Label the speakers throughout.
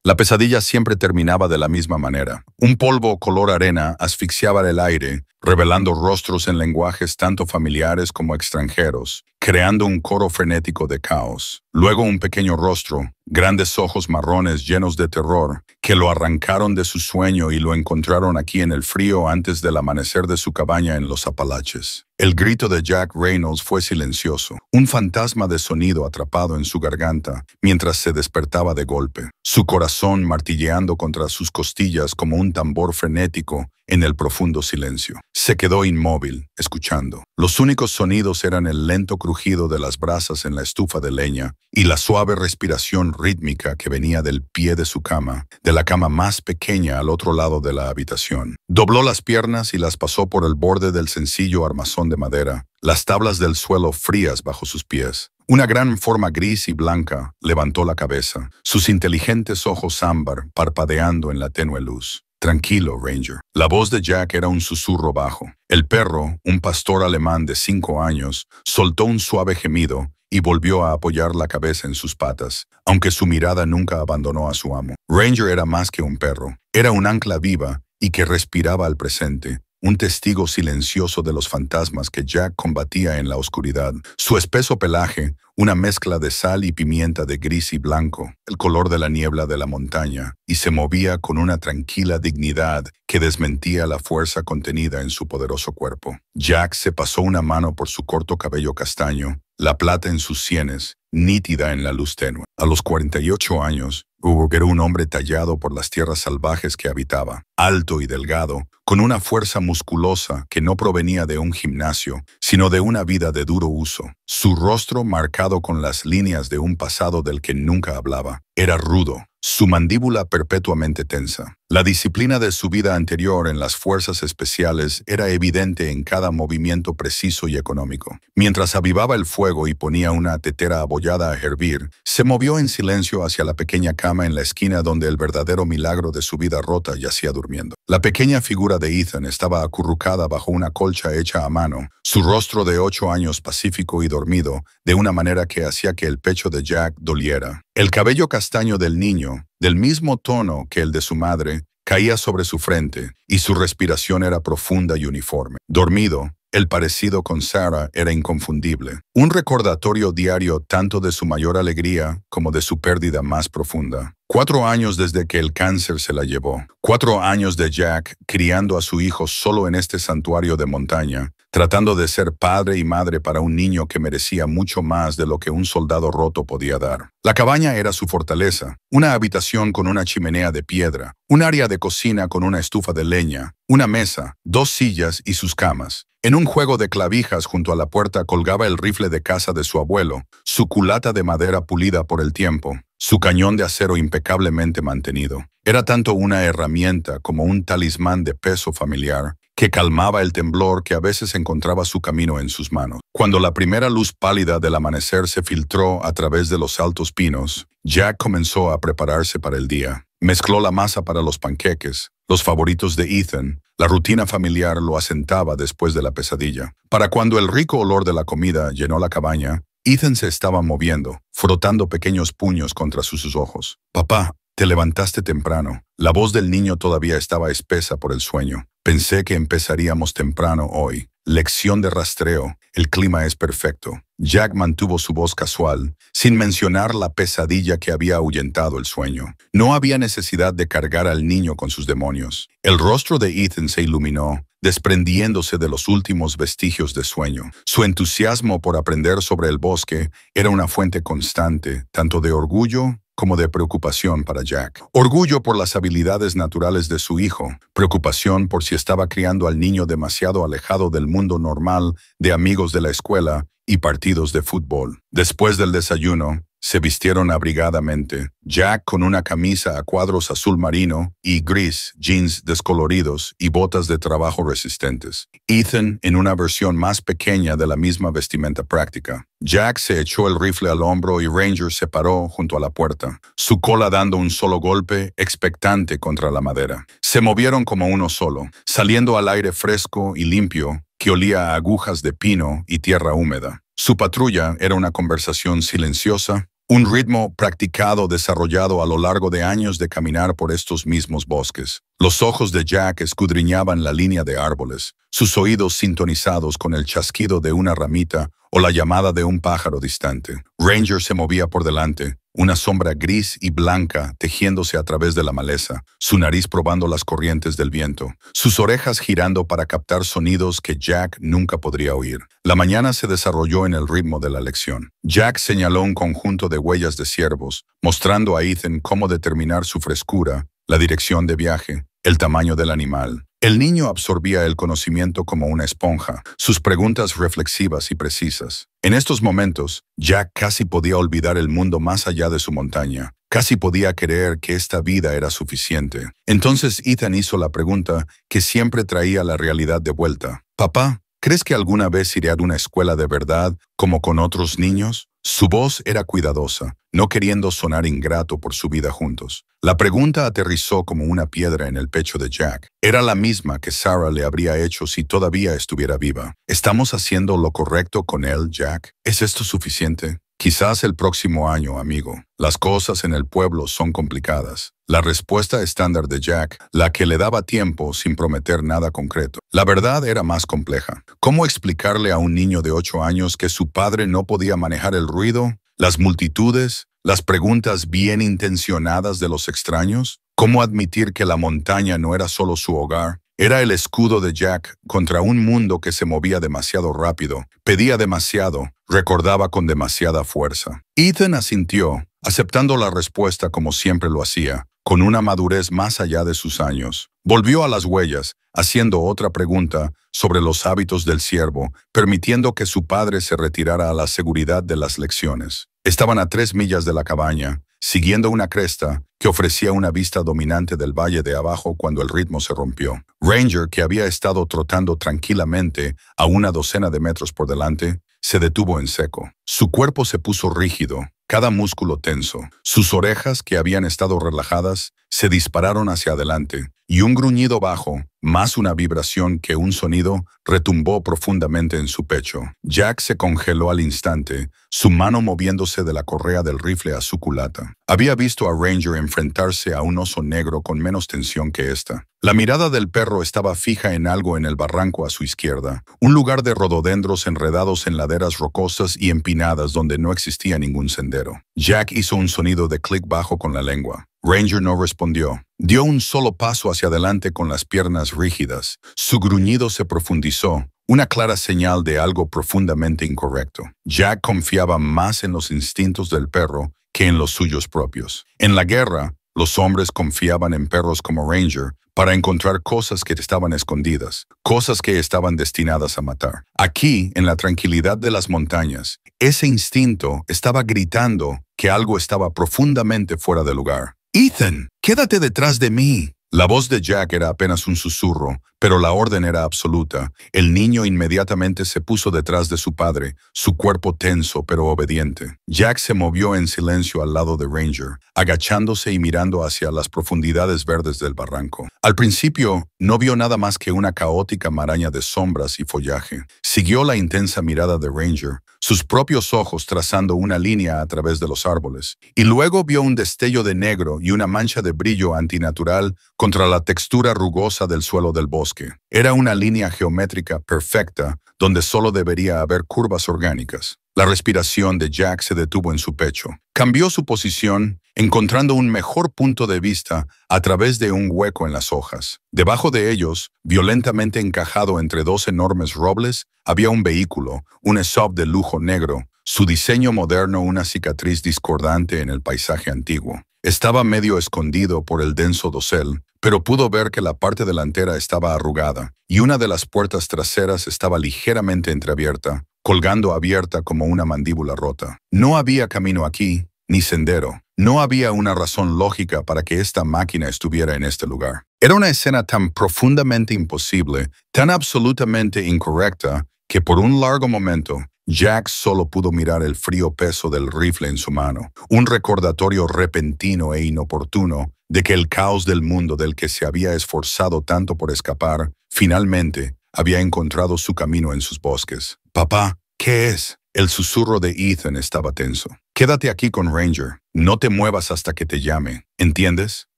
Speaker 1: La pesadilla siempre terminaba de la misma manera. Un polvo color arena asfixiaba el aire, revelando rostros en lenguajes tanto familiares como extranjeros, creando un coro frenético de caos. Luego un pequeño rostro, grandes ojos marrones llenos de terror, que lo arrancaron de su sueño y lo encontraron aquí en el frío antes del amanecer de su cabaña en los Apalaches. El grito de Jack Reynolds fue silencioso, un fantasma de sonido atrapado en su garganta mientras se despertaba de golpe, su corazón martilleando contra sus costillas como un tambor frenético en el profundo silencio. Se quedó inmóvil, escuchando. Los únicos sonidos eran el lento crujido de las brasas en la estufa de leña y la suave respiración rítmica que venía del pie de su cama, de la cama más pequeña al otro lado de la habitación. Dobló las piernas y las pasó por el borde del sencillo armazón de madera, las tablas del suelo frías bajo sus pies. Una gran forma gris y blanca levantó la cabeza, sus inteligentes ojos ámbar parpadeando en la tenue luz. Tranquilo, Ranger. La voz de Jack era un susurro bajo. El perro, un pastor alemán de 5 años, soltó un suave gemido y volvió a apoyar la cabeza en sus patas, aunque su mirada nunca abandonó a su amo. Ranger era más que un perro. Era un ancla viva y que respiraba al presente, un testigo silencioso de los fantasmas que Jack combatía en la oscuridad. Su espeso pelaje, una mezcla de sal y pimienta de gris y blanco, el color de la niebla de la montaña, y se movía con una tranquila dignidad que desmentía la fuerza contenida en su poderoso cuerpo. Jack se pasó una mano por su corto cabello castaño, la plata en sus sienes, nítida en la luz tenue. A los 48 años, Hugo era un hombre tallado por las tierras salvajes que habitaba, alto y delgado, con una fuerza musculosa que no provenía de un gimnasio, sino de una vida de duro uso. Su rostro, marcado con las líneas de un pasado del que nunca hablaba, era rudo, su mandíbula perpetuamente tensa. La disciplina de su vida anterior en las fuerzas especiales era evidente en cada movimiento preciso y económico. Mientras avivaba el fuego y ponía una tetera abollada a hervir, se movió en silencio hacia la pequeña cama en la esquina donde el verdadero milagro de su vida rota yacía durmiendo. La pequeña figura de Ethan estaba acurrucada bajo una colcha hecha a mano, su rostro de 8 años pacífico y dormido, de una manera que hacía que el pecho de Jack doliera. El cabello castaño del niño, del mismo tono que el de su madre, caía sobre su frente, y su respiración era profunda y uniforme. Dormido, el parecido con Sarah era inconfundible, un recordatorio diario tanto de su mayor alegría como de su pérdida más profunda. 4 años desde que el cáncer se la llevó. 4 años de Jack criando a su hijo solo en este santuario de montaña, tratando de ser padre y madre para un niño que merecía mucho más de lo que un soldado roto podía dar. La cabaña era su fortaleza, una habitación con una chimenea de piedra, un área de cocina con una estufa de leña, una mesa, 2 sillas y sus camas. En un juego de clavijas junto a la puerta colgaba el rifle de caza de su abuelo, su culata de madera pulida por el tiempo, su cañón de acero impecablemente mantenido. Era tanto una herramienta como un talismán de peso familiar que calmaba el temblor que a veces encontraba su camino en sus manos. Cuando la primera luz pálida del amanecer se filtró a través de los altos pinos, Jack comenzó a prepararse para el día. Mezcló la masa para los panqueques, los favoritos de Ethan. La rutina familiar lo asentaba después de la pesadilla. Para cuando el rico olor de la comida llenó la cabaña, Ethan se estaba moviendo, frotando pequeños puños contra sus ojos. «Papá, te levantaste temprano». La voz del niño todavía estaba espesa por el sueño. «Pensé que empezaríamos temprano hoy. Lección de rastreo. El clima es perfecto». Jack mantuvo su voz casual, sin mencionar la pesadilla que había ahuyentado el sueño. No había necesidad de cargar al niño con sus demonios. El rostro de Ethan se iluminó, desprendiéndose de los últimos vestigios de sueño. Su entusiasmo por aprender sobre el bosque era una fuente constante, tanto de orgullo como de preocupación para Jack. Orgullo por las habilidades naturales de su hijo, preocupación por si estaba criando al niño demasiado alejado del mundo normal de amigos de la escuela y partidos de fútbol. Después del desayuno, se vistieron abrigadamente. Jack con una camisa a cuadros azul marino y gris, jeans descoloridos y botas de trabajo resistentes. Ethan en una versión más pequeña de la misma vestimenta práctica. Jack se echó el rifle al hombro y Ranger se paró junto a la puerta, su cola dando un solo golpe expectante contra la madera. Se movieron como uno solo, saliendo al aire fresco y limpio que olía a agujas de pino y tierra húmeda. Su patrulla era una conversación silenciosa, Un ritmo practicado desarrollado a lo largo de años de caminar por estos mismos bosques. Los ojos de Jack escudriñaban la línea de árboles, sus oídos sintonizados con el chasquido de una ramita o la llamada de un pájaro distante. Ranger se movía por delante, una sombra gris y blanca tejiéndose a través de la maleza, su nariz probando las corrientes del viento, sus orejas girando para captar sonidos que Jack nunca podría oír. La mañana se desarrolló en el ritmo de la lección. Jack señaló un conjunto de huellas de ciervos, mostrando a Ethan cómo determinar su frescura, la dirección de viaje, el tamaño del animal. El niño absorbía el conocimiento como una esponja, sus preguntas reflexivas y precisas. En estos momentos, Jack casi podía olvidar el mundo más allá de su montaña. Casi podía creer que esta vida era suficiente. Entonces Ethan hizo la pregunta que siempre traía la realidad de vuelta. «Papá, ¿crees que alguna vez iré a una escuela de verdad como con otros niños?» Su voz era cuidadosa, no queriendo sonar ingrato por su vida juntos. La pregunta aterrizó como una piedra en el pecho de Jack. Era la misma que Sarah le habría hecho si todavía estuviera viva. ¿Estamos haciendo lo correcto con él, Jack? ¿Es esto suficiente? Quizás el próximo año, amigo. Las cosas en el pueblo son complicadas. La respuesta estándar de Jack, la que le daba tiempo sin prometer nada concreto. La verdad era más compleja. ¿Cómo explicarle a un niño de 8 años que su padre no podía manejar el ruido, las multitudes, las preguntas bien intencionadas de los extraños? ¿Cómo admitir que la montaña no era solo su hogar? Era el escudo de Jack contra un mundo que se movía demasiado rápido, pedía demasiado, recordaba con demasiada fuerza. Ethan asintió, aceptando la respuesta como siempre lo hacía, con una madurez más allá de sus años. Volvió a las huellas, haciendo otra pregunta sobre los hábitos del ciervo, permitiendo que su padre se retirara a la seguridad de las lecciones. Estaban a 3 millas de la cabaña, siguiendo una cresta que ofrecía una vista dominante del valle de abajo cuando el ritmo se rompió. Ranger, que había estado trotando tranquilamente a una docena de metros por delante, se detuvo en seco. Su cuerpo se puso rígido, cada músculo tenso. Sus orejas, que habían estado relajadas, se dispararon hacia adelante, y un gruñido bajo, más una vibración que un sonido, retumbó profundamente en su pecho. Jack se congeló al instante, su mano moviéndose de la correa del rifle a su culata. Había visto a Ranger enfrentarse a un oso negro con menos tensión que esta. La mirada del perro estaba fija en algo en el barranco a su izquierda, un lugar de rododendros enredados en laderas rocosas y empinadas donde no existía ningún sendero. Jack hizo un sonido de clic bajo con la lengua. Ranger no respondió. Dio un solo paso hacia adelante con las piernas rígidas. Su gruñido se profundizó, una clara señal de algo profundamente incorrecto. Jack confiaba más en los instintos del perro que en los suyos propios. En la guerra, los hombres confiaban en perros como Ranger para encontrar cosas que estaban escondidas, cosas que estaban destinadas a matar. Aquí, en la tranquilidad de las montañas, ese instinto estaba gritando que algo estaba profundamente fuera de lugar. «Ethan, quédate detrás de mí». La voz de Jack era apenas un susurro, pero la orden era absoluta. El niño inmediatamente se puso detrás de su padre, su cuerpo tenso pero obediente. Jack se movió en silencio al lado de Ranger, agachándose y mirando hacia las profundidades verdes del barranco. Al principio, no vio nada más que una caótica maraña de sombras y follaje. Siguió la intensa mirada de Ranger, sus propios ojos trazando una línea a través de los árboles, y luego vio un destello de negro y una mancha de brillo antinatural contra la textura rugosa del suelo del bosque. Era una línea geométrica perfecta donde solo debería haber curvas orgánicas. La respiración de Jack se detuvo en su pecho. Cambió su posición, encontrando un mejor punto de vista a través de un hueco en las hojas. Debajo de ellos, violentamente encajado entre 2 enormes robles, había un vehículo, un SUV de lujo negro, su diseño moderno una cicatriz discordante en el paisaje antiguo. Estaba medio escondido por el denso dosel, pero pudo ver que la parte delantera estaba arrugada y una de las puertas traseras estaba ligeramente entreabierta, colgando abierta como una mandíbula rota. No había camino aquí, ni sendero. No había una razón lógica para que esta máquina estuviera en este lugar. Era una escena tan profundamente imposible, tan absolutamente incorrecta, que por un largo momento, Jack solo pudo mirar el frío peso del rifle en su mano, un recordatorio repentino e inoportuno de que el caos del mundo del que se había esforzado tanto por escapar, finalmente había encontrado su camino en sus bosques. «Papá, ¿qué es?» El susurro de Ethan estaba tenso. Quédate aquí con Ranger. No te muevas hasta que te llame. ¿Entiendes?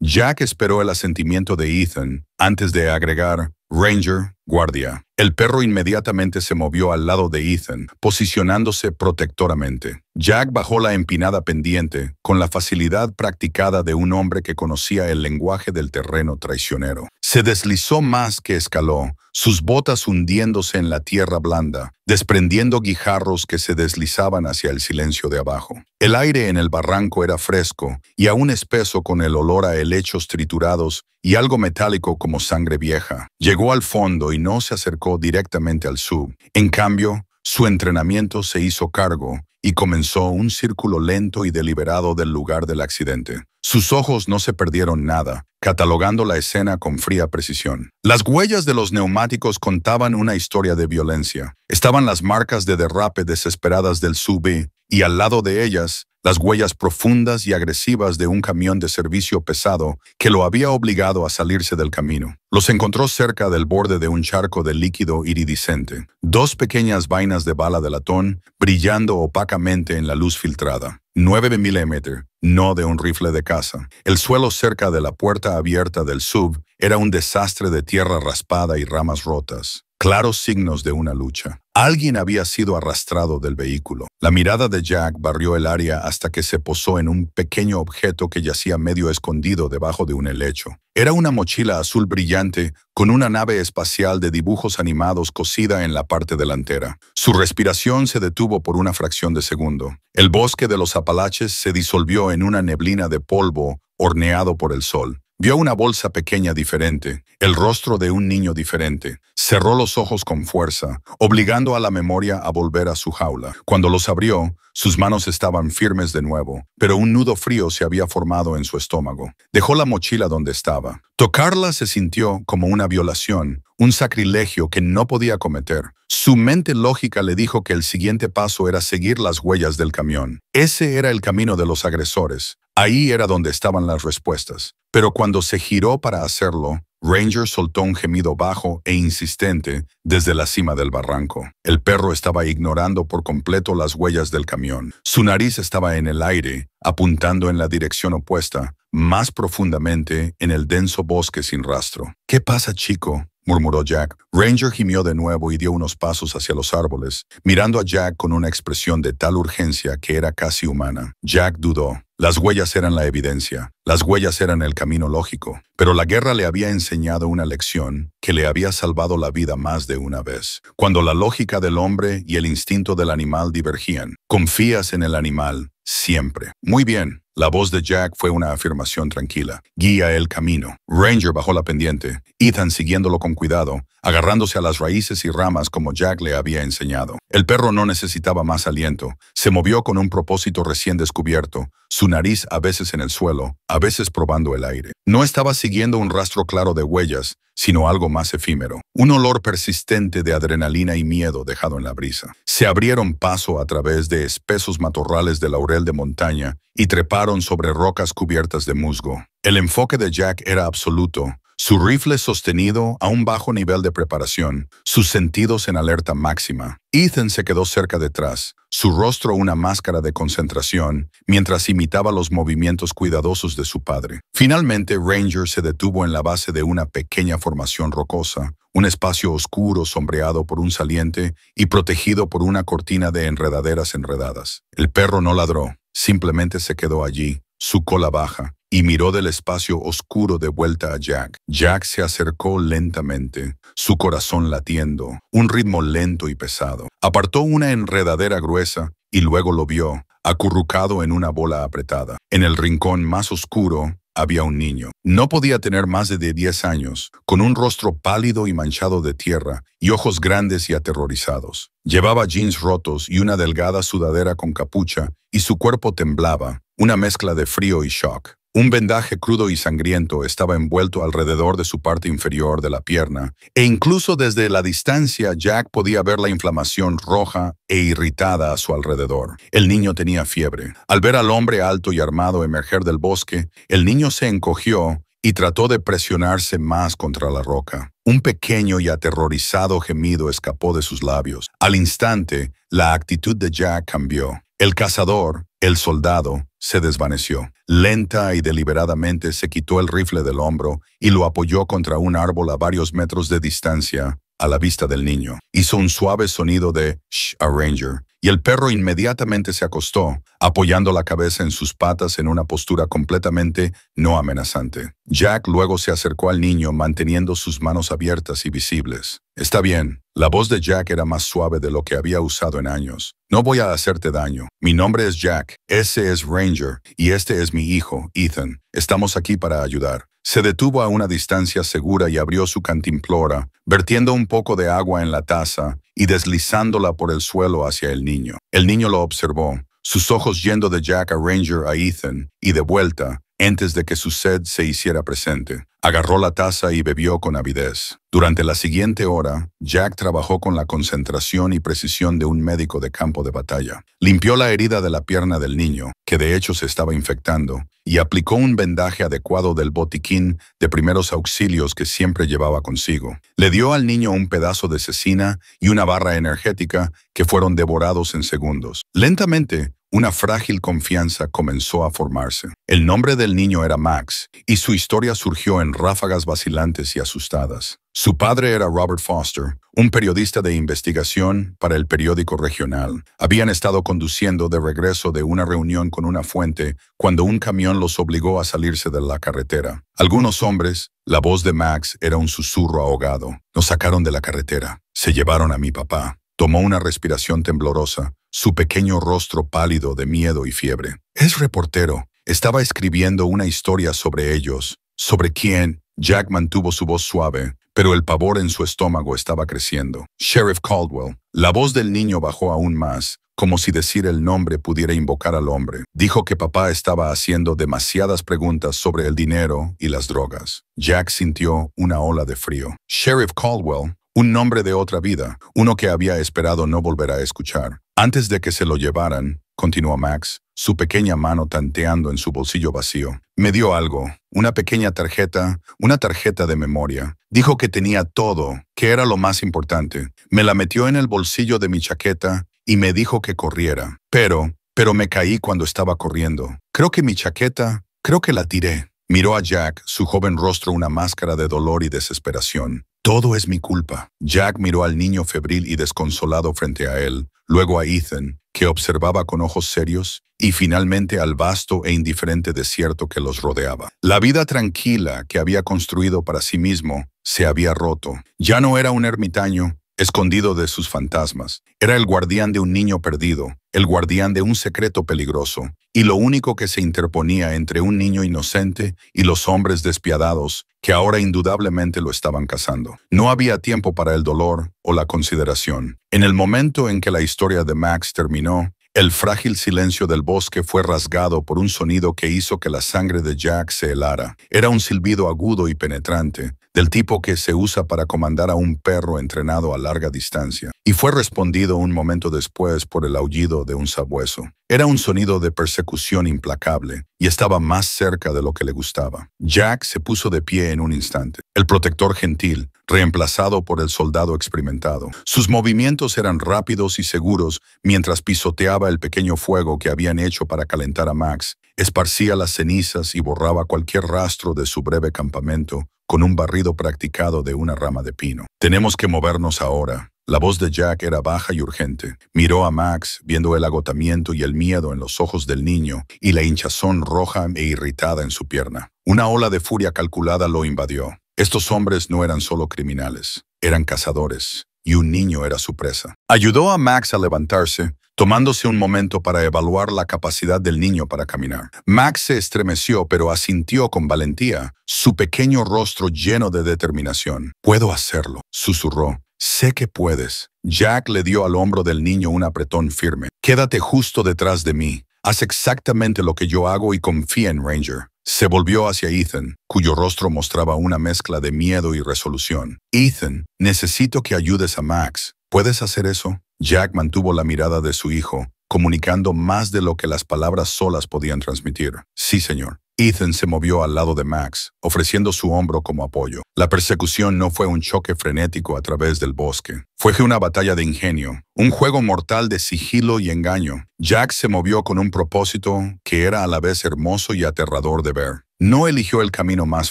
Speaker 1: Jack esperó el asentimiento de Ethan antes de agregar: Ranger, guardia. El perro inmediatamente se movió al lado de Ethan, posicionándose protectoramente. Jack bajó la empinada pendiente con la facilidad practicada de un hombre que conocía el lenguaje del terreno traicionero. Se deslizó más que escaló, sus botas hundiéndose en la tierra blanda, desprendiendo guijarros que se deslizaban hacia el silencio de abajo. El aire en el barranco era fresco y aún espeso, con el olor a helechos triturados y algo metálico como sangre vieja. Llegó al fondo y no se acercó directamente al sub. En cambio, su entrenamiento se hizo cargo y comenzó un círculo lento y deliberado del lugar del accidente. Sus ojos no se perdieron nada, catalogando la escena con fría precisión. Las huellas de los neumáticos contaban una historia de violencia. Estaban las marcas de derrape desesperadas del SUV y al lado de ellas, las huellas profundas y agresivas de un camión de servicio pesado que lo había obligado a salirse del camino. Los encontró cerca del borde de un charco de líquido iridiscente, dos pequeñas vainas de bala de latón brillando opacamente en la luz filtrada. 9 milímetros, no de un rifle de caza. El suelo cerca de la puerta abierta del SUV era un desastre de tierra raspada y ramas rotas. Claros signos de una lucha. Alguien había sido arrastrado del vehículo. La mirada de Jack barrió el área hasta que se posó en un pequeño objeto que yacía medio escondido debajo de un helecho. Era una mochila azul brillante con una nave espacial de dibujos animados cosida en la parte delantera. Su respiración se detuvo por una fracción de segundo. El bosque de los Apalaches se disolvió en una neblina de polvo horneado por el sol. Vio una bolsa pequeña diferente, el rostro de un niño diferente. Cerró los ojos con fuerza, obligando a la memoria a volver a su jaula. Cuando los abrió, sus manos estaban firmes de nuevo, pero un nudo frío se había formado en su estómago. Dejó la mochila donde estaba. Tocarla se sintió como una violación, un sacrilegio que no podía cometer. Su mente lógica le dijo que el siguiente paso era seguir las huellas del camión. Ese era el camino de los agresores. Ahí era donde estaban las respuestas. Pero cuando se giró para hacerlo, Ranger soltó un gemido bajo e insistente desde la cima del barranco. El perro estaba ignorando por completo las huellas del camión. Su nariz estaba en el aire, apuntando en la dirección opuesta, más profundamente en el denso bosque sin rastro. «¿Qué pasa, chico?», murmuró Jack. Ranger gimió de nuevo y dio unos pasos hacia los árboles, mirando a Jack con una expresión de tal urgencia que era casi humana. Jack dudó. Las huellas eran la evidencia. Las huellas eran el camino lógico. Pero la guerra le había enseñado una lección que le había salvado la vida más de una vez. Cuando la lógica del hombre y el instinto del animal divergían, confías en el animal siempre. Muy bien. La voz de Jack fue una afirmación tranquila. Guía el camino. Ranger bajó la pendiente, Ethan siguiéndolo con cuidado, agarrándose a las raíces y ramas como Jack le había enseñado. El perro no necesitaba más aliento. Se movió con un propósito recién descubierto, su nariz a veces en el suelo, a veces probando el aire. No estaba siguiendo un rastro claro de huellas, sino algo más efímero. Un olor persistente de adrenalina y miedo dejado en la brisa. Se abrieron paso a través de espesos matorrales de laurel de montaña y treparon sobre rocas cubiertas de musgo. El enfoque de Jack era absoluto, su rifle sostenido a un bajo nivel de preparación, sus sentidos en alerta máxima. Ethan se quedó cerca detrás, su rostro una máscara de concentración, mientras imitaba los movimientos cuidadosos de su padre. Finalmente, Ranger se detuvo en la base de una pequeña formación rocosa, un espacio oscuro sombreado por un saliente y protegido por una cortina de enredaderas enredadas. El perro no ladró, simplemente se quedó allí, su cola baja, y miró del espacio oscuro de vuelta a Jack. Jack se acercó lentamente, su corazón latiendo, un ritmo lento y pesado. Apartó una enredadera gruesa y luego lo vio, acurrucado en una bola apretada. En el rincón más oscuro había un niño. No podía tener más de 10 años, con un rostro pálido y manchado de tierra y ojos grandes y aterrorizados. Llevaba jeans rotos y una delgada sudadera con capucha y su cuerpo temblaba, una mezcla de frío y shock. Un vendaje crudo y sangriento estaba envuelto alrededor de su parte inferior de la pierna, e incluso desde la distancia Jack podía ver la inflamación roja e irritada a su alrededor. El niño tenía fiebre. Al ver al hombre alto y armado emerger del bosque, el niño se encogió y trató de presionarse más contra la roca. Un pequeño y aterrorizado gemido escapó de sus labios. Al instante, la actitud de Jack cambió. El cazador, el soldado, se desvaneció. Lenta y deliberadamente se quitó el rifle del hombro y lo apoyó contra un árbol a varios metros de distancia, a la vista del niño. Hizo un suave sonido de "shh" a Ranger, y el perro inmediatamente se acostó, apoyando la cabeza en sus patas en una postura completamente no amenazante. Jack luego se acercó al niño manteniendo sus manos abiertas y visibles. «Está bien». La voz de Jack era más suave de lo que había usado en años. «No voy a hacerte daño. Mi nombre es Jack, ese es Ranger, y este es mi hijo, Ethan. Estamos aquí para ayudar». Se detuvo a una distancia segura y abrió su cantimplora, vertiendo un poco de agua en la taza y deslizándola por el suelo hacia el niño. El niño lo observó, sus ojos yendo de Jack a Ranger a Ethan y de vuelta, antes de que su sed se hiciera presente. Agarró la taza y bebió con avidez. Durante la siguiente hora, Jack trabajó con la concentración y precisión de un médico de campo de batalla. Limpió la herida de la pierna del niño, que de hecho se estaba infectando, y aplicó un vendaje adecuado del botiquín de primeros auxilios que siempre llevaba consigo. Le dio al niño un pedazo de cecina y una barra energética que fueron devorados en segundos. Lentamente, una frágil confianza comenzó a formarse. El nombre del niño era Max, y su historia surgió en ráfagas vacilantes y asustadas. Su padre era Robert Foster, un periodista de investigación para el periódico regional. Habían estado conduciendo de regreso de una reunión con una fuente cuando un camión los obligó a salirse de la carretera. Algunos hombres, la voz de Max era un susurro ahogado. Nos sacaron de la carretera. Se llevaron a mi papá. Tomó una respiración temblorosa, su pequeño rostro pálido de miedo y fiebre. Es reportero. Estaba escribiendo una historia sobre ellos. ¿Sobre quién? Jack mantuvo su voz suave, pero el pavor en su estómago estaba creciendo. Sheriff Caldwell. La voz del niño bajó aún más, como si decir el nombre pudiera invocar al hombre. Dijo que papá estaba haciendo demasiadas preguntas sobre el dinero y las drogas. Jack sintió una ola de frío. Sheriff Caldwell. Un nombre de otra vida, uno que había esperado no volver a escuchar. Antes de que se lo llevaran, continuó Max, su pequeña mano tanteando en su bolsillo vacío. Me dio algo, una pequeña tarjeta, una tarjeta de memoria. Dijo que tenía todo, que era lo más importante. Me la metió en el bolsillo de mi chaqueta y me dijo que corriera. Pero me caí cuando estaba corriendo. Creo que la tiré. Miró a Jack, su joven rostro una máscara de dolor y desesperación. Todo es mi culpa. Jack miró al niño febril y desconsolado frente a él, luego a Ethan, que observaba con ojos serios, y finalmente al vasto e indiferente desierto que los rodeaba. La vida tranquila que había construido para sí mismo se había roto. Ya no era un ermitaño, escondido de sus fantasmas. Era el guardián de un niño perdido, el guardián de un secreto peligroso, y lo único que se interponía entre un niño inocente y los hombres despiadados que ahora indudablemente lo estaban cazando. No había tiempo para el dolor o la consideración. En el momento en que la historia de Max terminó, el frágil silencio del bosque fue rasgado por un sonido que hizo que la sangre de Jack se helara. Era un silbido agudo y penetrante, del tipo que se usa para comandar a un perro entrenado a larga distancia, y fue respondido un momento después por el aullido de un sabueso. Era un sonido de persecución implacable, y estaba más cerca de lo que le gustaba. Jack se puso de pie en un instante, el protector gentil, reemplazado por el soldado experimentado. Sus movimientos eran rápidos y seguros mientras pisoteaba el pequeño fuego que habían hecho para calentar a Max, esparcía las cenizas y borraba cualquier rastro de su breve campamento con un barrido practicado de una rama de pino. «Tenemos que movernos ahora». La voz de Jack era baja y urgente. Miró a Max, viendo el agotamiento y el miedo en los ojos del niño y la hinchazón roja e irritada en su pierna. Una ola de furia calculada lo invadió. Estos hombres no eran solo criminales, eran cazadores, y un niño era su presa. Ayudó a Max a levantarse, tomándose un momento para evaluar la capacidad del niño para caminar. Max se estremeció, pero asintió con valentía, su pequeño rostro lleno de determinación. «Puedo hacerlo», susurró. «Sé que puedes». Jack le dio al hombro del niño un apretón firme. «Quédate justo detrás de mí. Haz exactamente lo que yo hago y confía en Ranger». Se volvió hacia Ethan, cuyo rostro mostraba una mezcla de miedo y resolución. «Ethan, necesito que ayudes a Max. ¿Puedes hacer eso?» Jack mantuvo la mirada de su hijo, comunicando más de lo que las palabras solas podían transmitir. «Sí, señor». Ethan se movió al lado de Max, ofreciendo su hombro como apoyo. La persecución no fue un choque frenético a través del bosque. Fue una batalla de ingenio, un juego mortal de sigilo y engaño. Jack se movió con un propósito que era a la vez hermoso y aterrador de ver. No eligió el camino más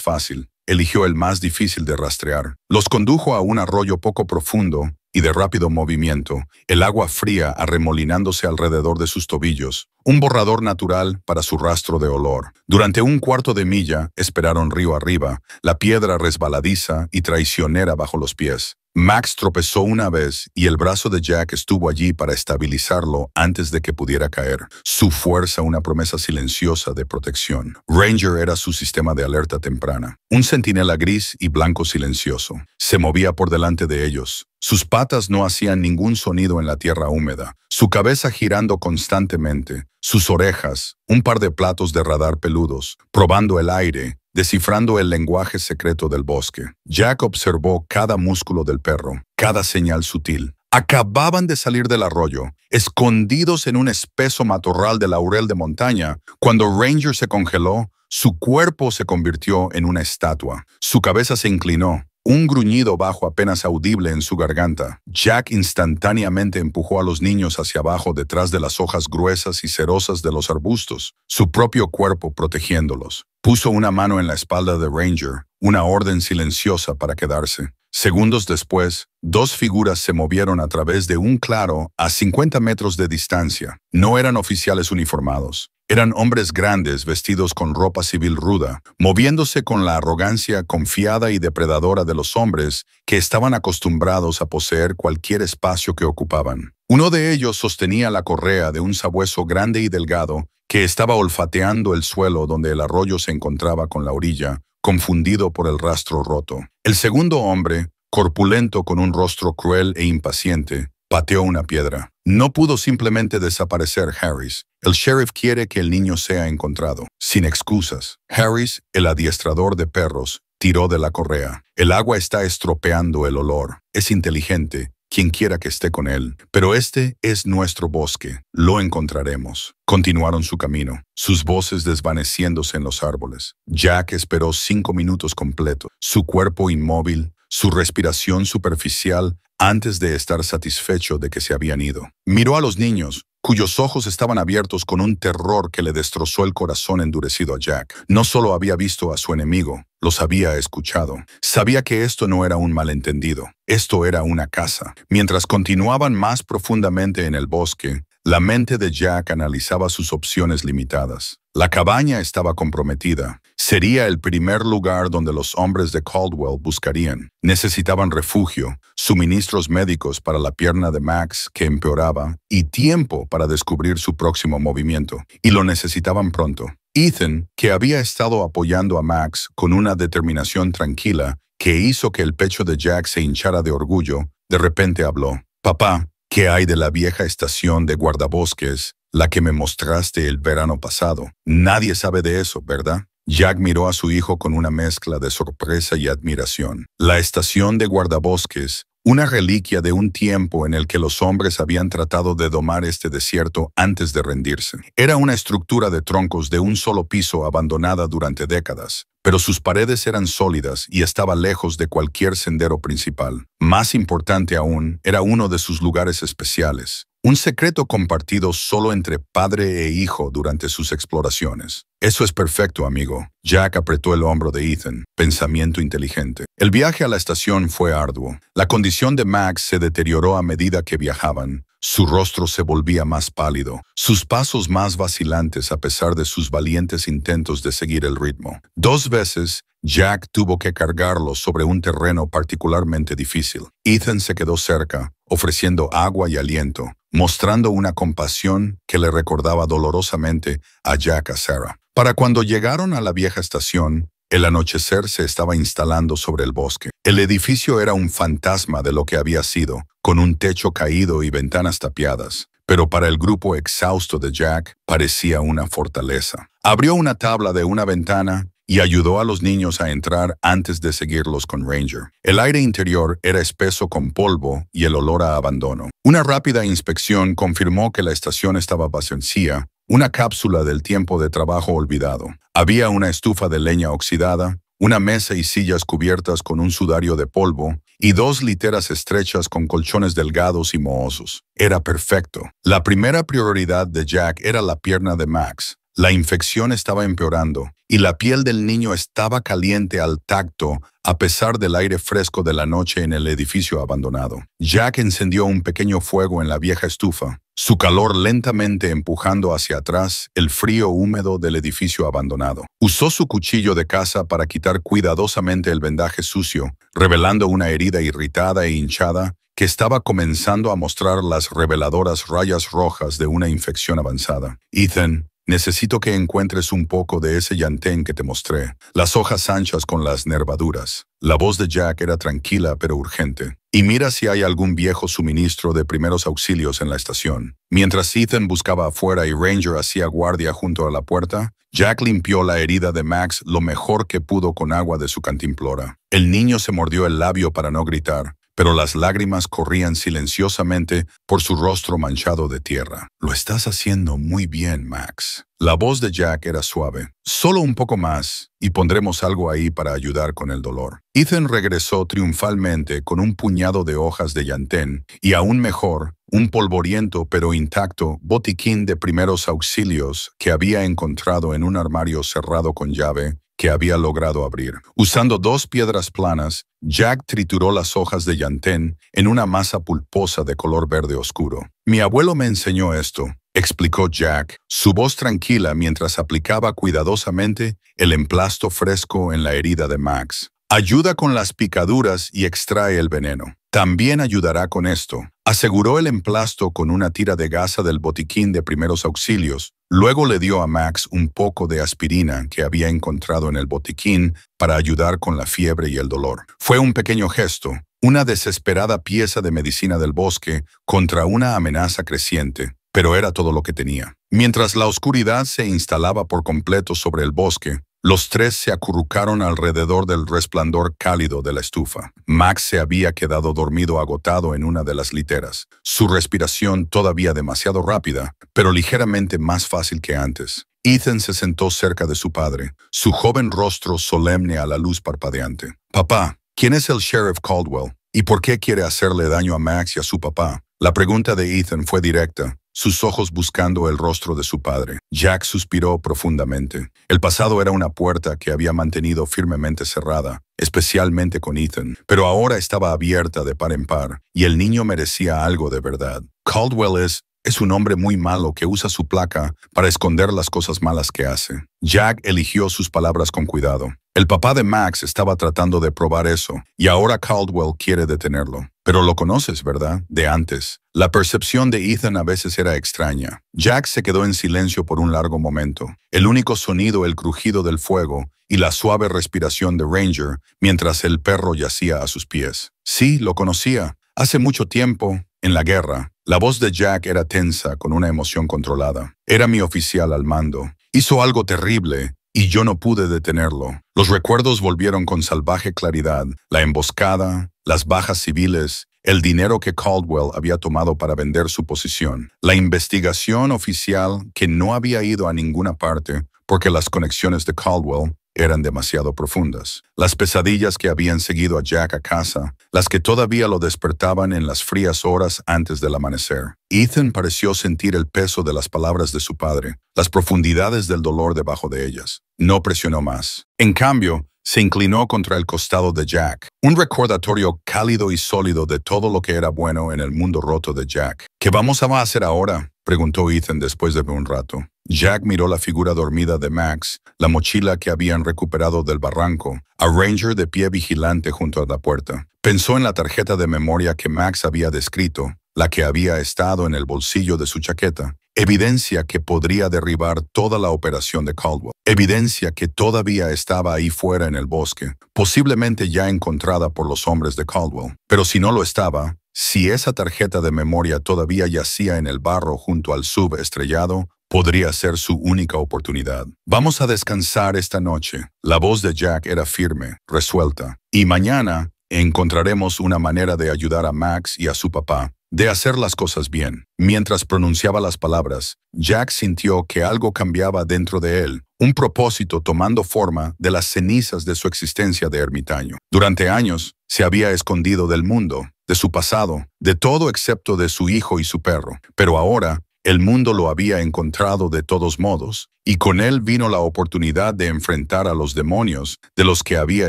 Speaker 1: fácil, eligió el más difícil de rastrear. Los condujo a un arroyo poco profundo y de rápido movimiento, el agua fría arremolinándose alrededor de sus tobillos, un borrador natural para su rastro de olor. Durante un cuarto de milla esperaron río arriba, la piedra resbaladiza y traicionera bajo los pies. Max tropezó una vez y el brazo de Jack estuvo allí para estabilizarlo antes de que pudiera caer. Su fuerza, una promesa silenciosa de protección. Ranger era su sistema de alerta temprana. Un centinela gris y blanco silencioso. Se movía por delante de ellos. Sus patas no hacían ningún sonido en la tierra húmeda, su cabeza girando constantemente, sus orejas, un par de platos de radar peludos, probando el aire, descifrando el lenguaje secreto del bosque. Jack observó cada músculo del perro, cada señal sutil. Acababan de salir del arroyo, escondidos en un espeso matorral de laurel de montaña. Cuando Ranger se congeló, su cuerpo se convirtió en una estatua. Su cabeza se inclinó. Un gruñido bajo apenas audible en su garganta. Jack instantáneamente empujó a los niños hacia abajo detrás de las hojas gruesas y cerosas de los arbustos, su propio cuerpo protegiéndolos. Puso una mano en la espalda de Ranger, una orden silenciosa para quedarse. Segundos después, dos figuras se movieron a través de un claro a 50 metros de distancia. No eran oficiales uniformados. Eran hombres grandes vestidos con ropa civil ruda, moviéndose con la arrogancia confiada y depredadora de los hombres que estaban acostumbrados a poseer cualquier espacio que ocupaban. Uno de ellos sostenía la correa de un sabueso grande y delgado que estaba olfateando el suelo donde el arroyo se encontraba con la orilla, confundido por el rastro roto. El segundo hombre, corpulento con un rostro cruel e impaciente, pateó una piedra. No pudo simplemente desaparecer Harris. El sheriff quiere que el niño sea encontrado. Sin excusas. Harris, el adiestrador de perros, tiró de la correa. El agua está estropeando el olor. Es inteligente, quien quiera que esté con él. Pero este es nuestro bosque. Lo encontraremos. Continuaron su camino, sus voces desvaneciéndose en los árboles. Jack esperó 5 minutos completos, su cuerpo inmóvil, su respiración superficial, antes de estar satisfecho de que se habían ido. Miró a los niños, cuyos ojos estaban abiertos con un terror que le destrozó el corazón endurecido a Jack. No solo había visto a su enemigo, los había escuchado. Sabía que esto no era un malentendido. Esto era una casa. Mientras continuaban más profundamente en el bosque, la mente de Jack analizaba sus opciones limitadas. La cabaña estaba comprometida. Sería el primer lugar donde los hombres de Caldwell buscarían. Necesitaban refugio, suministros médicos para la pierna de Max que empeoraba y tiempo para descubrir su próximo movimiento. Y lo necesitaban pronto. Ethan, que había estado apoyando a Max con una determinación tranquila que hizo que el pecho de Jack se hinchara de orgullo, de repente habló. «Papá, ¿qué hay de la vieja estación de guardabosques, la que me mostraste el verano pasado? Nadie sabe de eso, ¿verdad?» Jack miró a su hijo con una mezcla de sorpresa y admiración. La estación de guardabosques, una reliquia de un tiempo en el que los hombres habían tratado de domar este desierto antes de rendirse. Era una estructura de troncos de un solo piso abandonada durante décadas, pero sus paredes eran sólidas y estaba lejos de cualquier sendero principal. Más importante aún, era uno de sus lugares especiales. Un secreto compartido solo entre padre e hijo durante sus exploraciones. «Eso es perfecto, amigo». Jack apretó el hombro de Ethan, pensamiento inteligente. El viaje a la estación fue arduo. La condición de Max se deterioró a medida que viajaban. Su rostro se volvía más pálido, sus pasos más vacilantes a pesar de sus valientes intentos de seguir el ritmo. 2 veces, Jack tuvo que cargarlo sobre un terreno particularmente difícil. Ethan se quedó cerca, ofreciendo agua y aliento, mostrando una compasión que le recordaba dolorosamente a Jack a Sarah. Para cuando llegaron a la vieja estación, el anochecer se estaba instalando sobre el bosque. El edificio era un fantasma de lo que había sido, con un techo caído y ventanas tapiadas, pero para el grupo exhausto de Jack parecía una fortaleza. Abrió una tabla de una ventana y ayudó a los niños a entrar antes de seguirlos con Ranger. El aire interior era espeso con polvo y el olor a abandono. Una rápida inspección confirmó que la estación estaba vacía, una cápsula del tiempo de trabajo olvidado. Había una estufa de leña oxidada, una mesa y sillas cubiertas con un sudario de polvo, y dos literas estrechas con colchones delgados y mohosos. Era perfecto. La primera prioridad de Jack era la pierna de Max. La infección estaba empeorando, y la piel del niño estaba caliente al tacto, a pesar del aire fresco de la noche en el edificio abandonado. Jack encendió un pequeño fuego en la vieja estufa, su calor lentamente empujando hacia atrás el frío húmedo del edificio abandonado. Usó su cuchillo de caza para quitar cuidadosamente el vendaje sucio, revelando una herida irritada e hinchada que estaba comenzando a mostrar las reveladoras rayas rojas de una infección avanzada. Ethan, necesito que encuentres un poco de ese llantén que te mostré, las hojas anchas con las nervaduras. La voz de Jack era tranquila pero urgente. Y mira si hay algún viejo suministro de primeros auxilios en la estación. Mientras Ethan buscaba afuera y Ranger hacía guardia junto a la puerta, Jack limpió la herida de Max lo mejor que pudo con agua de su cantimplora. El niño se mordió el labio para no gritar, pero las lágrimas corrían silenciosamente por su rostro manchado de tierra. Lo estás haciendo muy bien, Max. La voz de Jack era suave. Solo un poco más, y pondremos algo ahí para ayudar con el dolor. Ethan regresó triunfalmente con un puñado de hojas de llantén, y aún mejor, un polvoriento pero intacto botiquín de primeros auxilios que había encontrado en un armario cerrado con llave que había logrado abrir. Usando dos piedras planas, Jack trituró las hojas de llantén en una masa pulposa de color verde oscuro. Mi abuelo me enseñó esto, explicó Jack, su voz tranquila mientras aplicaba cuidadosamente el emplasto fresco en la herida de Max. Ayuda con las picaduras y extrae el veneno. También ayudará con esto, aseguró el emplasto con una tira de gasa del botiquín de primeros auxilios. Luego le dio a Max un poco de aspirina que había encontrado en el botiquín para ayudar con la fiebre y el dolor. Fue un pequeño gesto, una desesperada pieza de medicina del bosque contra una amenaza creciente, pero era todo lo que tenía. Mientras la oscuridad se instalaba por completo sobre el bosque, los tres se acurrucaron alrededor del resplandor cálido de la estufa. Max se había quedado dormido agotado en una de las literas, su respiración todavía demasiado rápida, pero ligeramente más fácil que antes. Ethan se sentó cerca de su padre, su joven rostro solemne a la luz parpadeante. «Papá, ¿quién es el Sheriff Caldwell? ¿Y por qué quiere hacerle daño a Max y a su papá?» La pregunta de Ethan fue directa, sus ojos buscando el rostro de su padre. Jack suspiró profundamente. El pasado era una puerta que había mantenido firmemente cerrada, especialmente con Ethan, pero ahora estaba abierta de par en par, y el niño merecía algo de verdad. Caldwell es un hombre muy malo que usa su placa para esconder las cosas malas que hace. Jack eligió sus palabras con cuidado. El papá de Max estaba tratando de probar eso, y ahora Caldwell quiere detenerlo. Pero lo conoces, ¿verdad? De antes. La percepción de Ethan a veces era extraña. Jack se quedó en silencio por un largo momento. El único sonido, el crujido del fuego y la suave respiración de Ranger mientras el perro yacía a sus pies. Sí, lo conocía. Hace mucho tiempo, en la guerra. La voz de Jack era tensa, con una emoción controlada. Era mi oficial al mando. Hizo algo terrible, y yo no pude detenerlo. Los recuerdos volvieron con salvaje claridad. La emboscada, las bajas civiles, el dinero que Caldwell había tomado para vender su posición. La investigación oficial que no había ido a ninguna parte porque las conexiones de Caldwell eran demasiado profundas. Las pesadillas que habían seguido a Jack a casa, las que todavía lo despertaban en las frías horas antes del amanecer. Ethan pareció sentir el peso de las palabras de su padre, las profundidades del dolor debajo de ellas. No presionó más. En cambio, se inclinó contra el costado de Jack, un recordatorio cálido y sólido de todo lo que era bueno en el mundo roto de Jack. ¿Qué vamos a hacer ahora?, preguntó Ethan después de un rato. Jack miró la figura dormida de Max, la mochila que habían recuperado del barranco, a Ranger de pie vigilante junto a la puerta. Pensó en la tarjeta de memoria que Max había descrito, la que había estado en el bolsillo de su chaqueta. Evidencia que podría derribar toda la operación de Caldwell. Evidencia que todavía estaba ahí fuera en el bosque, posiblemente ya encontrada por los hombres de Caldwell. Pero si no lo estaba, si esa tarjeta de memoria todavía yacía en el barro junto al sub estrellado, podría ser su única oportunidad. Vamos a descansar esta noche. La voz de Jack era firme, resuelta. Y mañana encontraremos una manera de ayudar a Max y a su papá. de hacer las cosas bien. Mientras pronunciaba las palabras, Jack sintió que algo cambiaba dentro de él, un propósito tomando forma de las cenizas de su existencia de ermitaño. Durante años, se había escondido del mundo, de su pasado, de todo excepto de su hijo y su perro. Pero ahora, el mundo lo había encontrado de todos modos, y con él vino la oportunidad de enfrentar a los demonios de los que había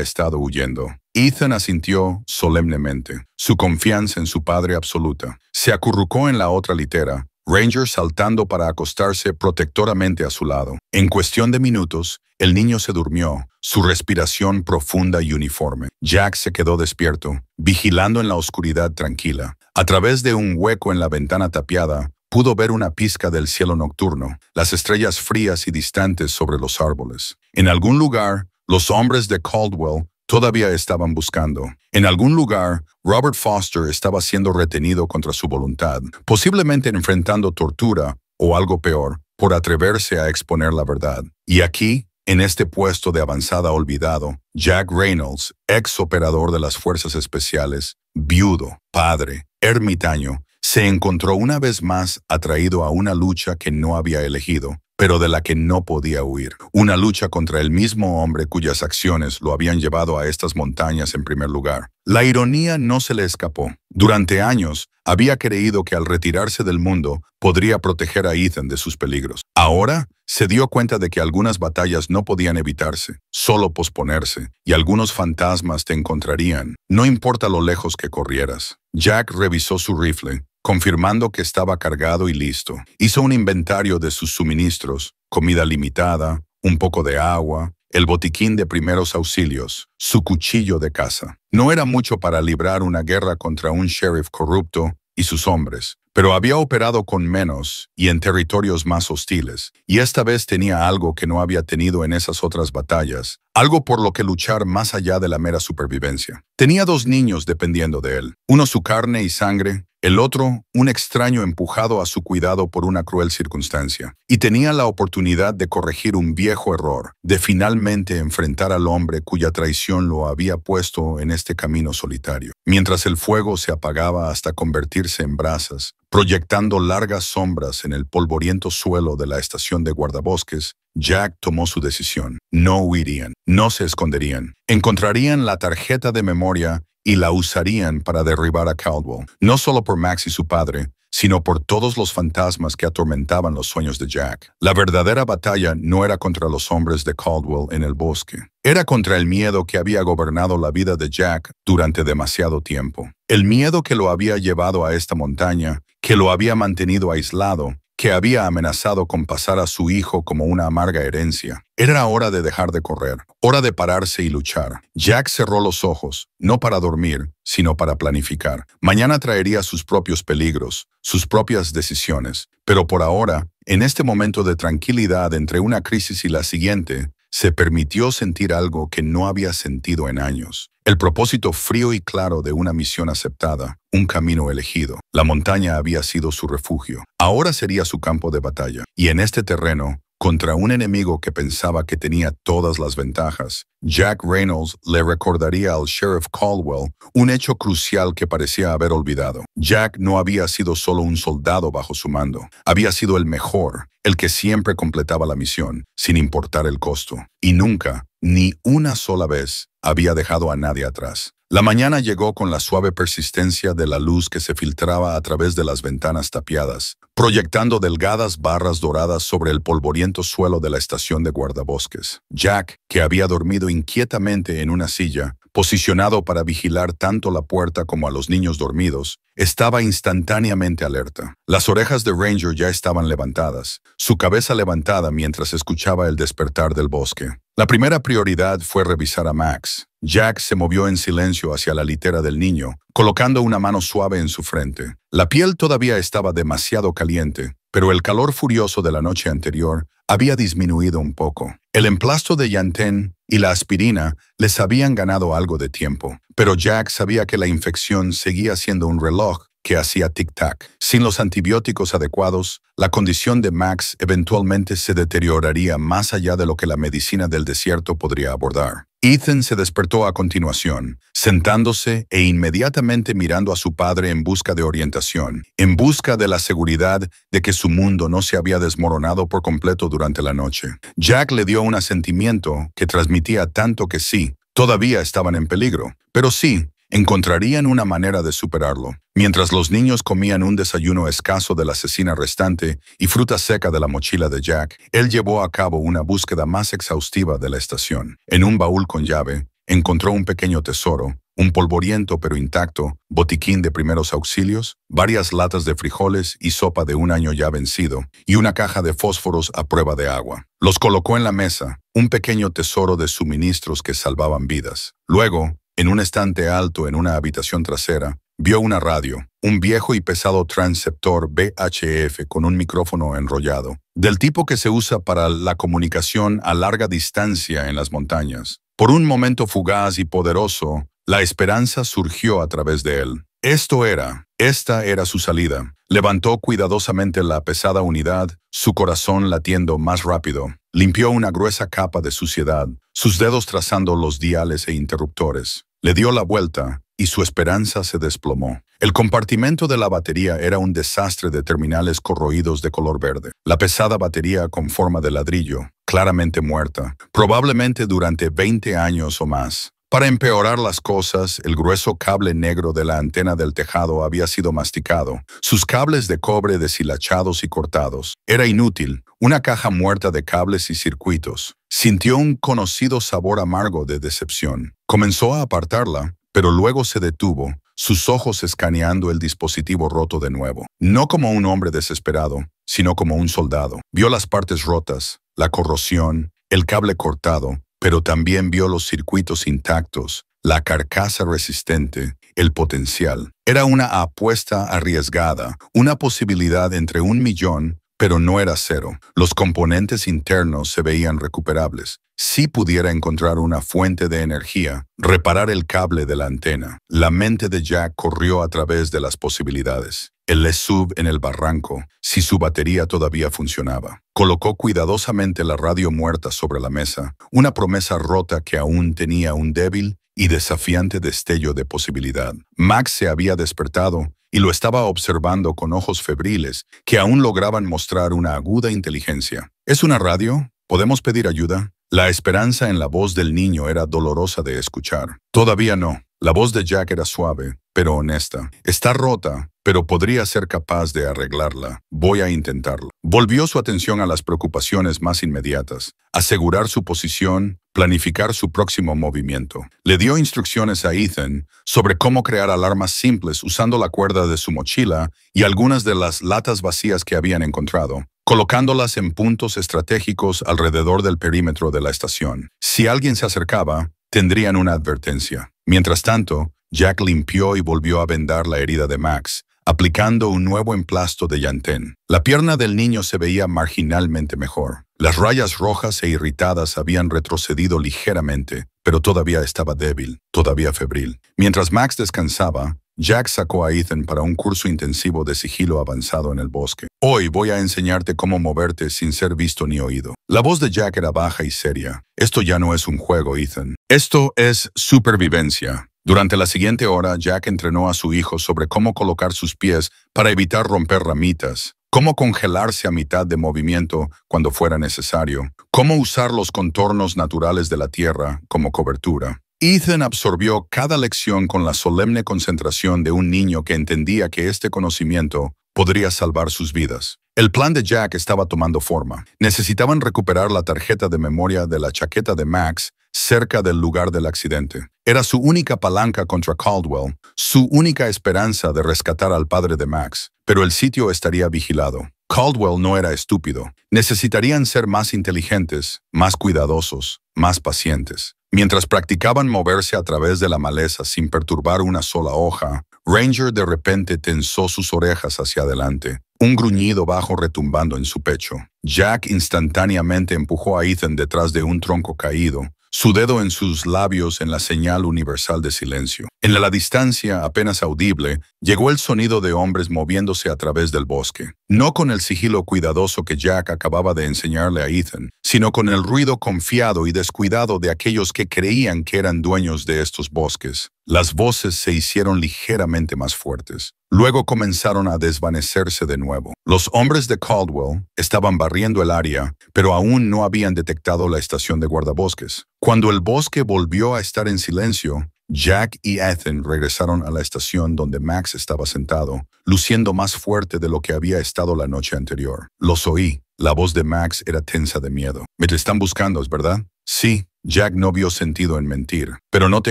Speaker 1: estado huyendo. Ethan asintió solemnemente, su confianza en su padre absoluta. Se acurrucó en la otra litera, Ranger saltando para acostarse protectoramente a su lado. En cuestión de minutos, el niño se durmió, su respiración profunda y uniforme. Jack se quedó despierto, vigilando en la oscuridad tranquila. A través de un hueco en la ventana tapiada, pudo ver una pizca del cielo nocturno, las estrellas frías y distantes sobre los árboles. En algún lugar, los hombres de Caldwell todavía estaban buscando. En algún lugar, Robert Foster estaba siendo retenido contra su voluntad, posiblemente enfrentando tortura o algo peor, por atreverse a exponer la verdad. Y aquí, en este puesto de avanzada olvidado, Jack Reynolds, ex operador de las Fuerzas Especiales, viudo, padre, ermitaño, se encontró una vez más atraído a una lucha que no había elegido, pero de la que no podía huir. Una lucha contra el mismo hombre cuyas acciones lo habían llevado a estas montañas en primer lugar. La ironía no se le escapó. Durante años, había creído que al retirarse del mundo, podría proteger a Ethan de sus peligros. Ahora, se dio cuenta de que algunas batallas no podían evitarse, solo posponerse, y algunos fantasmas te encontrarían, no importa lo lejos que corrieras. Jack revisó su rifle, confirmando que estaba cargado y listo. Hizo un inventario de sus suministros, comida limitada, un poco de agua, el botiquín de primeros auxilios, su cuchillo de caza. No era mucho para librar una guerra contra un sheriff corrupto y sus hombres, pero había operado con menos y en territorios más hostiles, y esta vez tenía algo que no había tenido en esas otras batallas, algo por lo que luchar más allá de la mera supervivencia. Tenía 2 niños dependiendo de él, uno su carne y sangre, el otro, un extraño empujado a su cuidado por una cruel circunstancia. Y tenía la oportunidad de corregir un viejo error, de finalmente enfrentar al hombre cuya traición lo había puesto en este camino solitario. Mientras el fuego se apagaba hasta convertirse en brasas, proyectando largas sombras en el polvoriento suelo de la estación de guardabosques, Jack tomó su decisión. No huirían, no se esconderían. Encontrarían la tarjeta de memoria y la usarían para derribar a Caldwell, no solo por Max y su padre, sino por todos los fantasmas que atormentaban los sueños de Jack. La verdadera batalla no era contra los hombres de Caldwell en el bosque. Era contra el miedo que había gobernado la vida de Jack durante demasiado tiempo. El miedo que lo había llevado a esta montaña, que lo había mantenido aislado, que había amenazado con pasar a su hijo como una amarga herencia. Era hora de dejar de correr, hora de pararse y luchar. Jack cerró los ojos, no para dormir, sino para planificar. Mañana traería sus propios peligros, sus propias decisiones. Pero por ahora, en este momento de tranquilidad entre una crisis y la siguiente, se permitió sentir algo que no había sentido en años. El propósito frío y claro de una misión aceptada, un camino elegido. La montaña había sido su refugio. Ahora sería su campo de batalla. Y en este terreno, contra un enemigo que pensaba que tenía todas las ventajas, Jack Reynolds le recordaría al Sheriff Caldwell un hecho crucial que parecía haber olvidado. Jack no había sido solo un soldado bajo su mando. Había sido el mejor, el que siempre completaba la misión, sin importar el costo. Y nunca, ni una sola vez, había dejado a nadie atrás. La mañana llegó con la suave persistencia de la luz que se filtraba a través de las ventanas tapiadas, proyectando delgadas barras doradas sobre el polvoriento suelo de la estación de guardabosques. Jack, que había dormido inquietamente en una silla, posicionado para vigilar tanto la puerta como a los niños dormidos, estaba instantáneamente alerta. Las orejas de Ranger ya estaban levantadas, su cabeza levantada mientras escuchaba el despertar del bosque. La primera prioridad fue revisar a Max. Jack se movió en silencio hacia la litera del niño, colocando una mano suave en su frente. La piel todavía estaba demasiado caliente, pero el calor furioso de la noche anterior había disminuido un poco. El emplasto de Yantén y la aspirina les habían ganado algo de tiempo, pero Jack sabía que la infección seguía siendo un reloj que hacía tic-tac. Sin los antibióticos adecuados, la condición de Max eventualmente se deterioraría más allá de lo que la medicina del desierto podría abordar. Ethan se despertó a continuación, sentándose e inmediatamente mirando a su padre en busca de orientación, en busca de la seguridad de que su mundo no se había desmoronado por completo durante la noche. Jack le dio un asentimiento que transmitía tanto que sí, todavía estaban en peligro, pero sí, encontrarían una manera de superarlo. Mientras los niños comían un desayuno escaso de la cecina restante y fruta seca de la mochila de Jack, él llevó a cabo una búsqueda más exhaustiva de la estación. En un baúl con llave, encontró un pequeño tesoro, un polvoriento pero intacto, botiquín de primeros auxilios, varias latas de frijoles y sopa de un año ya vencido, y una caja de fósforos a prueba de agua. Los colocó en la mesa, un pequeño tesoro de suministros que salvaban vidas. Luego, en un estante alto en una habitación trasera, vio una radio, un viejo y pesado transceptor VHF con un micrófono enrollado, del tipo que se usa para la comunicación a larga distancia en las montañas. Por un momento fugaz y poderoso, la esperanza surgió a través de él. Esta era su salida. Levantó cuidadosamente la pesada unidad, su corazón latiendo más rápido. Limpió una gruesa capa de suciedad, sus dedos trazando los diales e interruptores. Le dio la vuelta y su esperanza se desplomó. El compartimento de la batería era un desastre de terminales corroídos de color verde. La pesada batería con forma de ladrillo, claramente muerta, probablemente durante 20 años o más. Para empeorar las cosas, el grueso cable negro de la antena del tejado había sido masticado, sus cables de cobre deshilachados y cortados. Era inútil, una caja muerta de cables y circuitos. Sintió un conocido sabor amargo de decepción. Comenzó a apartarla, pero luego se detuvo, sus ojos escaneando el dispositivo roto de nuevo. No como un hombre desesperado, sino como un soldado. Vio las partes rotas, la corrosión, el cable cortado, pero también vio los circuitos intactos, la carcasa resistente, el potencial. Era una apuesta arriesgada, una posibilidad entre 1.000.000, pero no era cero. Los componentes internos se veían recuperables. Si pudiera encontrar una fuente de energía, reparar el cable de la antena. La mente de Jack corrió a través de las posibilidades. El SUV en el barranco, si su batería todavía funcionaba. Colocó cuidadosamente la radio muerta sobre la mesa, una promesa rota que aún tenía un débil y desafiante destello de posibilidad. Max se había despertado y lo estaba observando con ojos febriles que aún lograban mostrar una aguda inteligencia. ¿Es una radio? ¿Podemos pedir ayuda? La esperanza en la voz del niño era dolorosa de escuchar. Todavía no. La voz de Jack era suave, pero honesta. Está rota, pero podría ser capaz de arreglarla. Voy a intentarlo. Volvió su atención a las preocupaciones más inmediatas. Asegurar su posición, planificar su próximo movimiento. Le dio instrucciones a Ethan sobre cómo crear alarmas simples usando la cuerda de su mochila y algunas de las latas vacías que habían encontrado, colocándolas en puntos estratégicos alrededor del perímetro de la estación. Si alguien se acercaba, tendrían una advertencia. Mientras tanto, Jack limpió y volvió a vendar la herida de Max, aplicando un nuevo emplasto de llantén. La pierna del niño se veía marginalmente mejor. Las rayas rojas e irritadas habían retrocedido ligeramente, pero todavía estaba débil, todavía febril. Mientras Max descansaba, Jack sacó a Ethan para un curso intensivo de sigilo avanzado en el bosque. Hoy voy a enseñarte cómo moverte sin ser visto ni oído. La voz de Jack era baja y seria. Esto ya no es un juego, Ethan. Esto es supervivencia. Durante la siguiente hora, Jack entrenó a su hijo sobre cómo colocar sus pies para evitar romper ramitas, cómo congelarse a mitad de movimiento cuando fuera necesario, cómo usar los contornos naturales de la tierra como cobertura. Ethan absorbió cada lección con la solemne concentración de un niño que entendía que este conocimiento podría salvar sus vidas. El plan de Jack estaba tomando forma. Necesitaban recuperar la tarjeta de memoria de la chaqueta de Max cerca del lugar del accidente. Era su única palanca contra Caldwell, su única esperanza de rescatar al padre de Max, pero el sitio estaría vigilado. Caldwell no era estúpido. Necesitarían ser más inteligentes, más cuidadosos, más pacientes. Mientras practicaban moverse a través de la maleza sin perturbar una sola hoja, Ranger de repente tensó sus orejas hacia adelante, un gruñido bajo retumbando en su pecho. Jack instantáneamente empujó a Ethan detrás de un tronco caído, su dedo en sus labios en la señal universal de silencio. En la distancia, apenas audible, llegó el sonido de hombres moviéndose a través del bosque. No con el sigilo cuidadoso que Jack acababa de enseñarle a Ethan, sino con el ruido confiado y descuidado de aquellos que creían que eran dueños de estos bosques. Las voces se hicieron ligeramente más fuertes. Luego comenzaron a desvanecerse de nuevo. Los hombres de Caldwell estaban barriendo el área, pero aún no habían detectado la estación de guardabosques. Cuando el bosque volvió a estar en silencio, Jack y Ethan regresaron a la estación donde Max estaba sentado, luciendo más fuerte de lo que había estado la noche anterior. Los oí. La voz de Max era tensa de miedo. «Me te están buscando, ¿es verdad?» «Sí». Jack no vio sentido en mentir. «Pero no te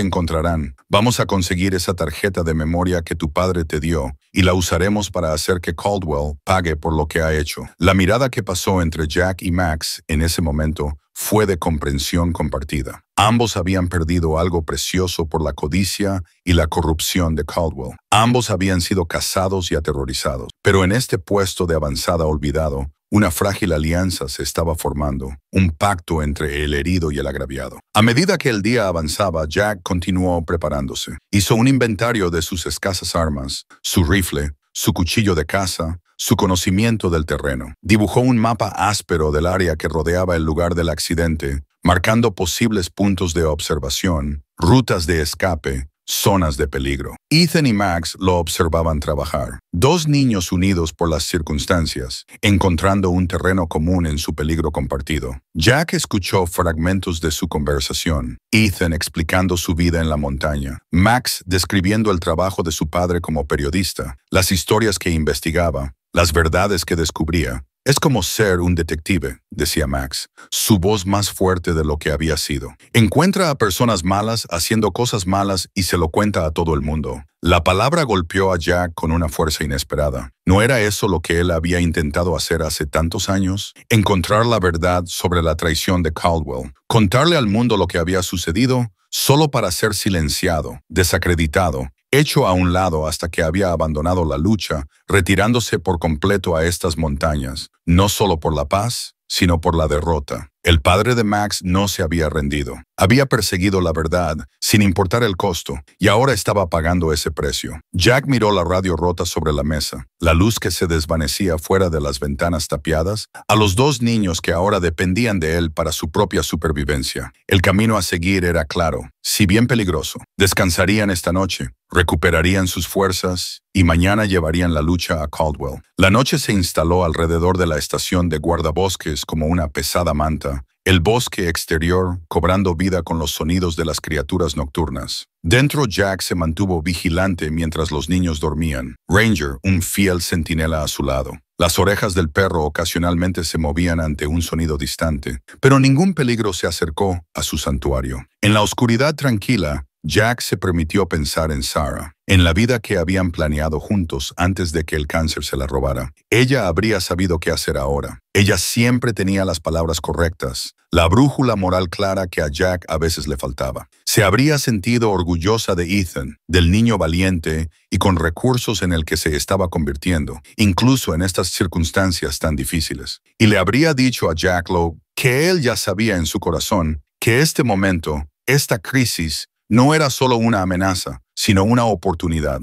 Speaker 1: encontrarán. Vamos a conseguir esa tarjeta de memoria que tu padre te dio y la usaremos para hacer que Caldwell pague por lo que ha hecho». La mirada que pasó entre Jack y Max en ese momento fue de comprensión compartida. Ambos habían perdido algo precioso por la codicia y la corrupción de Caldwell. Ambos habían sido cazados y aterrorizados. Pero en este puesto de avanzada olvidado, una frágil alianza se estaba formando, un pacto entre el herido y el agraviado. A medida que el día avanzaba, Jack continuó preparándose. Hizo un inventario de sus escasas armas, su rifle, su cuchillo de caza, su conocimiento del terreno. Dibujó un mapa áspero del área que rodeaba el lugar del accidente, marcando posibles puntos de observación, rutas de escape, zonas de peligro. Ethan y Max lo observaban trabajar. Dos niños unidos por las circunstancias, encontrando un terreno común en su peligro compartido. Jack escuchó fragmentos de su conversación. Ethan explicando su vida en la montaña. Max describiendo el trabajo de su padre como periodista, las historias que investigaba, las verdades que descubría. «Es como ser un detective», decía Max, su voz más fuerte de lo que había sido. «Encuentra a personas malas haciendo cosas malas y se lo cuenta a todo el mundo». La palabra golpeó a Jack con una fuerza inesperada. ¿No era eso lo que él había intentado hacer hace tantos años? Encontrar la verdad sobre la traición de Caldwell. Contarle al mundo lo que había sucedido, solo para ser silenciado, desacreditado, hecho a un lado hasta que había abandonado la lucha, retirándose por completo a estas montañas, no solo por la paz, sino por la derrota. El padre de Max no se había rendido. Había perseguido la verdad, sin importar el costo, y ahora estaba pagando ese precio. Jack miró la radio rota sobre la mesa, la luz que se desvanecía fuera de las ventanas tapiadas, a los dos niños que ahora dependían de él para su propia supervivencia. El camino a seguir era claro, si bien peligroso. Descansarían esta noche, recuperarían sus fuerzas y mañana llevarían la lucha a Caldwell. La noche se instaló alrededor de la estación de guardabosques como una pesada manta, el bosque exterior cobrando vida con los sonidos de las criaturas nocturnas. Dentro, Jack se mantuvo vigilante mientras los niños dormían. Ranger, un fiel centinela a su lado. Las orejas del perro ocasionalmente se movían ante un sonido distante, pero ningún peligro se acercó a su santuario. En la oscuridad tranquila, Jack se permitió pensar en Sarah, en la vida que habían planeado juntos antes de que el cáncer se la robara. Ella habría sabido qué hacer ahora. Ella siempre tenía las palabras correctas, la brújula moral clara que a Jack a veces le faltaba. Se habría sentido orgullosa de Ethan, del niño valiente y con recursos en el que se estaba convirtiendo, incluso en estas circunstancias tan difíciles. Y le habría dicho a Jack Lowe que él ya sabía en su corazón que este momento, esta crisis, no era solo una amenaza, sino una oportunidad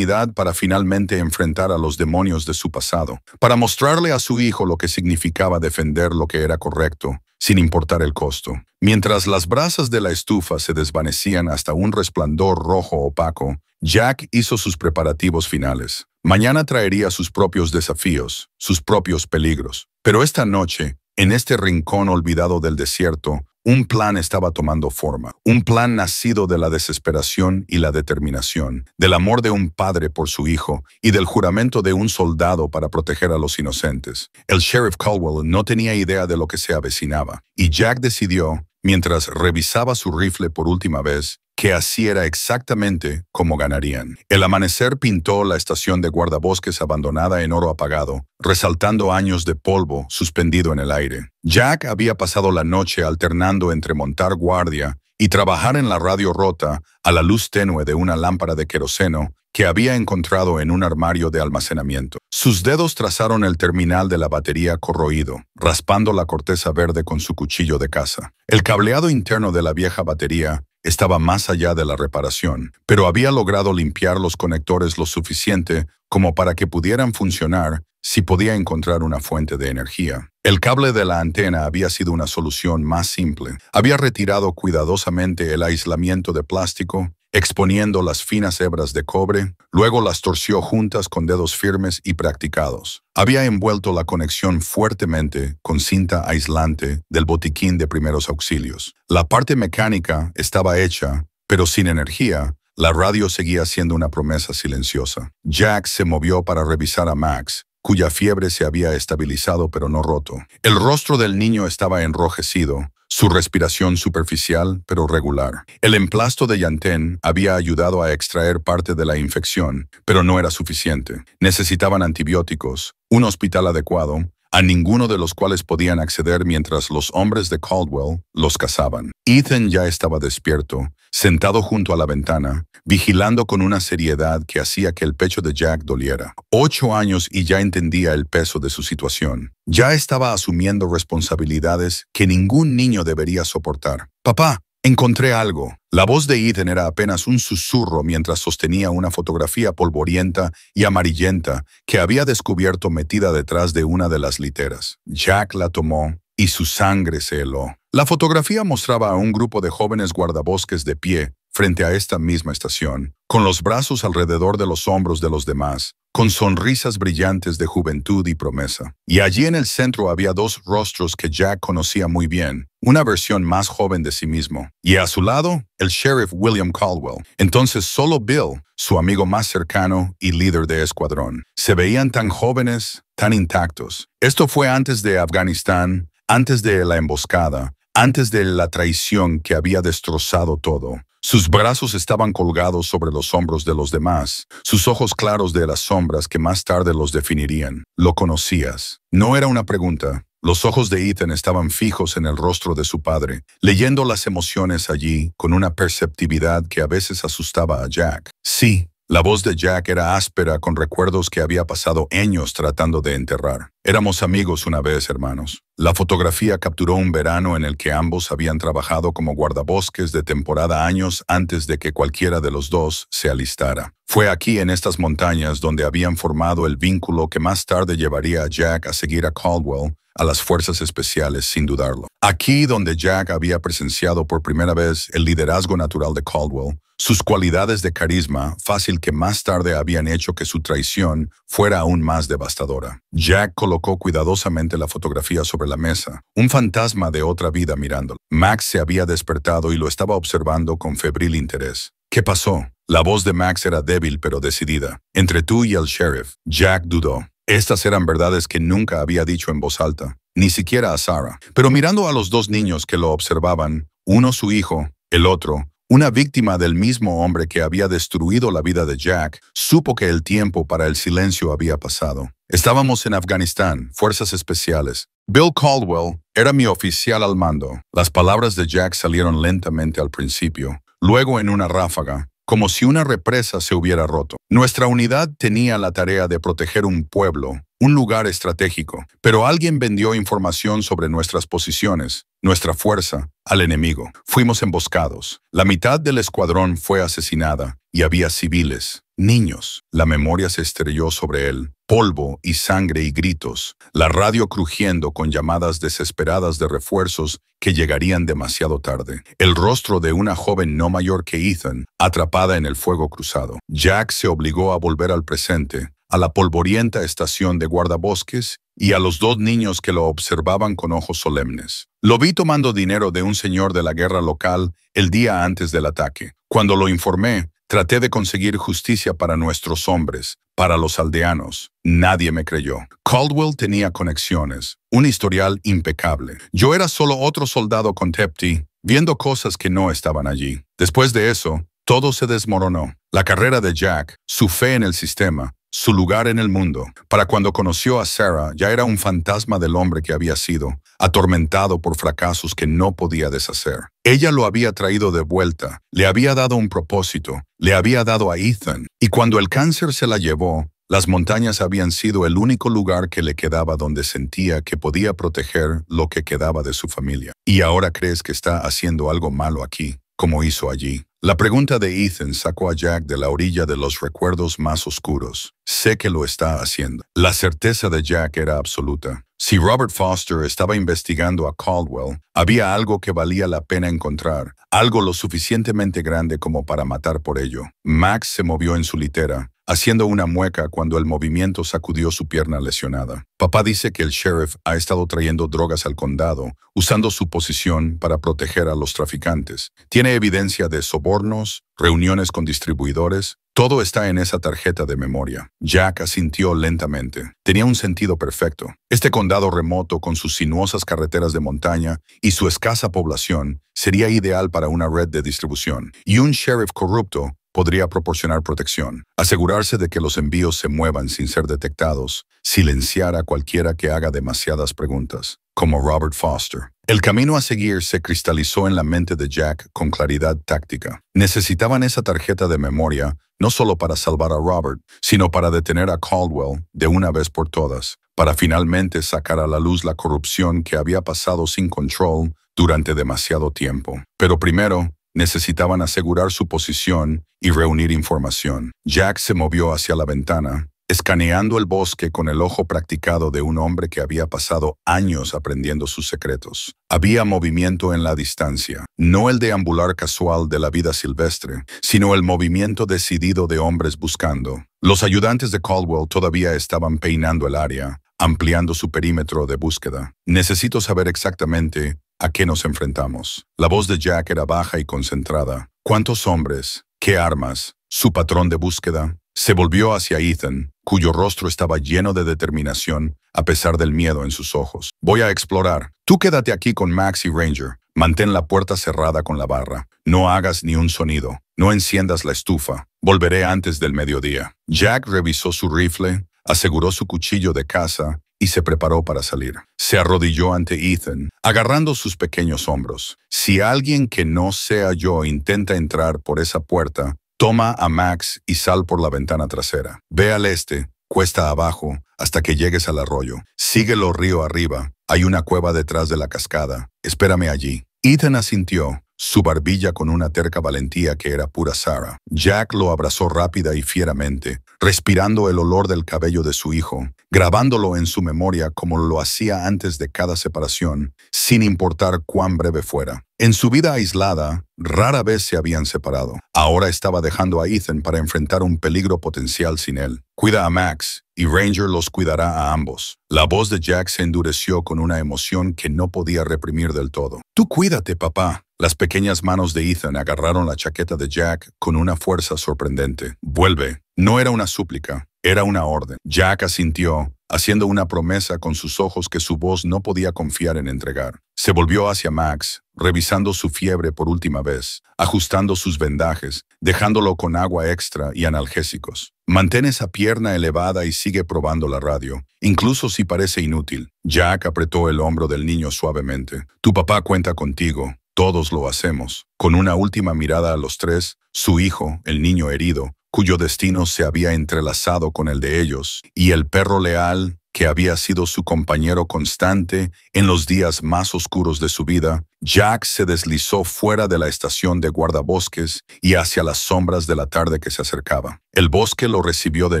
Speaker 1: para finalmente enfrentar a los demonios de su pasado, para mostrarle a su hijo lo que significaba defender lo que era correcto, sin importar el costo. Mientras las brasas de la estufa se desvanecían hasta un resplandor rojo opaco, Jack hizo sus preparativos finales. Mañana traería sus propios desafíos, sus propios peligros. Pero esta noche, en este rincón olvidado del desierto, un plan estaba tomando forma, un plan nacido de la desesperación y la determinación, del amor de un padre por su hijo y del juramento de un soldado para proteger a los inocentes. El sheriff Caldwell no tenía idea de lo que se avecinaba, y Jack decidió, mientras revisaba su rifle por última vez, que así era exactamente como ganarían. El amanecer pintó la estación de guardabosques abandonada en oro apagado, resaltando años de polvo suspendido en el aire. Jack había pasado la noche alternando entre montar guardia y trabajar en la radio rota a la luz tenue de una lámpara de queroseno que había encontrado en un armario de almacenamiento. Sus dedos trazaron el terminal de la batería corroído, raspando la corteza verde con su cuchillo de caza. El cableado interno de la vieja batería estaba más allá de la reparación, pero había logrado limpiar los conectores lo suficiente como para que pudieran funcionar si podía encontrar una fuente de energía. El cable de la antena había sido una solución más simple. Había retirado cuidadosamente el aislamiento de plástico, exponiendo las finas hebras de cobre, luego las torció juntas con dedos firmes y practicados. Había envuelto la conexión fuertemente con cinta aislante del botiquín de primeros auxilios. La parte mecánica estaba hecha, pero sin energía. La radio seguía siendo una promesa silenciosa. Jack se movió para revisar a Max, cuya fiebre se había estabilizado pero no roto. El rostro del niño estaba enrojecido, su respiración superficial pero regular. El emplasto de llantén había ayudado a extraer parte de la infección, pero no era suficiente. Necesitaban antibióticos, un hospital adecuado, a ninguno de los cuales podían acceder mientras los hombres de Caldwell los cazaban. Ethan ya estaba despierto, sentado junto a la ventana, vigilando con una seriedad que hacía que el pecho de Jack doliera. 8 años y ya entendía el peso de su situación. Ya estaba asumiendo responsabilidades que ningún niño debería soportar. «Papá, encontré algo». La voz de Ethan era apenas un susurro mientras sostenía una fotografía polvorienta y amarillenta que había descubierto metida detrás de una de las literas. Jack la tomó y su sangre se heló. La fotografía mostraba a un grupo de jóvenes guardabosques de pie frente a esta misma estación, con los brazos alrededor de los hombros de los demás, con sonrisas brillantes de juventud y promesa. Y allí en el centro había 2 rostros que Jack conocía muy bien, una versión más joven de sí mismo. Y a su lado, el sheriff William Caldwell. Entonces solo Bill, su amigo más cercano y líder de escuadrón. Se veían tan jóvenes, tan intactos. Esto fue antes de Afganistán, antes de la emboscada, antes de la traición que había destrozado todo. Sus brazos estaban colgados sobre los hombros de los demás, sus ojos claros de las sombras que más tarde los definirían. ¿Lo conocías? No era una pregunta. Los ojos de Ethan estaban fijos en el rostro de su padre, leyendo las emociones allí con una perceptividad que a veces asustaba a Jack. Sí. La voz de Jack era áspera con recuerdos que había pasado años tratando de enterrar. Éramos amigos una vez, hermanos. La fotografía capturó un verano en el que ambos habían trabajado como guardabosques de temporada años antes de que cualquiera de los dos se alistara. Fue aquí en estas montañas donde habían formado el vínculo que más tarde llevaría a Jack a seguir a Caldwell a las fuerzas especiales sin dudarlo. Aquí donde Jack había presenciado por primera vez el liderazgo natural de Caldwell, sus cualidades de carisma, fácil que más tarde habían hecho que su traición fuera aún más devastadora. Jack colocó cuidadosamente la fotografía sobre la mesa, un fantasma de otra vida mirándolo. Max se había despertado y lo estaba observando con febril interés. ¿Qué pasó? La voz de Max era débil pero decidida. Entre tú y el sheriff. Jack dudó. Estas eran verdades que nunca había dicho en voz alta, ni siquiera a Sarah. Pero mirando a los 2 niños que lo observaban, uno su hijo, el otro, una víctima del mismo hombre que había destruido la vida de Jack, supo que el tiempo para el silencio había pasado. Estábamos en Afganistán, fuerzas especiales. Bill Caldwell era mi oficial al mando. Las palabras de Jack salieron lentamente al principio, luego en una ráfaga, como si una represa se hubiera roto. Nuestra unidad tenía la tarea de proteger un pueblo, un lugar estratégico, pero alguien vendió información sobre nuestras posiciones, nuestra fuerza, al enemigo. Fuimos emboscados. La mitad del escuadrón fue asesinada y había civiles, niños. La memoria se estrelló sobre él. Polvo y sangre y gritos. La radio crujiendo con llamadas desesperadas de refuerzos que llegarían demasiado tarde. El rostro de una joven no mayor que Ethan, atrapada en el fuego cruzado. Jack se obligó a volver al presente, a la polvorienta estación de guardabosques y a los 2 niños que lo observaban con ojos solemnes. Lo vi tomando dinero de un señor de la guerra local el día antes del ataque. Cuando lo informé, traté de conseguir justicia para nuestros hombres, para los aldeanos. Nadie me creyó. Caldwell tenía conexiones, un historial impecable. Yo era solo otro soldado con Tepti, viendo cosas que no estaban allí. Después de eso, todo se desmoronó. La carrera de Jack, su fe en el sistema, su lugar en el mundo. Para cuando conoció a Sarah, ya era un fantasma del hombre que había sido, atormentado por fracasos que no podía deshacer. Ella lo había traído de vuelta, le había dado un propósito, le había dado a Ethan, y cuando el cáncer se la llevó, las montañas habían sido el único lugar que le quedaba donde sentía que podía proteger lo que quedaba de su familia. ¿Y ahora crees que está haciendo algo malo aquí, como hizo allí? La pregunta de Ethan sacó a Jack de la orilla de los recuerdos más oscuros. Sé que lo está haciendo. La certeza de Jack era absoluta. Si Robert Foster estaba investigando a Caldwell, había algo que valía la pena encontrar, algo lo suficientemente grande como para matar por ello. Max se movió en su litera, haciendo una mueca cuando el movimiento sacudió su pierna lesionada. Papá dice que el sheriff ha estado trayendo drogas al condado, usando su posición para proteger a los traficantes. Tiene evidencia de sobornos, reuniones con distribuidores. Todo está en esa tarjeta de memoria. Jack asintió lentamente. Tenía un sentido perfecto. Este condado remoto, con sus sinuosas carreteras de montaña y su escasa población, sería ideal para una red de distribución. Y un sheriff corrupto podría proporcionar protección, asegurarse de que los envíos se muevan sin ser detectados, silenciar a cualquiera que haga demasiadas preguntas, como Robert Foster. El camino a seguir se cristalizó en la mente de Jack con claridad táctica. Necesitaban esa tarjeta de memoria no solo para salvar a Robert, sino para detener a Caldwell de una vez por todas, para finalmente sacar a la luz la corrupción que había pasado sin control durante demasiado tiempo. Pero primero, necesitaban asegurar su posición y reunir información. Jack se movió hacia la ventana, escaneando el bosque con el ojo practicado de un hombre que había pasado años aprendiendo sus secretos. Había movimiento en la distancia, no el deambular casual de la vida silvestre, sino el movimiento decidido de hombres buscando. Los ayudantes de Caldwell todavía estaban peinando el área, ampliando su perímetro de búsqueda. Necesito saber exactamente ¿a qué nos enfrentamos? La voz de Jack era baja y concentrada. ¿Cuántos hombres? ¿Qué armas? ¿Su patrón de búsqueda? Se volvió hacia Ethan, cuyo rostro estaba lleno de determinación, a pesar del miedo en sus ojos. Voy a explorar. Tú quédate aquí con Max y Ranger. Mantén la puerta cerrada con la barra. No hagas ni un sonido. No enciendas la estufa. Volveré antes del mediodía. Jack revisó su rifle, aseguró su cuchillo de caza y se preparó para salir. Se arrodilló ante Ethan, agarrando sus pequeños hombros. Si alguien que no sea yo intenta entrar por esa puerta, toma a Max y sal por la ventana trasera. Ve al este, cuesta abajo, hasta que llegues al arroyo. Síguelo río arriba. Hay una cueva detrás de la cascada. Espérame allí. Ethan asintió, su barbilla con una terca valentía que era pura Sarah. Jack lo abrazó rápida y fieramente, respirando el olor del cabello de su hijo, grabándolo en su memoria como lo hacía antes de cada separación, sin importar cuán breve fuera. En su vida aislada, rara vez se habían separado. Ahora estaba dejando a Ethan para enfrentar un peligro potencial sin él. Cuida a Max, y Ranger los cuidará a ambos. La voz de Jack se endureció con una emoción que no podía reprimir del todo. Tú cuídate, papá. Las pequeñas manos de Ethan agarraron la chaqueta de Jack con una fuerza sorprendente. Vuelve. No era una súplica, era una orden. Jack asintió, haciendo una promesa con sus ojos que su voz no podía confiar en entregar. Se volvió hacia Max, revisando su fiebre por última vez, ajustando sus vendajes, dejándolo con agua extra y analgésicos. Mantén esa pierna elevada y sigue probando la radio, incluso si parece inútil. Jack apretó el hombro del niño suavemente. Tu papá cuenta contigo. Todos lo hacemos. Con una última mirada a los tres, su hijo, el niño herido, cuyo destino se había entrelazado con el de ellos, y el perro leal, que había sido su compañero constante en los días más oscuros de su vida, Jack se deslizó fuera de la estación de guardabosques y hacia las sombras de la tarde que se acercaba. El bosque lo recibió de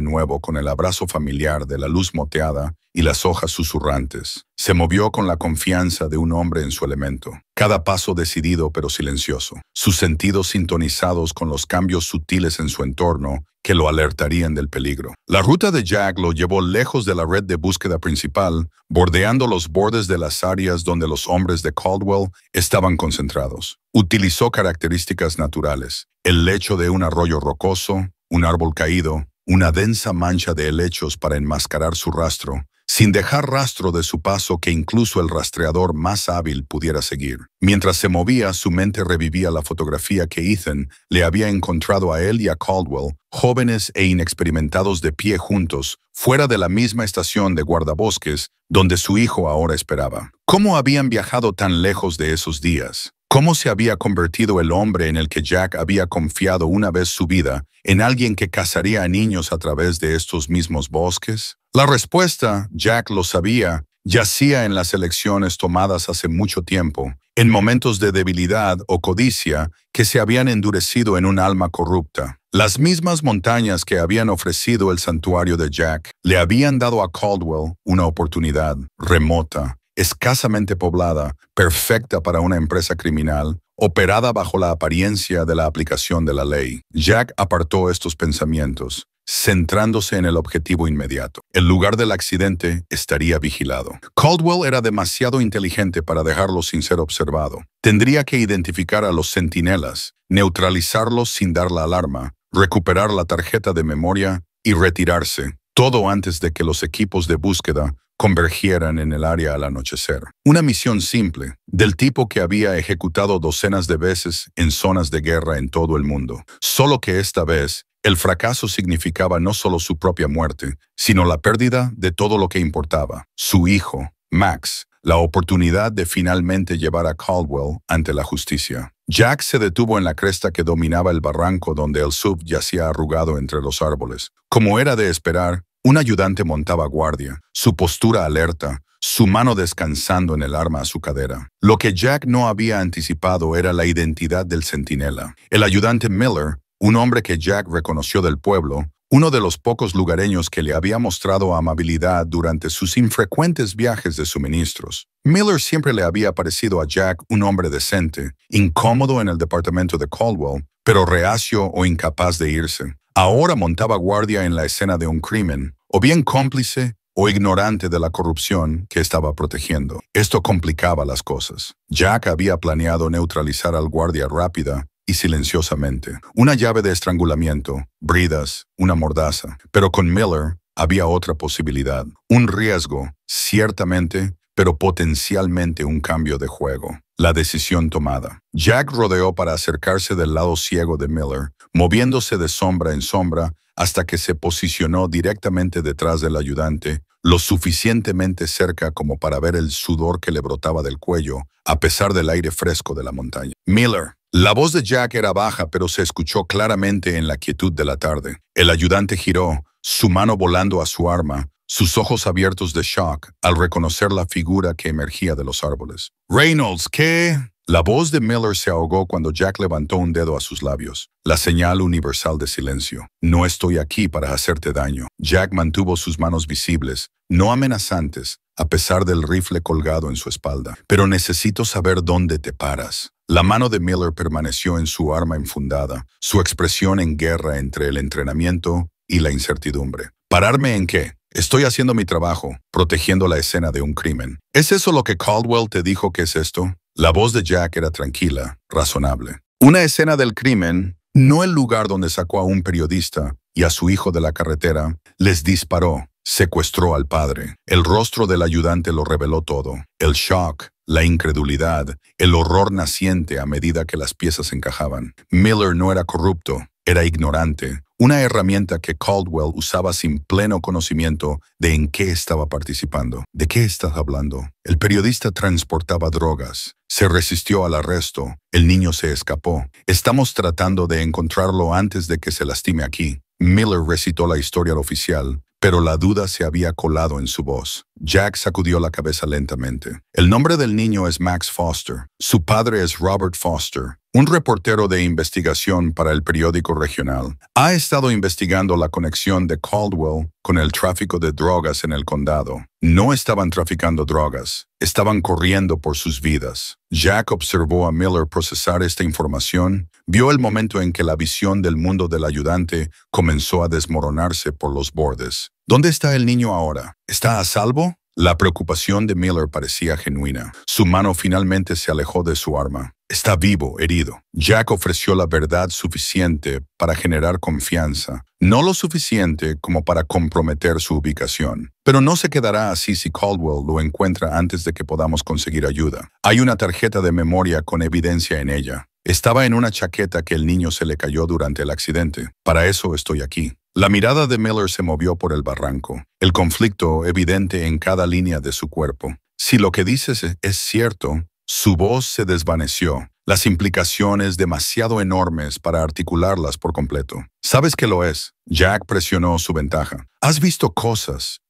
Speaker 1: nuevo con el abrazo familiar de la luz moteada y las hojas susurrantes. Se movió con la confianza de un hombre en su elemento, cada paso decidido pero silencioso, sus sentidos sintonizados con los cambios sutiles en su entorno que lo alertarían del peligro. La ruta de Jack lo llevó lejos de la red de búsqueda principal, bordeando los bordes de las áreas donde los hombres de Caldwell estaban concentrados. Utilizó características naturales, el lecho de un arroyo rocoso, un árbol caído, una densa mancha de helechos para enmascarar su rastro, sin dejar rastro de su paso que incluso el rastreador más hábil pudiera seguir. Mientras se movía, su mente revivía la fotografía que Ethan le había encontrado a él y a Caldwell, jóvenes e inexperimentados de pie juntos, fuera de la misma estación de guardabosques donde su hijo ahora esperaba. ¿Cómo habían viajado tan lejos de esos días? ¿Cómo se había convertido el hombre en el que Jack había confiado una vez su vida en alguien que cazaría a niños a través de estos mismos bosques? La respuesta, Jack lo sabía, yacía en las elecciones tomadas hace mucho tiempo, en momentos de debilidad o codicia que se habían endurecido en un alma corrupta. Las mismas montañas que habían ofrecido el santuario de Jack le habían dado a Caldwell una oportunidad remota, escasamente poblada, perfecta para una empresa criminal, operada bajo la apariencia de la aplicación de la ley. Jack apartó estos pensamientos, centrándose en el objetivo inmediato. El lugar del accidente estaría vigilado. Caldwell era demasiado inteligente para dejarlo sin ser observado. Tendría que identificar a los centinelas, neutralizarlos sin dar la alarma, recuperar la tarjeta de memoria y retirarse, todo antes de que los equipos de búsqueda convergieran en el área al anochecer. Una misión simple, del tipo que había ejecutado docenas de veces en zonas de guerra en todo el mundo. Solo que esta vez, el fracaso significaba no solo su propia muerte, sino la pérdida de todo lo que importaba. Su hijo, Max, la oportunidad de finalmente llevar a Caldwell ante la justicia. Jack se detuvo en la cresta que dominaba el barranco donde el sub yacía arrugado entre los árboles. Como era de esperar, un ayudante montaba guardia, su postura alerta, su mano descansando en el arma a su cadera. Lo que Jack no había anticipado era la identidad del centinela. El ayudante Miller, un hombre que Jack reconoció del pueblo, uno de los pocos lugareños que le había mostrado amabilidad durante sus infrecuentes viajes de suministros. Miller siempre le había parecido a Jack un hombre decente, incómodo en el departamento de Caldwell, pero reacio o incapaz de irse. Ahora montaba guardia en la escena de un crimen, o bien cómplice o ignorante de la corrupción que estaba protegiendo. Esto complicaba las cosas. Jack había planeado neutralizar al guardia rápida y silenciosamente. Una llave de estrangulamiento, bridas, una mordaza. Pero con Miller había otra posibilidad. Un riesgo, ciertamente, pero potencialmente un cambio de juego. La decisión tomada. Jack rodeó para acercarse del lado ciego de Miller, moviéndose de sombra en sombra hasta que se posicionó directamente detrás del ayudante, lo suficientemente cerca como para ver el sudor que le brotaba del cuello, a pesar del aire fresco de la montaña. Miller. La voz de Jack era baja, pero se escuchó claramente en la quietud de la tarde. El ayudante giró, su mano volando a su arma, sus ojos abiertos de shock al reconocer la figura que emergía de los árboles. Reynolds, ¿qué? La voz de Miller se ahogó cuando Jack levantó un dedo a sus labios, la señal universal de silencio. No estoy aquí para hacerte daño. Jack mantuvo sus manos visibles, no amenazantes, a pesar del rifle colgado en su espalda. Pero necesito saber dónde te paras. La mano de Miller permaneció en su arma enfundada, su expresión en guerra entre el entrenamiento y la incertidumbre. ¿Pararme en qué? Estoy haciendo mi trabajo, protegiendo la escena de un crimen. ¿Es eso lo que Caldwell te dijo que es esto? La voz de Jack era tranquila, razonable. Una escena del crimen, no el lugar donde sacó a un periodista y a su hijo de la carretera, les disparó, secuestró al padre. El rostro del ayudante lo reveló todo. El shock, la incredulidad, el horror naciente a medida que las piezas encajaban. Miller no era corrupto, era ignorante. Una herramienta que Caldwell usaba sin pleno conocimiento de en qué estaba participando. ¿De qué estás hablando? El periodista transportaba drogas. Se resistió al arresto. El niño se escapó. Estamos tratando de encontrarlo antes de que se lastime aquí. Miller recitó la historia oficial, pero la duda se había colado en su voz. Jack sacudió la cabeza lentamente. El nombre del niño es Max Foster. Su padre es Robert Foster, un reportero de investigación para el periódico regional. Ha estado investigando la conexión de Caldwell con el tráfico de drogas en el condado. No estaban traficando drogas, estaban corriendo por sus vidas. Jack observó a Miller procesar esta información, vio el momento en que la visión del mundo del ayudante comenzó a desmoronarse por los bordes. ¿Dónde está el niño ahora? ¿Está a salvo? La preocupación de Miller parecía genuina. Su mano finalmente se alejó de su arma. Está vivo, herido. Jack ofreció la verdad suficiente para generar confianza, no lo suficiente como para comprometer su ubicación. Pero no se quedará así si Caldwell lo encuentra antes de que podamos conseguir ayuda. Hay una tarjeta de memoria con evidencia en ella. Estaba en una chaqueta que el niño se le cayó durante el accidente. Para eso estoy aquí. La mirada de Miller se movió por el barranco, el conflicto evidente en cada línea de su cuerpo. Si lo que dices es cierto, su voz se desvaneció, las implicaciones demasiado enormes para articularlas por completo. ¿Sabes que lo es? Jack presionó su ventaja. Has visto cosas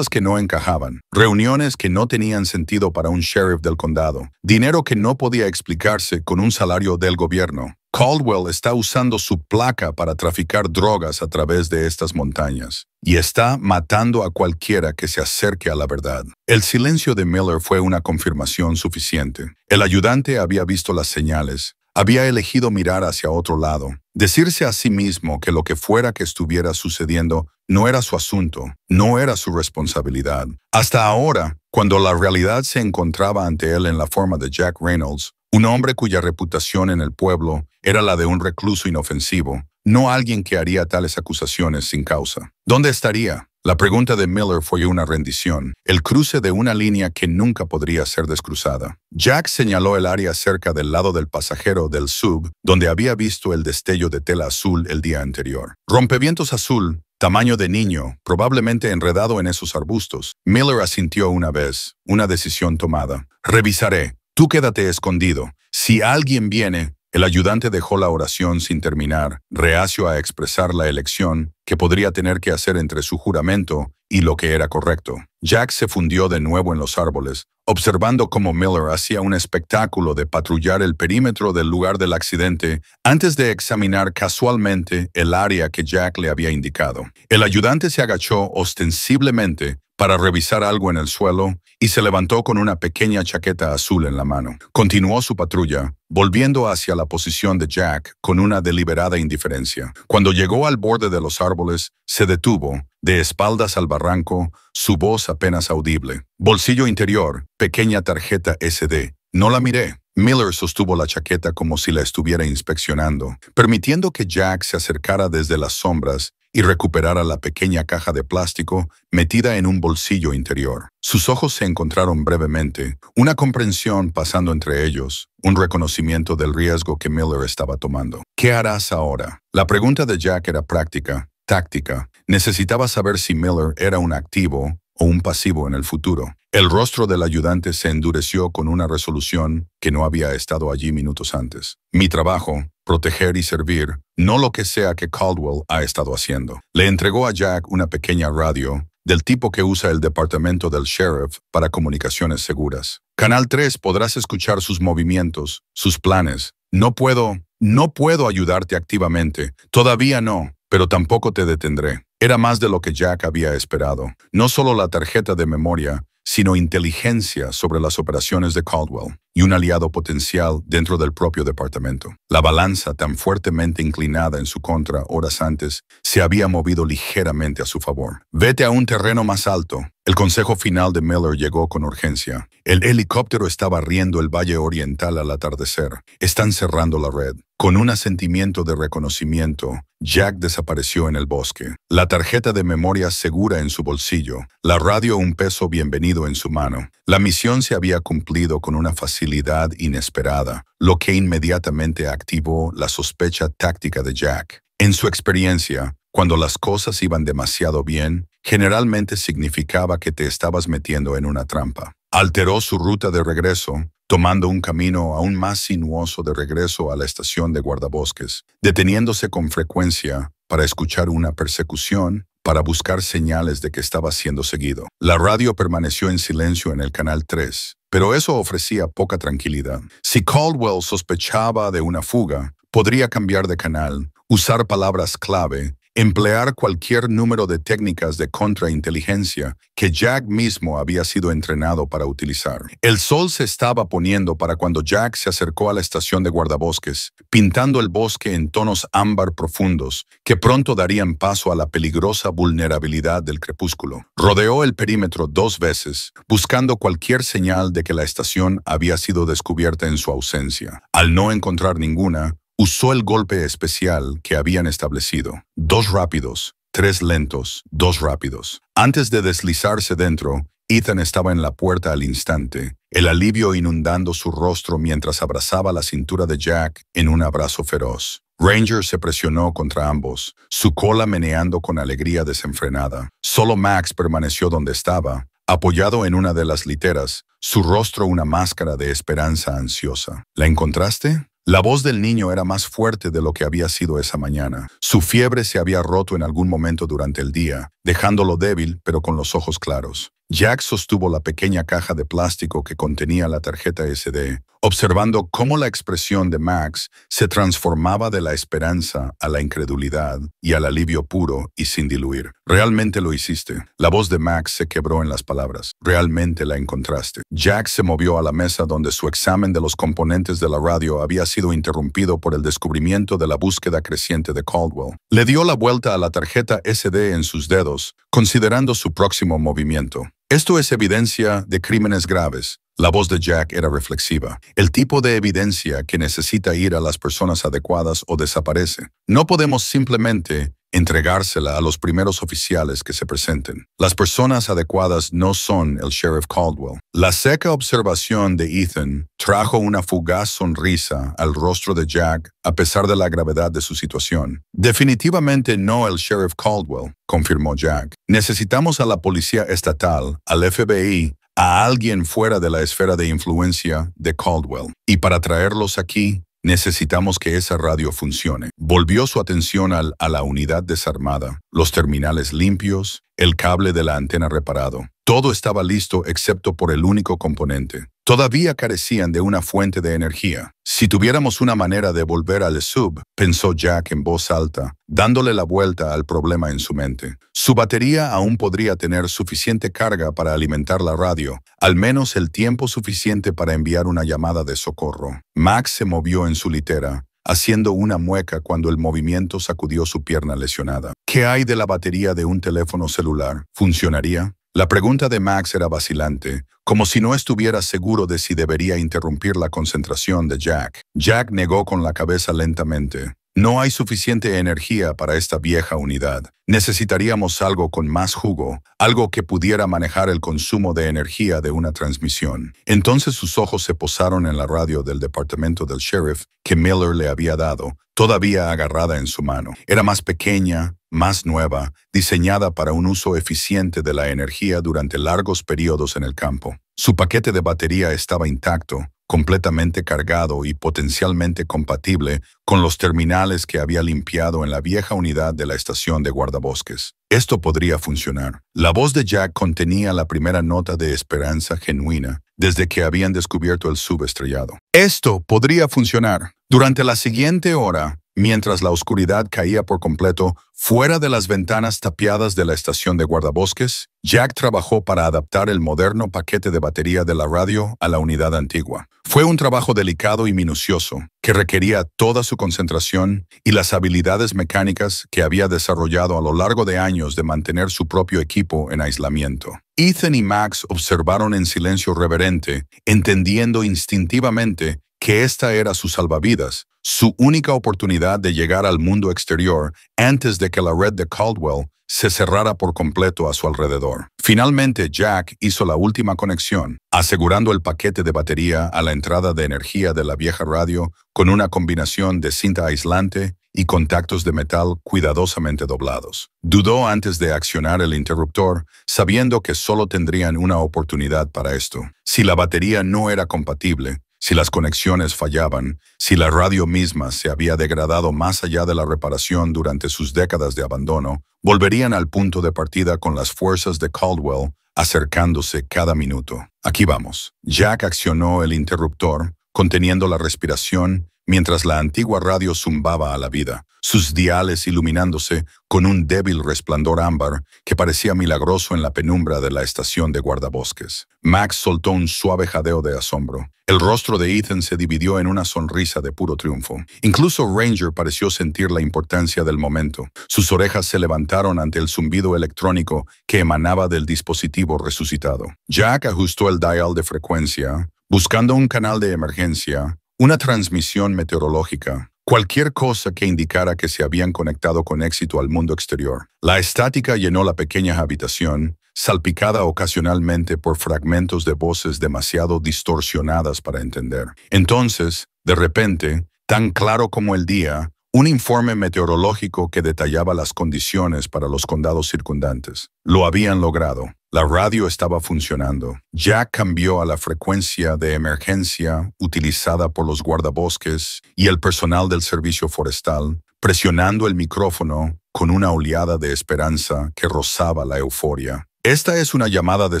Speaker 1: que no encajaban, reuniones que no tenían sentido para un sheriff del condado, dinero que no podía explicarse con un salario del gobierno. Caldwell está usando su placa para traficar drogas a través de estas montañas y está matando a cualquiera que se acerque a la verdad. El silencio de Miller fue una confirmación suficiente. El ayudante había visto las señales, había elegido mirar hacia otro lado, decirse a sí mismo que lo que fuera que estuviera sucediendo no era su asunto, no era su responsabilidad. Hasta ahora, cuando la realidad se encontraba ante él en la forma de Jack Reynolds, un hombre cuya reputación en el pueblo era la de un recluso inofensivo, no alguien que haría tales acusaciones sin causa. ¿Dónde estaría? La pregunta de Miller fue una rendición, el cruce de una línea que nunca podría ser descruzada. Jack señaló el área cerca del lado del pasajero del sub, donde había visto el destello de tela azul el día anterior. Rompevientos azul, tamaño de niño, probablemente enredado en esos arbustos. Miller asintió una vez, una decisión tomada. Revisaré. Tú quédate escondido. Si alguien viene... El ayudante dejó la oración sin terminar, reacio a expresar la elección que podría tener que hacer entre su juramento y lo que era correcto. Jack se fundió de nuevo en los árboles, observando cómo Miller hacía un espectáculo de patrullar el perímetro del lugar del accidente antes de examinar casualmente el área que Jack le había indicado. El ayudante se agachó ostensiblemente para revisar algo en el suelo y se levantó con una pequeña chaqueta azul en la mano. Continuó su patrulla, volviendo hacia la posición de Jack con una deliberada indiferencia. Cuando llegó al borde de los árboles, se detuvo, de espaldas al barranco, su voz apenas audible. Bolsillo interior, pequeña tarjeta SD. No la miré. Miller sostuvo la chaqueta como si la estuviera inspeccionando, permitiendo que Jack se acercara desde las sombras y recuperara la pequeña caja de plástico metida en un bolsillo interior. Sus ojos se encontraron brevemente, una comprensión pasando entre ellos, un reconocimiento del riesgo que Miller estaba tomando. ¿Qué harás ahora? La pregunta de Jack era práctica, táctica. Necesitaba saber si Miller era un activo o un pasivo en el futuro. El rostro del ayudante se endureció con una resolución que no había estado allí minutos antes. Mi trabajo, proteger y servir, no lo que sea que Caldwell ha estado haciendo. Le entregó a Jack una pequeña radio, del tipo que usa el departamento del sheriff para comunicaciones seguras. Canal 3 podrás escuchar sus movimientos, sus planes. No puedo ayudarte activamente. Todavía no, pero tampoco te detendré. Era más de lo que Jack había esperado. No solo la tarjeta de memoria, sino inteligencia sobre las operaciones de Caldwell y un aliado potencial dentro del propio departamento. La balanza, tan fuertemente inclinada en su contra horas antes, se había movido ligeramente a su favor. Vete a un terreno más alto. El consejo final de Miller llegó con urgencia. El helicóptero estaba riendo el valle oriental al atardecer. Están cerrando la red. Con un asentimiento de reconocimiento, Jack desapareció en el bosque. La tarjeta de memoria segura en su bolsillo. La radio un peso bienvenido en su mano. La misión se había cumplido con una facilidad inesperada, lo que inmediatamente activó la sospecha táctica de Jack. En su experiencia, cuando las cosas iban demasiado bien, generalmente significaba que te estabas metiendo en una trampa. Alteró su ruta de regreso, tomando un camino aún más sinuoso de regreso a la estación de guardabosques, deteniéndose con frecuencia para escuchar una persecución, para buscar señales de que estaba siendo seguido. La radio permaneció en silencio en el canal 3, pero eso ofrecía poca tranquilidad. Si Caldwell sospechaba de una fuga, podría cambiar de canal, usar palabras clave emplear cualquier número de técnicas de contrainteligencia que Jack mismo había sido entrenado para utilizar. El sol se estaba poniendo para cuando Jack se acercó a la estación de guardabosques, pintando el bosque en tonos ámbar profundos que pronto darían paso a la peligrosa vulnerabilidad del crepúsculo. Rodeó el perímetro 2 veces, buscando cualquier señal de que la estación había sido descubierta en su ausencia. Al no encontrar ninguna, usó el golpe especial que habían establecido. 2 rápidos, 3 lentos, 2 rápidos. Antes de deslizarse dentro, Ethan estaba en la puerta al instante, el alivio inundando su rostro mientras abrazaba la cintura de Jack en un abrazo feroz. Ranger se presionó contra ambos, su cola meneando con alegría desenfrenada. Solo Max permaneció donde estaba, apoyado en una de las literas, su rostro una máscara de esperanza ansiosa. ¿La encontraste? La voz del niño era más fuerte de lo que había sido esa mañana. Su fiebre se había roto en algún momento durante el día, dejándolo débil pero con los ojos claros. Jack sostuvo la pequeña caja de plástico que contenía la tarjeta SD, observando cómo la expresión de Max se transformaba de la esperanza a la incredulidad y al alivio puro y sin diluir. «Realmente lo hiciste». La voz de Max se quebró en las palabras. «Realmente la encontraste». Jack se movió a la mesa donde su examen de los componentes de la radio había sido interrumpido por el descubrimiento de la búsqueda creciente de Caldwell. Le dio la vuelta a la tarjeta SD en sus dedos, considerando su próximo movimiento. «Esto es evidencia de crímenes graves». La voz de Jack era reflexiva. «El tipo de evidencia que necesita ir a las personas adecuadas o desaparece. No podemos simplemente entregársela a los primeros oficiales que se presenten. Las personas adecuadas no son el Sheriff Caldwell». La seca observación de Ethan trajo una fugaz sonrisa al rostro de Jack a pesar de la gravedad de su situación. «Definitivamente no el Sheriff Caldwell», confirmó Jack. «Necesitamos a la policía estatal, al FBI, a alguien fuera de la esfera de influencia de Caldwell. Y para traerlos aquí, necesitamos que esa radio funcione». Volvió su atención a la unidad desarmada, los terminales limpios, el cable de la antena reparado. Todo estaba listo excepto por el único componente. Todavía carecían de una fuente de energía. «Si tuviéramos una manera de volver al sub», pensó Jack en voz alta, dándole la vuelta al problema en su mente. Su batería aún podría tener suficiente carga para alimentar la radio, al menos el tiempo suficiente para enviar una llamada de socorro. Max se movió en su litera, haciendo una mueca cuando el movimiento sacudió su pierna lesionada. «¿Qué hay de la batería de un teléfono celular? ¿Funcionaría?» La pregunta de Max era vacilante, como si no estuviera seguro de si debería interrumpir la concentración de Jack. Jack negó con la cabeza lentamente. «No hay suficiente energía para esta vieja unidad. Necesitaríamos algo con más jugo, algo que pudiera manejar el consumo de energía de una transmisión». Entonces sus ojos se posaron en la radio del departamento del sheriff que Miller le había dado, todavía agarrada en su mano. Era más pequeña, más nueva, diseñada para un uso eficiente de la energía durante largos periodos en el campo. Su paquete de batería estaba intacto, completamente cargado y potencialmente compatible con los terminales que había limpiado en la vieja unidad de la estación de guardabosques. Esto podría funcionar. La voz de Jack contenía la primera nota de esperanza genuina desde que habían descubierto el subestrellado. «Esto podría funcionar». Durante la siguiente hora, mientras la oscuridad caía por completo fuera de las ventanas tapiadas de la estación de guardabosques, Jack trabajó para adaptar el moderno paquete de batería de la radio a la unidad antigua. Fue un trabajo delicado y minucioso, que requería toda su concentración y las habilidades mecánicas que había desarrollado a lo largo de años de mantener su propio equipo en aislamiento. Ethan y Max observaron en silencio reverente, entendiendo instintivamente que esta era su salvavidas, su única oportunidad de llegar al mundo exterior antes de que la red de Caldwell se cerrara por completo a su alrededor. Finalmente, Jack hizo la última conexión, asegurando el paquete de batería a la entrada de energía de la vieja radio con una combinación de cinta aislante y contactos de metal cuidadosamente doblados. Dudó antes de accionar el interruptor, sabiendo que solo tendrían una oportunidad para esto. Si la batería no era compatible, si las conexiones fallaban, si la radio misma se había degradado más allá de la reparación durante sus décadas de abandono, volverían al punto de partida con las fuerzas de Caldwell acercándose cada minuto. «Aquí vamos». Jack accionó el interruptor, conteniendo la respiración mientras la antigua radio zumbaba a la vida, sus diales iluminándose con un débil resplandor ámbar que parecía milagroso en la penumbra de la estación de guardabosques. Max soltó un suave jadeo de asombro. El rostro de Ethan se dividió en una sonrisa de puro triunfo. Incluso Ranger pareció sentir la importancia del momento. Sus orejas se levantaron ante el zumbido electrónico que emanaba del dispositivo resucitado. Jack ajustó el dial de frecuencia, buscando un canal de emergencia, una transmisión meteorológica, cualquier cosa que indicara que se habían conectado con éxito al mundo exterior. La estática llenó la pequeña habitación, salpicada ocasionalmente por fragmentos de voces demasiado distorsionadas para entender. Entonces, de repente, tan claro como el día, un informe meteorológico que detallaba las condiciones para los condados circundantes. Lo habían logrado. La radio estaba funcionando. Jack cambió a la frecuencia de emergencia utilizada por los guardabosques y el personal del servicio forestal, presionando el micrófono con una oleada de esperanza que rozaba la euforia. Esta es una llamada de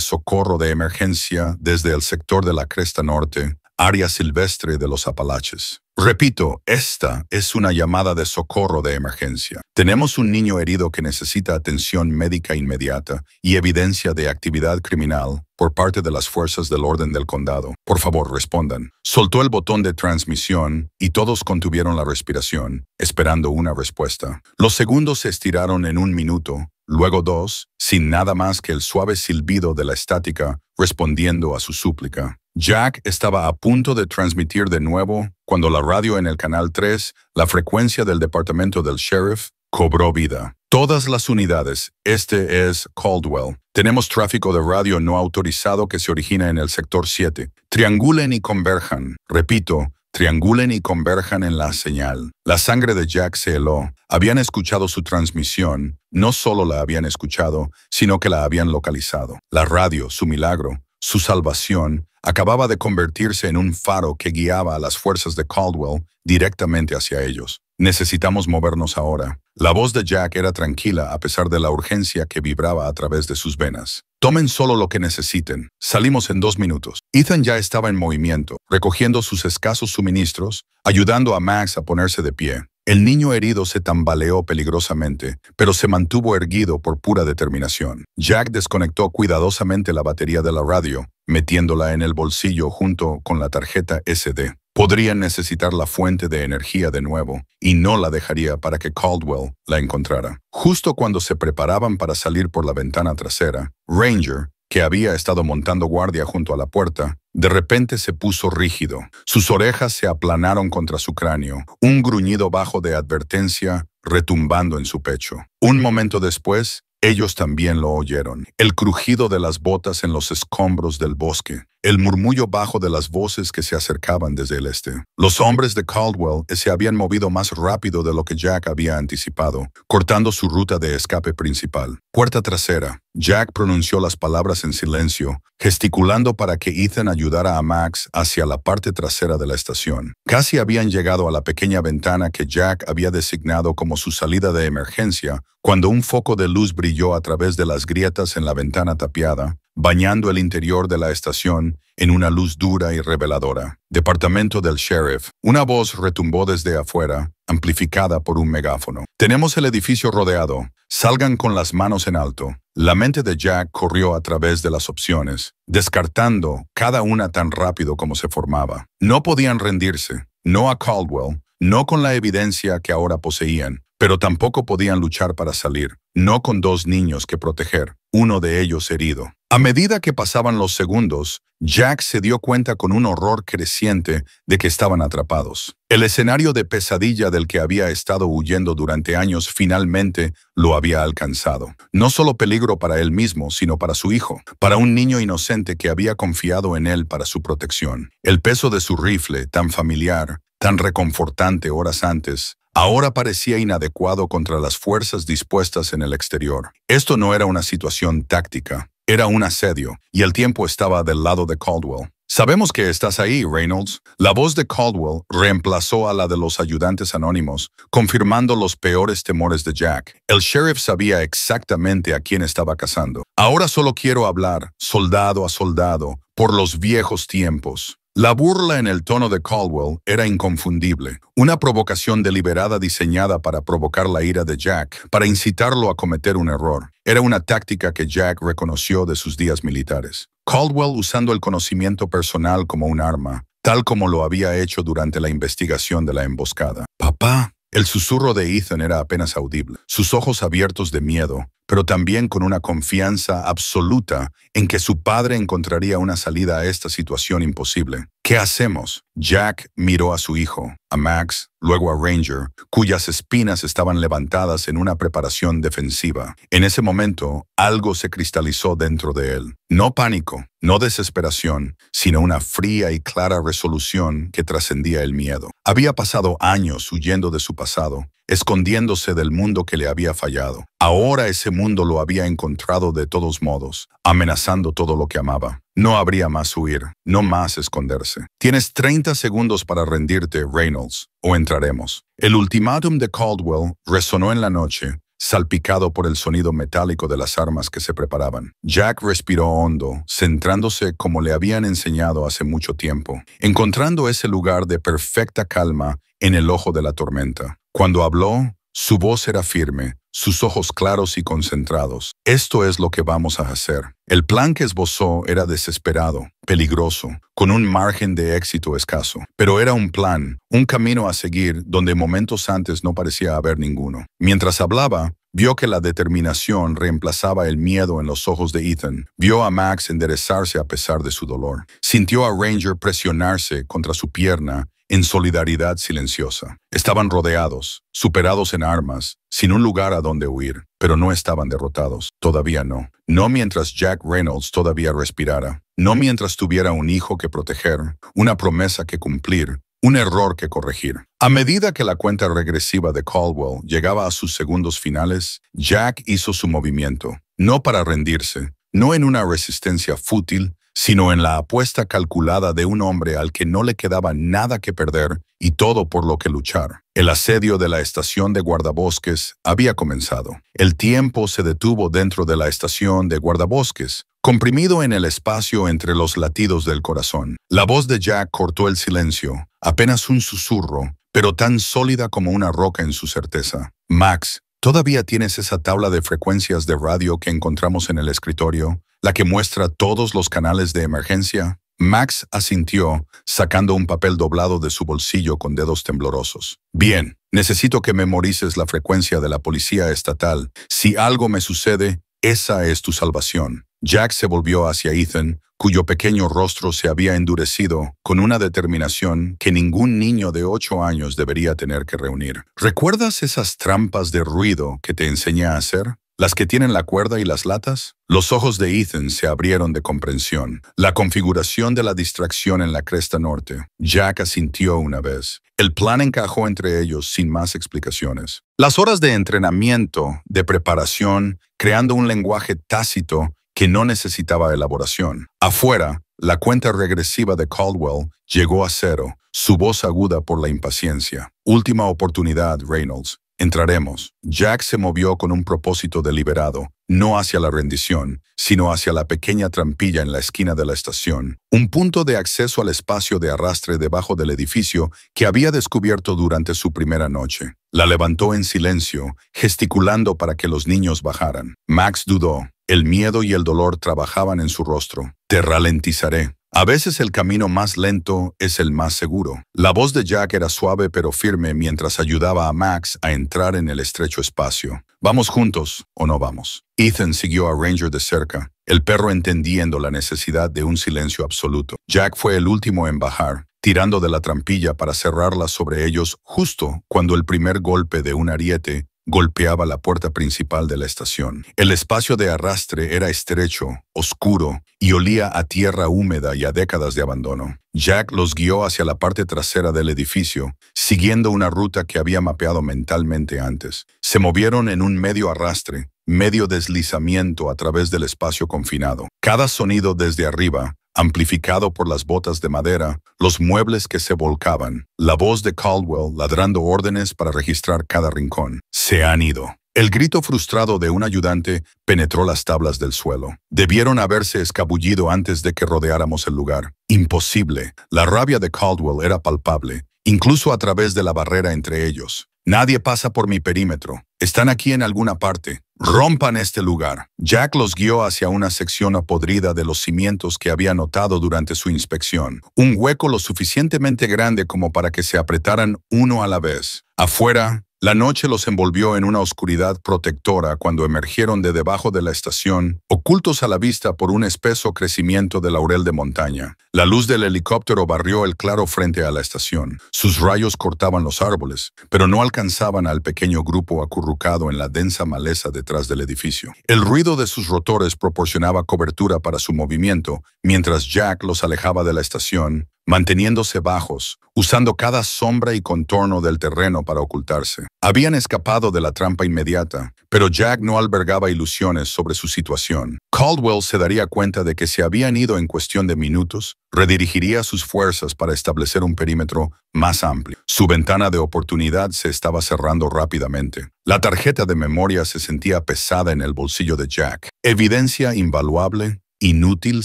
Speaker 1: socorro de emergencia desde el sector de la Cresta Norte, área silvestre de los Apalaches. Repito, esta es una llamada de socorro de emergencia. Tenemos un niño herido que necesita atención médica inmediata y evidencia de actividad criminal por parte de las fuerzas del orden del condado. Por favor, respondan. Soltó el botón de transmisión y todos contuvieron la respiración, esperando una respuesta. Los segundos se estiraron en 1 minuto, luego 2, sin nada más que el suave silbido de la estática respondiendo a su súplica. Jack estaba a punto de transmitir de nuevo cuando la radio en el canal 3, la frecuencia del departamento del sheriff, cobró vida. Todas las unidades, este es Caldwell. Tenemos tráfico de radio no autorizado que se origina en el sector 7. Triangulen y converjan. Repito, triangulen y converjan en la señal. La sangre de Jack se heló. Habían escuchado su transmisión. No solo la habían escuchado, sino que la habían localizado. La radio, su milagro, su salvación, acababa de convertirse en un faro que guiaba a las fuerzas de Caldwell directamente hacia ellos. Necesitamos movernos ahora. La voz de Jack era tranquila a pesar de la urgencia que vibraba a través de sus venas. Tomen solo lo que necesiten. Salimos en 2 minutos. Ethan ya estaba en movimiento, recogiendo sus escasos suministros, ayudando a Max a ponerse de pie. El niño herido se tambaleó peligrosamente, pero se mantuvo erguido por pura determinación. Jack desconectó cuidadosamente la batería de la radio, metiéndola en el bolsillo junto con la tarjeta SD. Podrían necesitar la fuente de energía de nuevo, y no la dejaría para que Caldwell la encontrara. Justo cuando se preparaban para salir por la ventana trasera, Ranger, que había estado montando guardia junto a la puerta, de repente se puso rígido. Sus orejas se aplanaron contra su cráneo, un gruñido bajo de advertencia retumbando en su pecho. Un momento después, ellos también lo oyeron. El crujido de las botas en los escombros del bosque, el murmullo bajo de las voces que se acercaban desde el este. Los hombres de Caldwell se habían movido más rápido de lo que Jack había anticipado, cortando su ruta de escape principal. Puerta trasera. Jack pronunció las palabras en silencio, gesticulando para que Ethan ayudara a Max hacia la parte trasera de la estación. Casi habían llegado a la pequeña ventana que Jack había designado como su salida de emergencia, cuando un foco de luz brilló a través de las grietas en la ventana tapiada, bañando el interior de la estación en una luz dura y reveladora. Departamento del Sheriff. Una voz retumbó desde afuera, amplificada por un megáfono. Tenemos el edificio rodeado. Salgan con las manos en alto. La mente de Jack corrió a través de las opciones, descartando cada una tan rápido como se formaba. No podían rendirse, no a Caldwell, no con la evidencia que ahora poseían, pero tampoco podían luchar para salir, no con 2 niños que proteger, uno de ellos herido. A medida que pasaban los segundos, Jack se dio cuenta con un horror creciente de que estaban atrapados. El escenario de pesadilla del que había estado huyendo durante años finalmente lo había alcanzado. No solo peligro para él mismo, sino para su hijo, para un niño inocente que había confiado en él para su protección. El peso de su rifle, tan familiar, tan reconfortante horas antes, ahora parecía inadecuado contra las fuerzas dispuestas en el exterior. Esto no era una situación táctica, era un asedio, y el tiempo estaba del lado de Caldwell. Sabemos que estás ahí, Reynolds. La voz de Caldwell reemplazó a la de los ayudantes anónimos, confirmando los peores temores de Jack. El sheriff sabía exactamente a quién estaba cazando. Ahora solo quiero hablar, soldado a soldado, por los viejos tiempos. La burla en el tono de Caldwell era inconfundible, una provocación deliberada diseñada para provocar la ira de Jack, para incitarlo a cometer un error. Era una táctica que Jack reconoció de sus días militares. Caldwell usando el conocimiento personal como un arma, tal como lo había hecho durante la investigación de la emboscada. «Papá». El susurro de Ethan era apenas audible, sus ojos abiertos de miedo, pero también con una confianza absoluta en que su padre encontraría una salida a esta situación imposible. ¿Qué hacemos? Jack miró a su hijo, a Max, luego a Ranger, cuyas espinas estaban levantadas en una preparación defensiva. En ese momento, algo se cristalizó dentro de él. No pánico, no desesperación, sino una fría y clara resolución que trascendía el miedo. Había pasado años huyendo de su pasado, escondiéndose del mundo que le había fallado. Ahora ese mundo lo había encontrado de todos modos, amenazando todo lo que amaba. No habría más huir, no más esconderse. Tienes 30 segundos para rendirte, Reynolds, o entraremos. El ultimátum de Caldwell resonó en la noche, salpicado por el sonido metálico de las armas que se preparaban. Jack respiró hondo, centrándose como le habían enseñado hace mucho tiempo, encontrando ese lugar de perfecta calma en el ojo de la tormenta. Cuando habló, su voz era firme, sus ojos claros y concentrados. Esto es lo que vamos a hacer. El plan que esbozó era desesperado, peligroso, con un margen de éxito escaso. Pero era un plan, un camino a seguir donde momentos antes no parecía haber ninguno. Mientras hablaba, vio que la determinación reemplazaba el miedo en los ojos de Ethan. Vio a Max enderezarse a pesar de su dolor. Sintió a Ranger presionarse contra su pierna en solidaridad silenciosa. Estaban rodeados, superados en armas, sin un lugar a donde huir, pero no estaban derrotados. Todavía no. No mientras Jack Reynolds todavía respirara. No mientras tuviera un hijo que proteger, una promesa que cumplir, un error que corregir. A medida que la cuenta regresiva de Caldwell llegaba a sus segundos finales, Jack hizo su movimiento, no para rendirse, no en una resistencia fútil, sino en la apuesta calculada de un hombre al que no le quedaba nada que perder y todo por lo que luchar. El asedio de la estación de guardabosques había comenzado. El tiempo se detuvo dentro de la estación de guardabosques, comprimido en el espacio entre los latidos del corazón. La voz de Jack cortó el silencio, apenas un susurro, pero tan sólida como una roca en su certeza. «Max, ¿todavía tienes esa tabla de frecuencias de radio que encontramos en el escritorio? ¿La que muestra todos los canales de emergencia?» Max asintió, sacando un papel doblado de su bolsillo con dedos temblorosos. «Bien, necesito que memorices la frecuencia de la policía estatal. Si algo me sucede, esa es tu salvación». Jack se volvió hacia Ethan, cuyo pequeño rostro se había endurecido con una determinación que ningún niño de 8 años debería tener que reunir. ¿Recuerdas esas trampas de ruido que te enseñé a hacer? ¿Las que tienen la cuerda y las latas? Los ojos de Ethan se abrieron de comprensión. La configuración de la distracción en la cresta norte. Jack asintió una vez. El plan encajó entre ellos sin más explicaciones. Las horas de entrenamiento, de preparación, creando un lenguaje tácito que no necesitaba elaboración. Afuera, la cuenta regresiva de Caldwell llegó a 0, su voz aguda por la impaciencia. «Última oportunidad, Reynolds. Entraremos». Jack se movió con un propósito deliberado, no hacia la rendición, sino hacia la pequeña trampilla en la esquina de la estación, un punto de acceso al espacio de arrastre debajo del edificio que había descubierto durante su primera noche. La levantó en silencio, gesticulando para que los niños bajaran. Max dudó. El miedo y el dolor trabajaban en su rostro. «Te ralentizaré. A veces el camino más lento es el más seguro». La voz de Jack era suave pero firme mientras ayudaba a Max a entrar en el estrecho espacio. «¿Vamos juntos o no vamos?» Ethan siguió a Ranger de cerca, el perro entendiendo la necesidad de un silencio absoluto. Jack fue el último en bajar, tirando de la trampilla para cerrarla sobre ellos justo cuando el primer golpe de un ariete golpeaba la puerta principal de la estación. El espacio de arrastre era estrecho, oscuro y olía a tierra húmeda y a décadas de abandono. Jack los guió hacia la parte trasera del edificio, siguiendo una ruta que había mapeado mentalmente antes. Se movieron en un medio arrastre, medio deslizamiento a través del espacio confinado. Cada sonido desde arriba, amplificado por las botas de madera, los muebles que se volcaban, la voz de Caldwell ladrando órdenes para registrar cada rincón. «Se han ido». El grito frustrado de un ayudante penetró las tablas del suelo. Debieron haberse escabullido antes de que rodeáramos el lugar. Imposible. La rabia de Caldwell era palpable, incluso a través de la barrera entre ellos. Nadie pasa por mi perímetro. Están aquí en alguna parte. Rompan este lugar. Jack los guió hacia una sección podrida de los cimientos que había notado durante su inspección. Un hueco lo suficientemente grande como para que se apretaran uno a la vez. Afuera, la noche los envolvió en una oscuridad protectora cuando emergieron de debajo de la estación, ocultos a la vista por un espeso crecimiento de laurel de montaña. La luz del helicóptero barrió el claro frente a la estación. Sus rayos cortaban los árboles, pero no alcanzaban al pequeño grupo acurrucado en la densa maleza detrás del edificio. El ruido de sus rotores proporcionaba cobertura para su movimiento, mientras Jack los alejaba de la estación, manteniéndose bajos, usando cada sombra y contorno del terreno para ocultarse. Habían escapado de la trampa inmediata, pero Jack no albergaba ilusiones sobre su situación. Caldwell se daría cuenta de que si habían ido en cuestión de minutos, redirigiría sus fuerzas para establecer un perímetro más amplio. Su ventana de oportunidad se estaba cerrando rápidamente. La tarjeta de memoria se sentía pesada en el bolsillo de Jack. Evidencia invaluable, inútil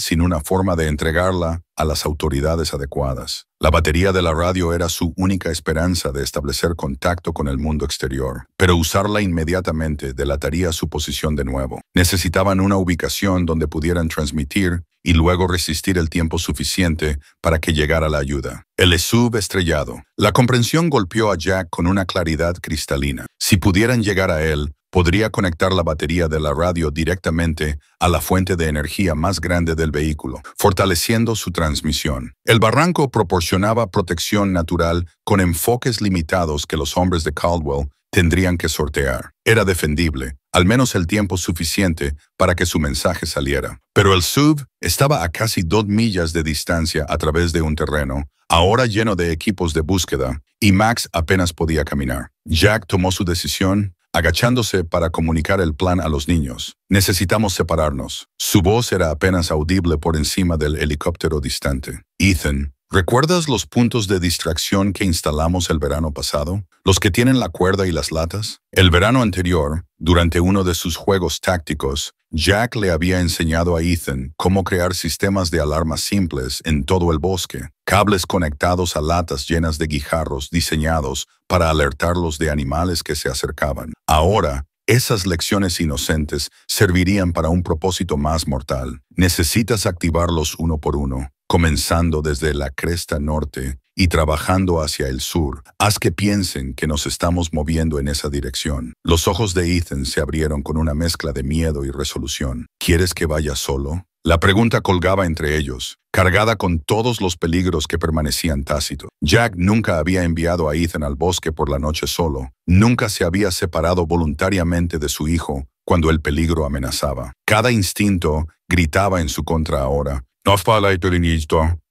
Speaker 1: sin una forma de entregarla a las autoridades adecuadas. La batería de la radio era su única esperanza de establecer contacto con el mundo exterior, pero usarla inmediatamente delataría su posición de nuevo. Necesitaban una ubicación donde pudieran transmitir y luego resistir el tiempo suficiente para que llegara la ayuda. El SUV estrellado. La comprensión golpeó a Jack con una claridad cristalina. Si pudieran llegar a él, podría conectar la batería de la radio directamente a la fuente de energía más grande del vehículo, fortaleciendo su transmisión. El barranco proporcionaba protección natural con enfoques limitados que los hombres de Caldwell tendrían que sortear. Era defendible, al menos el tiempo suficiente para que su mensaje saliera. Pero el SUV estaba a casi 2 millas de distancia a través de un terreno, ahora lleno de equipos de búsqueda, y Max apenas podía caminar. Jack tomó su decisión, agachándose para comunicar el plan a los niños. Necesitamos separarnos. Su voz era apenas audible por encima del helicóptero distante. Ethan, ¿recuerdas los puntos de distracción que instalamos el verano pasado? ¿Los que tienen la cuerda y las latas? El verano anterior, durante uno de sus juegos tácticos, Jack le había enseñado a Ethan cómo crear sistemas de alarmas simples en todo el bosque. Cables conectados a latas llenas de guijarros diseñados para alertarlos de animales que se acercaban. Ahora, esas lecciones inocentes servirían para un propósito más mortal. Necesitas activarlos uno por uno, comenzando desde la cresta norte y trabajando hacia el sur. Haz que piensen que nos estamos moviendo en esa dirección. Los ojos de Ethan se abrieron con una mezcla de miedo y resolución. ¿Quieres que vaya solo? La pregunta colgaba entre ellos, cargada con todos los peligros que permanecían tácitos. Jack nunca había enviado a Ethan al bosque por la noche solo. Nunca se había separado voluntariamente de su hijo cuando el peligro amenazaba. Cada instinto gritaba en su contra ahora.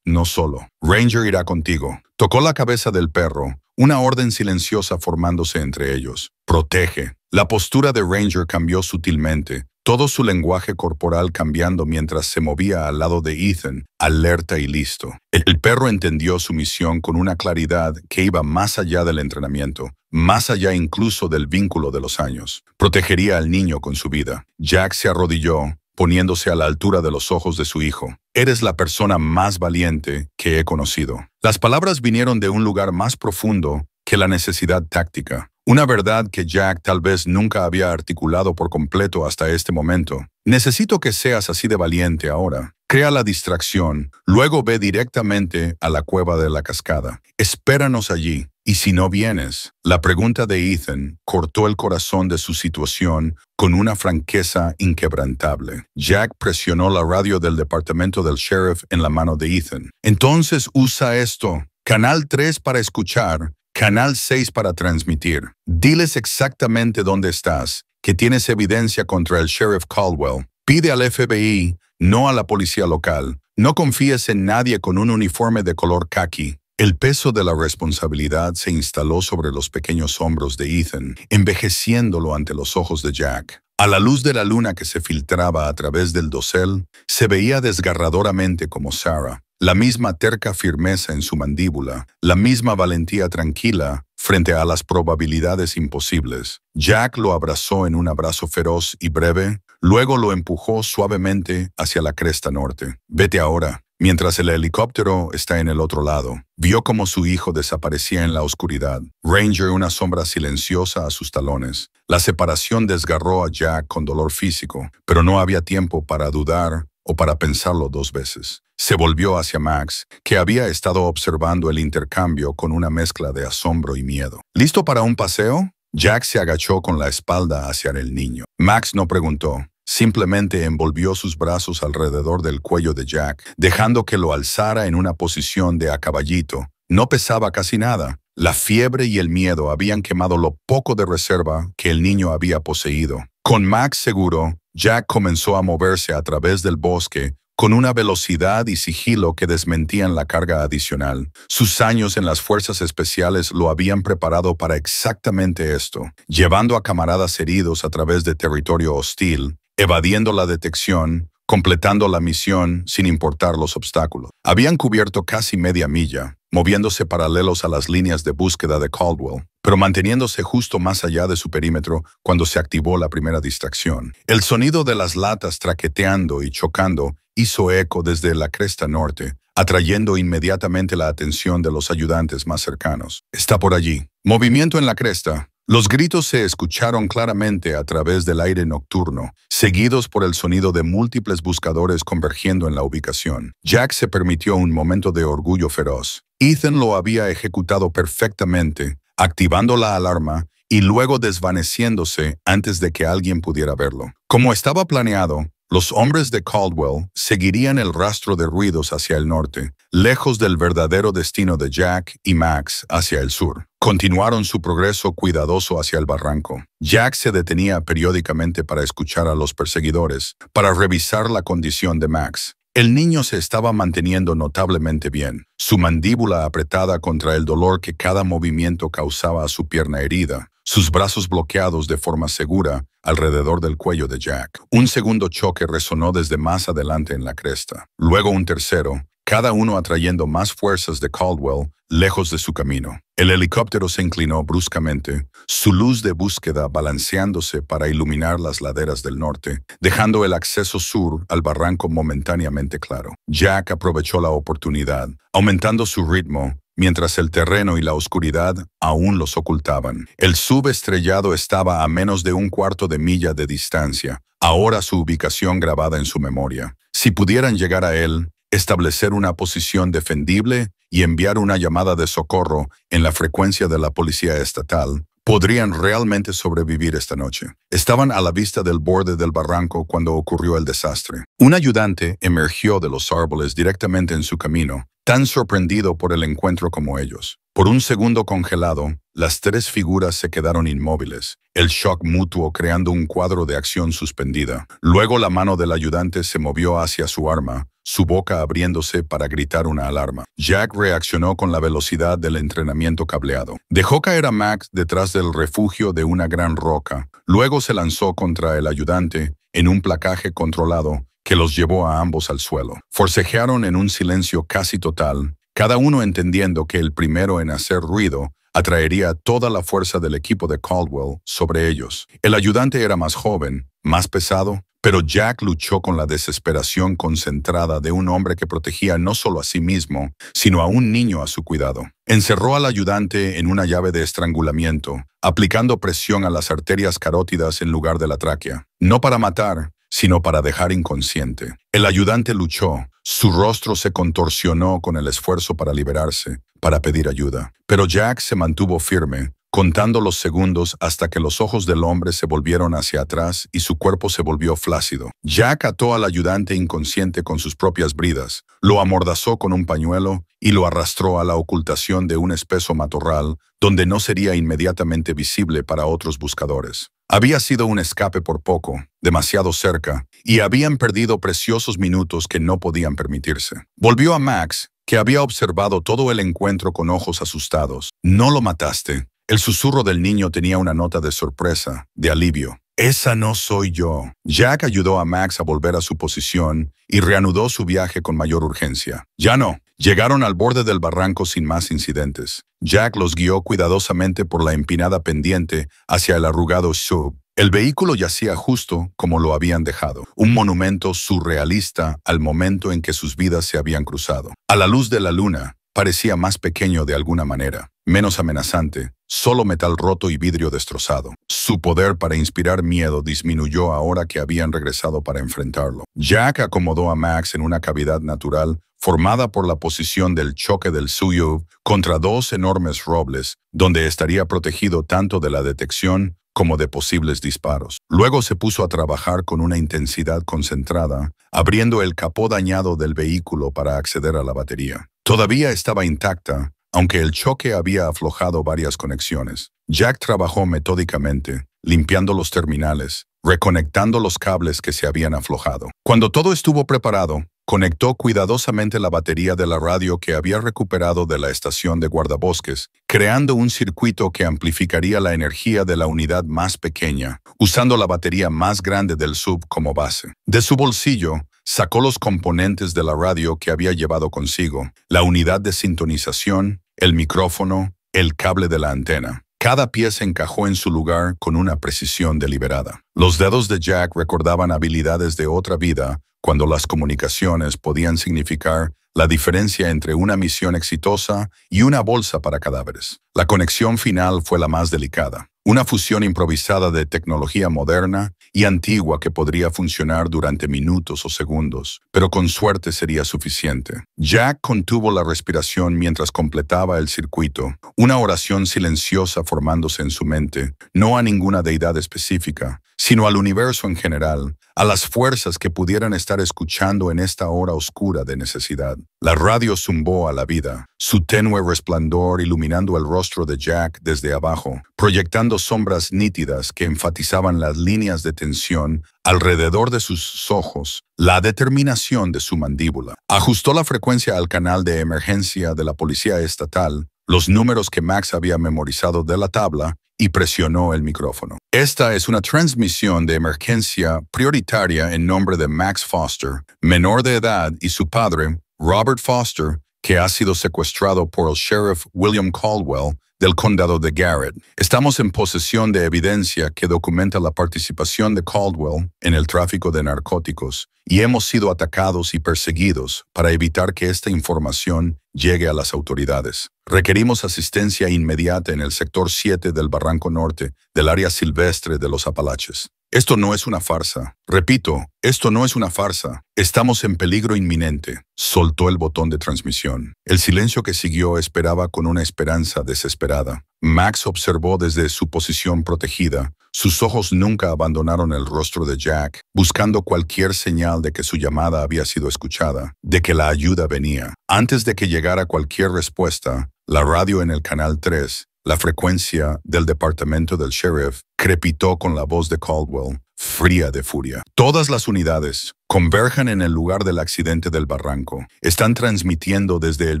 Speaker 1: No solo. Ranger irá contigo. Tocó la cabeza del perro, una orden silenciosa formándose entre ellos. Protege. La postura de Ranger cambió sutilmente, todo su lenguaje corporal cambiando mientras se movía al lado de Ethan, alerta y listo. El perro entendió su misión con una claridad que iba más allá del entrenamiento, más allá incluso del vínculo de los años. Protegería al niño con su vida. Jack se arrodilló, poniéndose a la altura de los ojos de su hijo. Eres la persona más valiente que he conocido. Las palabras vinieron de un lugar más profundo que la necesidad táctica. Una verdad que Jack tal vez nunca había articulado por completo hasta este momento. Necesito que seas así de valiente ahora. Crea la distracción, luego ve directamente a la cueva de la cascada. Espéranos allí. ¿Y si no vienes? La pregunta de Ethan cortó el corazón de su situación con una franqueza inquebrantable. Jack presionó la radio del departamento del sheriff en la mano de Ethan. Entonces usa esto. Canal 3 para escuchar. Canal 6 para transmitir. Diles exactamente dónde estás, que tienes evidencia contra el Sheriff Caldwell. Pide al FBI, no a la policía local. No confíes en nadie con un uniforme de color caqui. El peso de la responsabilidad se instaló sobre los pequeños hombros de Ethan, envejeciéndolo ante los ojos de Jack. A la luz de la luna que se filtraba a través del dosel, se veía desgarradoramente como Sarah, la misma terca firmeza en su mandíbula, la misma valentía tranquila frente a las probabilidades imposibles. Jack lo abrazó en un abrazo feroz y breve, luego lo empujó suavemente hacia la cresta norte. «Vete ahora». Mientras el helicóptero está en el otro lado, vio cómo su hijo desaparecía en la oscuridad. Ranger, una sombra silenciosa a sus talones. La separación desgarró a Jack con dolor físico, pero no había tiempo para dudar o para pensarlo dos veces. Se volvió hacia Max, que había estado observando el intercambio con una mezcla de asombro y miedo. ¿Listo para un paseo? Jack se agachó con la espalda hacia el niño. Max no preguntó. Simplemente envolvió sus brazos alrededor del cuello de Jack, dejando que lo alzara en una posición de a caballito. No pesaba casi nada. La fiebre y el miedo habían quemado lo poco de reserva que el niño había poseído. Con Max seguro, Jack comenzó a moverse a través del bosque con una velocidad y sigilo que desmentían la carga adicional. Sus años en las fuerzas especiales lo habían preparado para exactamente esto, llevando a camaradas heridos a través de territorio hostil, evadiendo la detección, completando la misión sin importar los obstáculos. Habían cubierto casi media milla, moviéndose paralelos a las líneas de búsqueda de Caldwell, pero manteniéndose justo más allá de su perímetro cuando se activó la primera distracción. El sonido de las latas traqueteando y chocando hizo eco desde la cresta norte, atrayendo inmediatamente la atención de los ayudantes más cercanos. «Está por allí». Movimiento en la cresta. Los gritos se escucharon claramente a través del aire nocturno, seguidos por el sonido de múltiples buscadores convergiendo en la ubicación. Jack se permitió un momento de orgullo feroz. Ethan lo había ejecutado perfectamente, activando la alarma y luego desvaneciéndose antes de que alguien pudiera verlo. Como estaba planeado, los hombres de Caldwell seguirían el rastro de ruidos hacia el norte, lejos del verdadero destino de Jack y Max hacia el sur. Continuaron su progreso cuidadoso hacia el barranco. Jack se detenía periódicamente para escuchar a los perseguidores, para revisar la condición de Max. El niño se estaba manteniendo notablemente bien, su mandíbula apretada contra el dolor que cada movimiento causaba a su pierna herida, sus brazos bloqueados de forma segura alrededor del cuello de Jack. Un segundo choque resonó desde más adelante en la cresta. Luego un tercero, cada uno atrayendo más fuerzas de Caldwell lejos de su camino. El helicóptero se inclinó bruscamente, su luz de búsqueda balanceándose para iluminar las laderas del norte, dejando el acceso sur al barranco momentáneamente claro. Jack aprovechó la oportunidad, aumentando su ritmo, mientras el terreno y la oscuridad aún los ocultaban. El subestrellado estaba a menos de un cuarto de milla de distancia, ahora su ubicación grabada en su memoria. Si pudieran llegar a él, establecer una posición defendible y enviar una llamada de socorro en la frecuencia de la policía estatal, podrían realmente sobrevivir esta noche. Estaban a la vista del borde del barranco cuando ocurrió el desastre. Un ayudante emergió de los árboles directamente en su camino, tan sorprendido por el encuentro como ellos. Por un segundo congelado, las tres figuras se quedaron inmóviles, el shock mutuo creando un cuadro de acción suspendida. Luego la mano del ayudante se movió hacia su arma, su boca abriéndose para gritar una alarma. Jack reaccionó con la velocidad del entrenamiento cableado. Dejó caer a Max detrás del refugio de una gran roca. Luego se lanzó contra el ayudante en un placaje controlado que los llevó a ambos al suelo. Forcejearon en un silencio casi total, cada uno entendiendo que el primero en hacer ruido atraería toda la fuerza del equipo de Caldwell sobre ellos. El ayudante era más joven, más pesado, pero Jack luchó con la desesperación concentrada de un hombre que protegía no solo a sí mismo, sino a un niño a su cuidado. Encerró al ayudante en una llave de estrangulamiento, aplicando presión a las arterias carótidas en lugar de la tráquea. No para matar, sino para dejar inconsciente. El ayudante luchó, su rostro se contorsionó con el esfuerzo para liberarse, para pedir ayuda. Pero Jack se mantuvo firme, contando los segundos hasta que los ojos del hombre se volvieron hacia atrás y su cuerpo se volvió flácido. Jack ató al ayudante inconsciente con sus propias bridas, lo amordazó con un pañuelo y lo arrastró a la ocultación de un espeso matorral donde no sería inmediatamente visible para otros buscadores. Había sido un escape por poco, demasiado cerca, y habían perdido preciosos minutos que no podían permitirse. Volvió a Max, que había observado todo el encuentro con ojos asustados. «No lo mataste». El susurro del niño tenía una nota de sorpresa, de alivio. Esa no soy yo. Jack ayudó a Max a volver a su posición y reanudó su viaje con mayor urgencia. Ya no. Llegaron al borde del barranco sin más incidentes. Jack los guió cuidadosamente por la empinada pendiente hacia el arrugado sub. El vehículo yacía justo como lo habían dejado, un monumento surrealista al momento en que sus vidas se habían cruzado. A la luz de la luna, parecía más pequeño de alguna manera, menos amenazante, solo metal roto y vidrio destrozado. Su poder para inspirar miedo disminuyó ahora que habían regresado para enfrentarlo. Jack acomodó a Max en una cavidad natural formada por la posición del choque del SUV contra dos enormes robles, donde estaría protegido tanto de la detección como de posibles disparos. Luego se puso a trabajar con una intensidad concentrada, abriendo el capó dañado del vehículo para acceder a la batería. Todavía estaba intacta, aunque el choque había aflojado varias conexiones. Jack trabajó metódicamente, limpiando los terminales, reconectando los cables que se habían aflojado. Cuando todo estuvo preparado, conectó cuidadosamente la batería de la radio que había recuperado de la estación de guardabosques, creando un circuito que amplificaría la energía de la unidad más pequeña, usando la batería más grande del sub como base. De su bolsillo, sacó los componentes de la radio que había llevado consigo, la unidad de sintonización, el micrófono, el cable de la antena. Cada pieza encajó en su lugar con una precisión deliberada. Los dedos de Jack recordaban habilidades de otra vida cuando las comunicaciones podían significar la diferencia entre una misión exitosa y una bolsa para cadáveres. La conexión final fue la más delicada. Una fusión improvisada de tecnología moderna y antigua que podría funcionar durante minutos o segundos, pero con suerte sería suficiente. Jack contuvo la respiración mientras completaba el circuito, una oración silenciosa formándose en su mente, no a ninguna deidad específica, sino al universo en general, a las fuerzas que pudieran estar escuchando en esta hora oscura de necesidad. La radio zumbó a la vida, su tenue resplandor iluminando el rostro de Jack desde abajo, proyectando sombras nítidas que enfatizaban las líneas de tensión alrededor de sus ojos, la determinación de su mandíbula. Ajustó la frecuencia al canal de emergencia de la policía estatal, los números que Max había memorizado de la tabla, y presionó el micrófono. Esta es una transmisión de emergencia prioritaria en nombre de Max Foster, menor de edad, y su padre, Robert Foster, que ha sido secuestrado por el sheriff William Caldwell del condado de Garrett. Estamos en posesión de evidencia que documenta la participación de Caldwell en el tráfico de narcóticos y hemos sido atacados y perseguidos para evitar que esta información llegue a las autoridades. Requerimos asistencia inmediata en el sector 7 del Barranco Norte del área silvestre de los Apalaches. Esto no es una farsa. Repito, esto no es una farsa. Estamos en peligro inminente. Soltó el botón de transmisión. El silencio que siguió esperaba con una esperanza desesperada. Max observó desde su posición protegida. Sus ojos nunca abandonaron el rostro de Jack, buscando cualquier señal de que su llamada había sido escuchada, de que la ayuda venía. Antes de que llegara cualquier respuesta, la radio en el canal 3, la frecuencia del departamento del sheriff, crepitó con la voz de Caldwell, fría de furia. Todas las unidades converjan en el lugar del accidente del barranco. Están transmitiendo desde el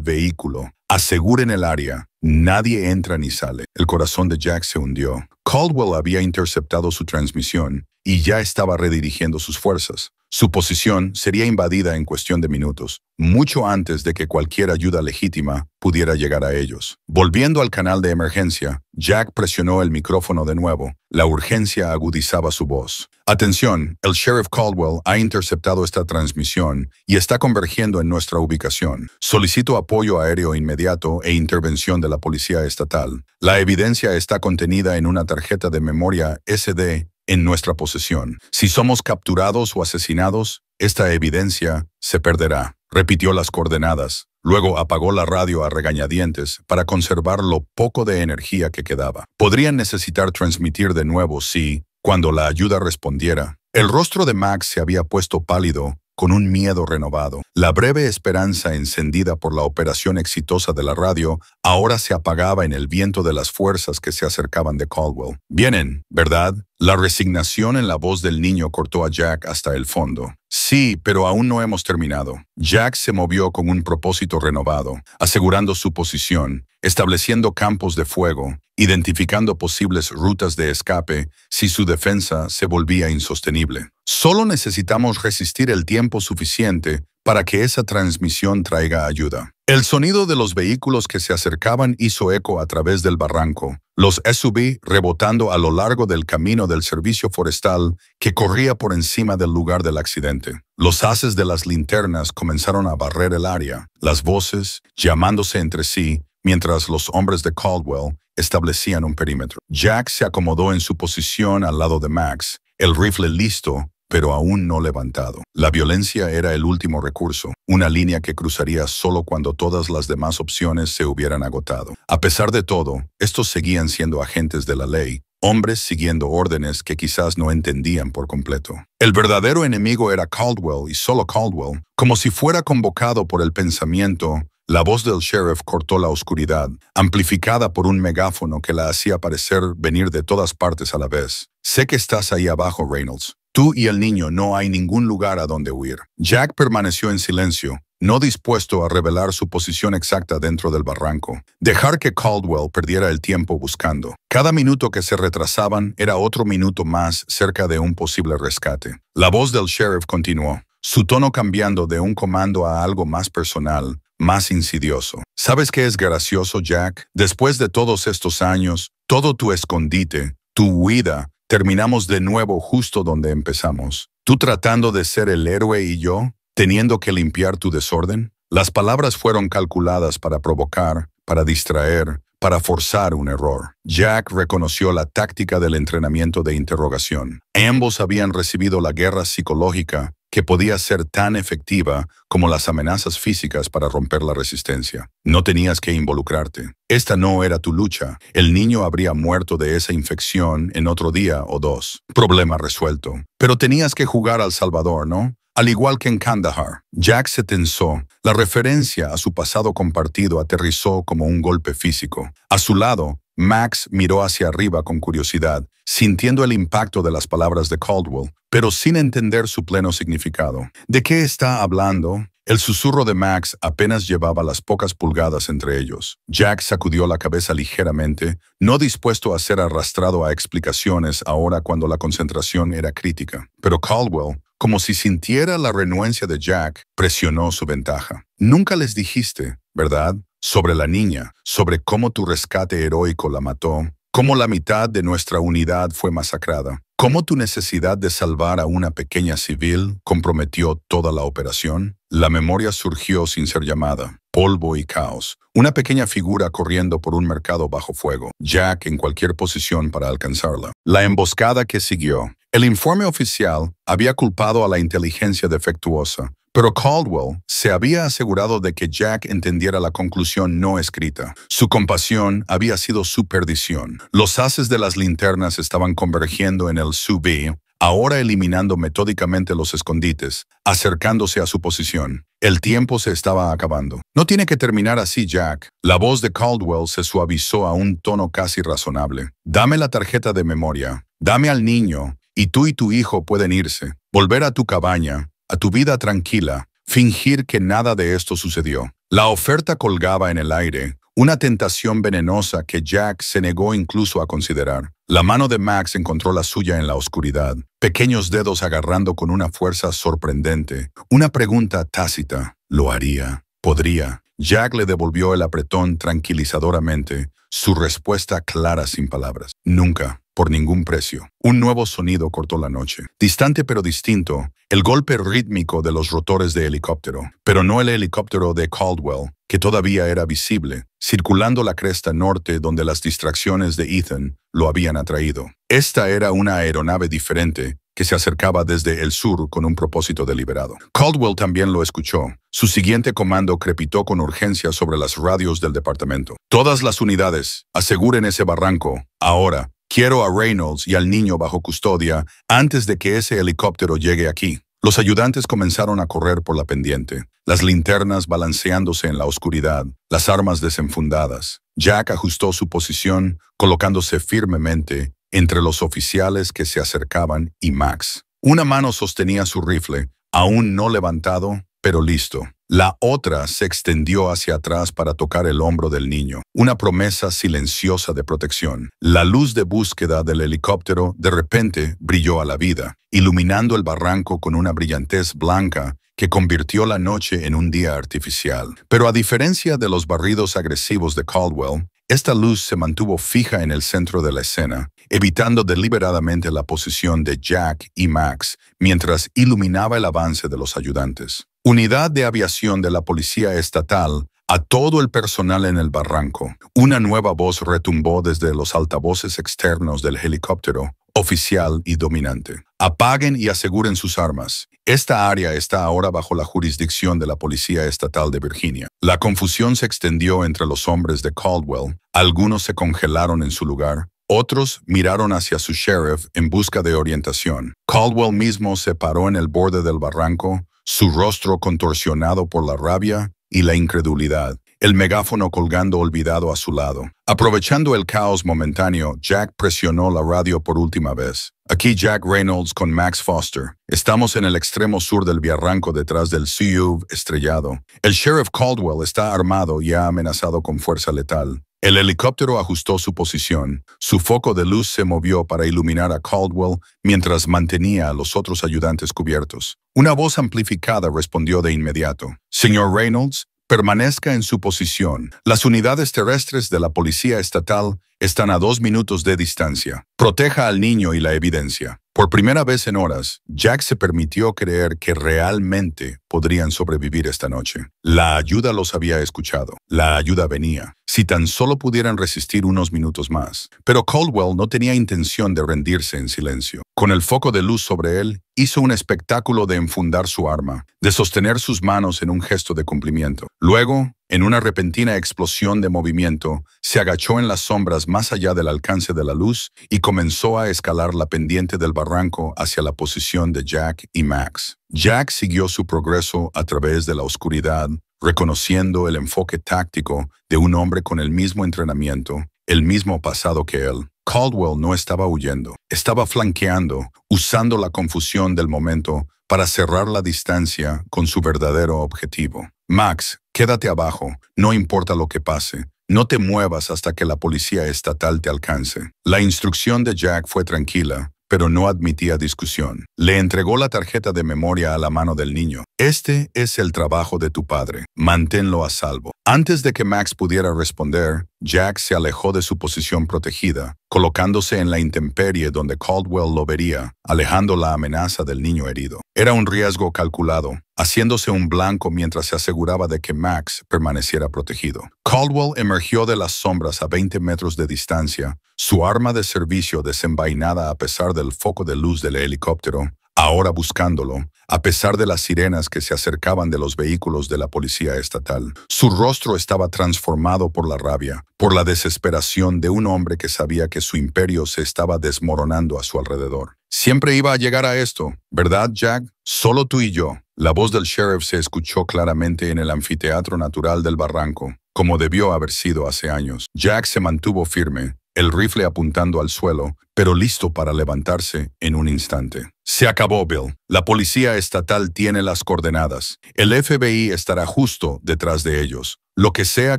Speaker 1: vehículo. Aseguren el área. Nadie entra ni sale. El corazón de Jack se hundió. Caldwell había interceptado su transmisión y ya estaba redirigiendo sus fuerzas. Su posición sería invadida en cuestión de minutos, mucho antes de que cualquier ayuda legítima pudiera llegar a ellos. Volviendo al canal de emergencia, Jack presionó el micrófono de nuevo. La urgencia agudizaba su voz. Atención, el sheriff Caldwell ha interceptado esta transmisión y está convergiendo en nuestra ubicación. Solicito apoyo aéreo inmediato e intervención de la policía estatal. La evidencia está contenida en una tarjeta de memoria SD en nuestra posesión. Si somos capturados o asesinados, esta evidencia se perderá. Repitió las coordenadas. Luego apagó la radio a regañadientes para conservar lo poco de energía que quedaba. Podrían necesitar transmitir de nuevo si, cuando la ayuda respondiera. El rostro de Max se había puesto pálido con un miedo renovado. La breve esperanza encendida por la operación exitosa de la radio ahora se apagaba en el viento de las fuerzas que se acercaban de Caldwell. Vienen, ¿verdad? La resignación en la voz del niño cortó a Jack hasta el fondo. Sí, pero aún no hemos terminado. Jack se movió con un propósito renovado, asegurando su posición, estableciendo campos de fuego, identificando posibles rutas de escape si su defensa se volvía insostenible. Solo necesitamos resistir el tiempo suficiente para que esa transmisión traiga ayuda. El sonido de los vehículos que se acercaban hizo eco a través del barranco, los SUV rebotando a lo largo del camino del servicio forestal que corría por encima del lugar del accidente. Los haces de las linternas comenzaron a barrer el área, las voces llamándose entre sí, mientras los hombres de Caldwell establecían un perímetro. Jack se acomodó en su posición al lado de Max, el rifle listo, pero aún no levantado. La violencia era el último recurso, una línea que cruzaría solo cuando todas las demás opciones se hubieran agotado. A pesar de todo, estos seguían siendo agentes de la ley, hombres siguiendo órdenes que quizás no entendían por completo. El verdadero enemigo era Caldwell y solo Caldwell. Como si fuera convocado por el pensamiento, la voz del sheriff cortó la oscuridad, amplificada por un megáfono que la hacía parecer venir de todas partes a la vez. Sé que estás ahí abajo, Reynolds. Tú y el niño, no hay ningún lugar a donde huir. Jack permaneció en silencio, no dispuesto a revelar su posición exacta dentro del barranco. Dejar que Caldwell perdiera el tiempo buscando. Cada minuto que se retrasaban era otro minuto más cerca de un posible rescate. La voz del sheriff continuó, su tono cambiando de un comando a algo más personal, más insidioso. ¿Sabes qué es gracioso, Jack? Después de todos estos años, todo tu escondite, tu huida, terminamos de nuevo justo donde empezamos. Tú tratando de ser el héroe y yo, teniendo que limpiar tu desorden. Las palabras fueron calculadas para provocar, para distraer, para forzar un error. Jack reconoció la táctica del entrenamiento de interrogación. Ambos habían recibido la guerra psicológica que podía ser tan efectiva como las amenazas físicas para romper la resistencia. No tenías que involucrarte. Esta no era tu lucha. El niño habría muerto de esa infección en otro día o dos. Problema resuelto. Pero tenías que jugar al Salvador, ¿no? Al igual que en Kandahar. Jack se tensó. La referencia a su pasado compartido aterrizó como un golpe físico. A su lado, Max miró hacia arriba con curiosidad, sintiendo el impacto de las palabras de Caldwell, pero sin entender su pleno significado. ¿De qué está hablando? El susurro de Max apenas llevaba las pocas pulgadas entre ellos. Jack sacudió la cabeza ligeramente, no dispuesto a ser arrastrado a explicaciones ahora cuando la concentración era crítica. Pero Caldwell, como si sintiera la renuencia de Jack, presionó su ventaja. Nunca les dijiste, ¿verdad? Sobre la niña, sobre cómo tu rescate heroico la mató, cómo la mitad de nuestra unidad fue masacrada, cómo tu necesidad de salvar a una pequeña civil comprometió toda la operación. La memoria surgió sin ser llamada. Polvo y caos. Una pequeña figura corriendo por un mercado bajo fuego. Jack en cualquier posición para alcanzarla. La emboscada que siguió. El informe oficial había culpado a la inteligencia defectuosa, pero Caldwell se había asegurado de que Jack entendiera la conclusión no escrita. Su compasión había sido su perdición. Los haces de las linternas estaban convergiendo en el SUV, ahora eliminando metódicamente los escondites, acercándose a su posición. El tiempo se estaba acabando. No tiene que terminar así, Jack. La voz de Caldwell se suavizó a un tono casi razonable. Dame la tarjeta de memoria. Dame al niño, y tú y tu hijo pueden irse. Volver a tu cabaña, a tu vida tranquila, fingir que nada de esto sucedió. La oferta colgaba en el aire, una tentación venenosa que Jack se negó incluso a considerar. La mano de Max encontró la suya en la oscuridad, pequeños dedos agarrando con una fuerza sorprendente. Una pregunta tácita. ¿Lo haría? ¿Podría? Jack le devolvió el apretón tranquilizadoramente, su respuesta clara sin palabras. Nunca. Por ningún precio. Un nuevo sonido cortó la noche. Distante pero distinto, el golpe rítmico de los rotores de helicóptero. Pero no el helicóptero de Caldwell, que todavía era visible, circulando la cresta norte donde las distracciones de Ethan lo habían atraído. Esta era una aeronave diferente, que se acercaba desde el sur con un propósito deliberado. Caldwell también lo escuchó. Su siguiente comando crepitó con urgencia sobre las radios del departamento. Todas las unidades, aseguren ese barranco, ahora. Quiero a Reynolds y al niño bajo custodia antes de que ese helicóptero llegue aquí. Los ayudantes comenzaron a correr por la pendiente, las linternas balanceándose en la oscuridad, las armas desenfundadas. Jack ajustó su posición, colocándose firmemente entre los oficiales que se acercaban y Max. Una mano sostenía su rifle, aún no levantado, pero listo. La otra se extendió hacia atrás para tocar el hombro del niño, una promesa silenciosa de protección. La luz de búsqueda del helicóptero de repente brilló a la vida, iluminando el barranco con una brillantez blanca que convirtió la noche en un día artificial. Pero a diferencia de los barridos agresivos de Caldwell, esta luz se mantuvo fija en el centro de la escena, evitando deliberadamente la posición de Jack y Max mientras iluminaba el avance de los ayudantes. Unidad de aviación de la Policía Estatal, a todo el personal en el barranco. Una nueva voz retumbó desde los altavoces externos del helicóptero, oficial y dominante. Apaguen y aseguren sus armas. Esta área está ahora bajo la jurisdicción de la Policía Estatal de Virginia. La confusión se extendió entre los hombres de Caldwell. Algunos se congelaron en su lugar. Otros miraron hacia su sheriff en busca de orientación. Caldwell mismo se paró en el borde del barranco, su rostro contorsionado por la rabia y la incredulidad, el megáfono colgando olvidado a su lado. Aprovechando el caos momentáneo, Jack presionó la radio por última vez. Aquí Jack Reynolds con Max Foster. Estamos en el extremo sur del barranco detrás del SUV estrellado. El sheriff Caldwell está armado y ha amenazado con fuerza letal. El helicóptero ajustó su posición. Su foco de luz se movió para iluminar a Caldwell mientras mantenía a los otros ayudantes cubiertos. Una voz amplificada respondió de inmediato. Señor Reynolds, permanezca en su posición. Las unidades terrestres de la Policía Estatal están a 2 minutos de distancia. Proteja al niño y la evidencia. Por primera vez en horas, Jack se permitió creer que realmente podrían sobrevivir esta noche. La ayuda los había escuchado. La ayuda venía. Si tan solo pudieran resistir unos minutos más. Pero Caldwell no tenía intención de rendirse en silencio. Con el foco de luz sobre él, hizo un espectáculo de enfundar su arma, de sostener sus manos en un gesto de cumplimiento. Luego, en una repentina explosión de movimiento, se agachó en las sombras más allá del alcance de la luz y comenzó a escalar la pendiente del barranco hacia la posición de Jack y Max. Jack siguió su progreso a través de la oscuridad, reconociendo el enfoque táctico de un hombre con el mismo entrenamiento, el mismo pasado que él. Caldwell no estaba huyendo, estaba flanqueando, usando la confusión del momento para cerrar la distancia con su verdadero objetivo. Max, quédate abajo, no importa lo que pase. No te muevas hasta que la Policía Estatal te alcance. La instrucción de Jack fue tranquila, pero no admitía discusión. Le entregó la tarjeta de memoria a la mano del niño. Este es el trabajo de tu padre. Manténlo a salvo. Antes de que Max pudiera responder, Jack se alejó de su posición protegida, colocándose en la intemperie donde Caldwell lo vería, alejando la amenaza del niño herido. Era un riesgo calculado, haciéndose un blanco mientras se aseguraba de que Max permaneciera protegido. Caldwell emergió de las sombras a 20 metros de distancia, su arma de servicio desenvainada a pesar del foco de luz del helicóptero, ahora buscándolo, a pesar de las sirenas que se acercaban de los vehículos de la Policía Estatal. Su rostro estaba transformado por la rabia, por la desesperación de un hombre que sabía que su imperio se estaba desmoronando a su alrededor. Siempre iba a llegar a esto, ¿verdad, Jack? Solo tú y yo. La voz del sheriff se escuchó claramente en el anfiteatro natural del barranco, como debió haber sido hace años. Jack se mantuvo firme, el rifle apuntando al suelo, pero listo para levantarse en un instante. Se acabó, Bill. La Policía Estatal tiene las coordenadas. El FBI estará justo detrás de ellos. Lo que sea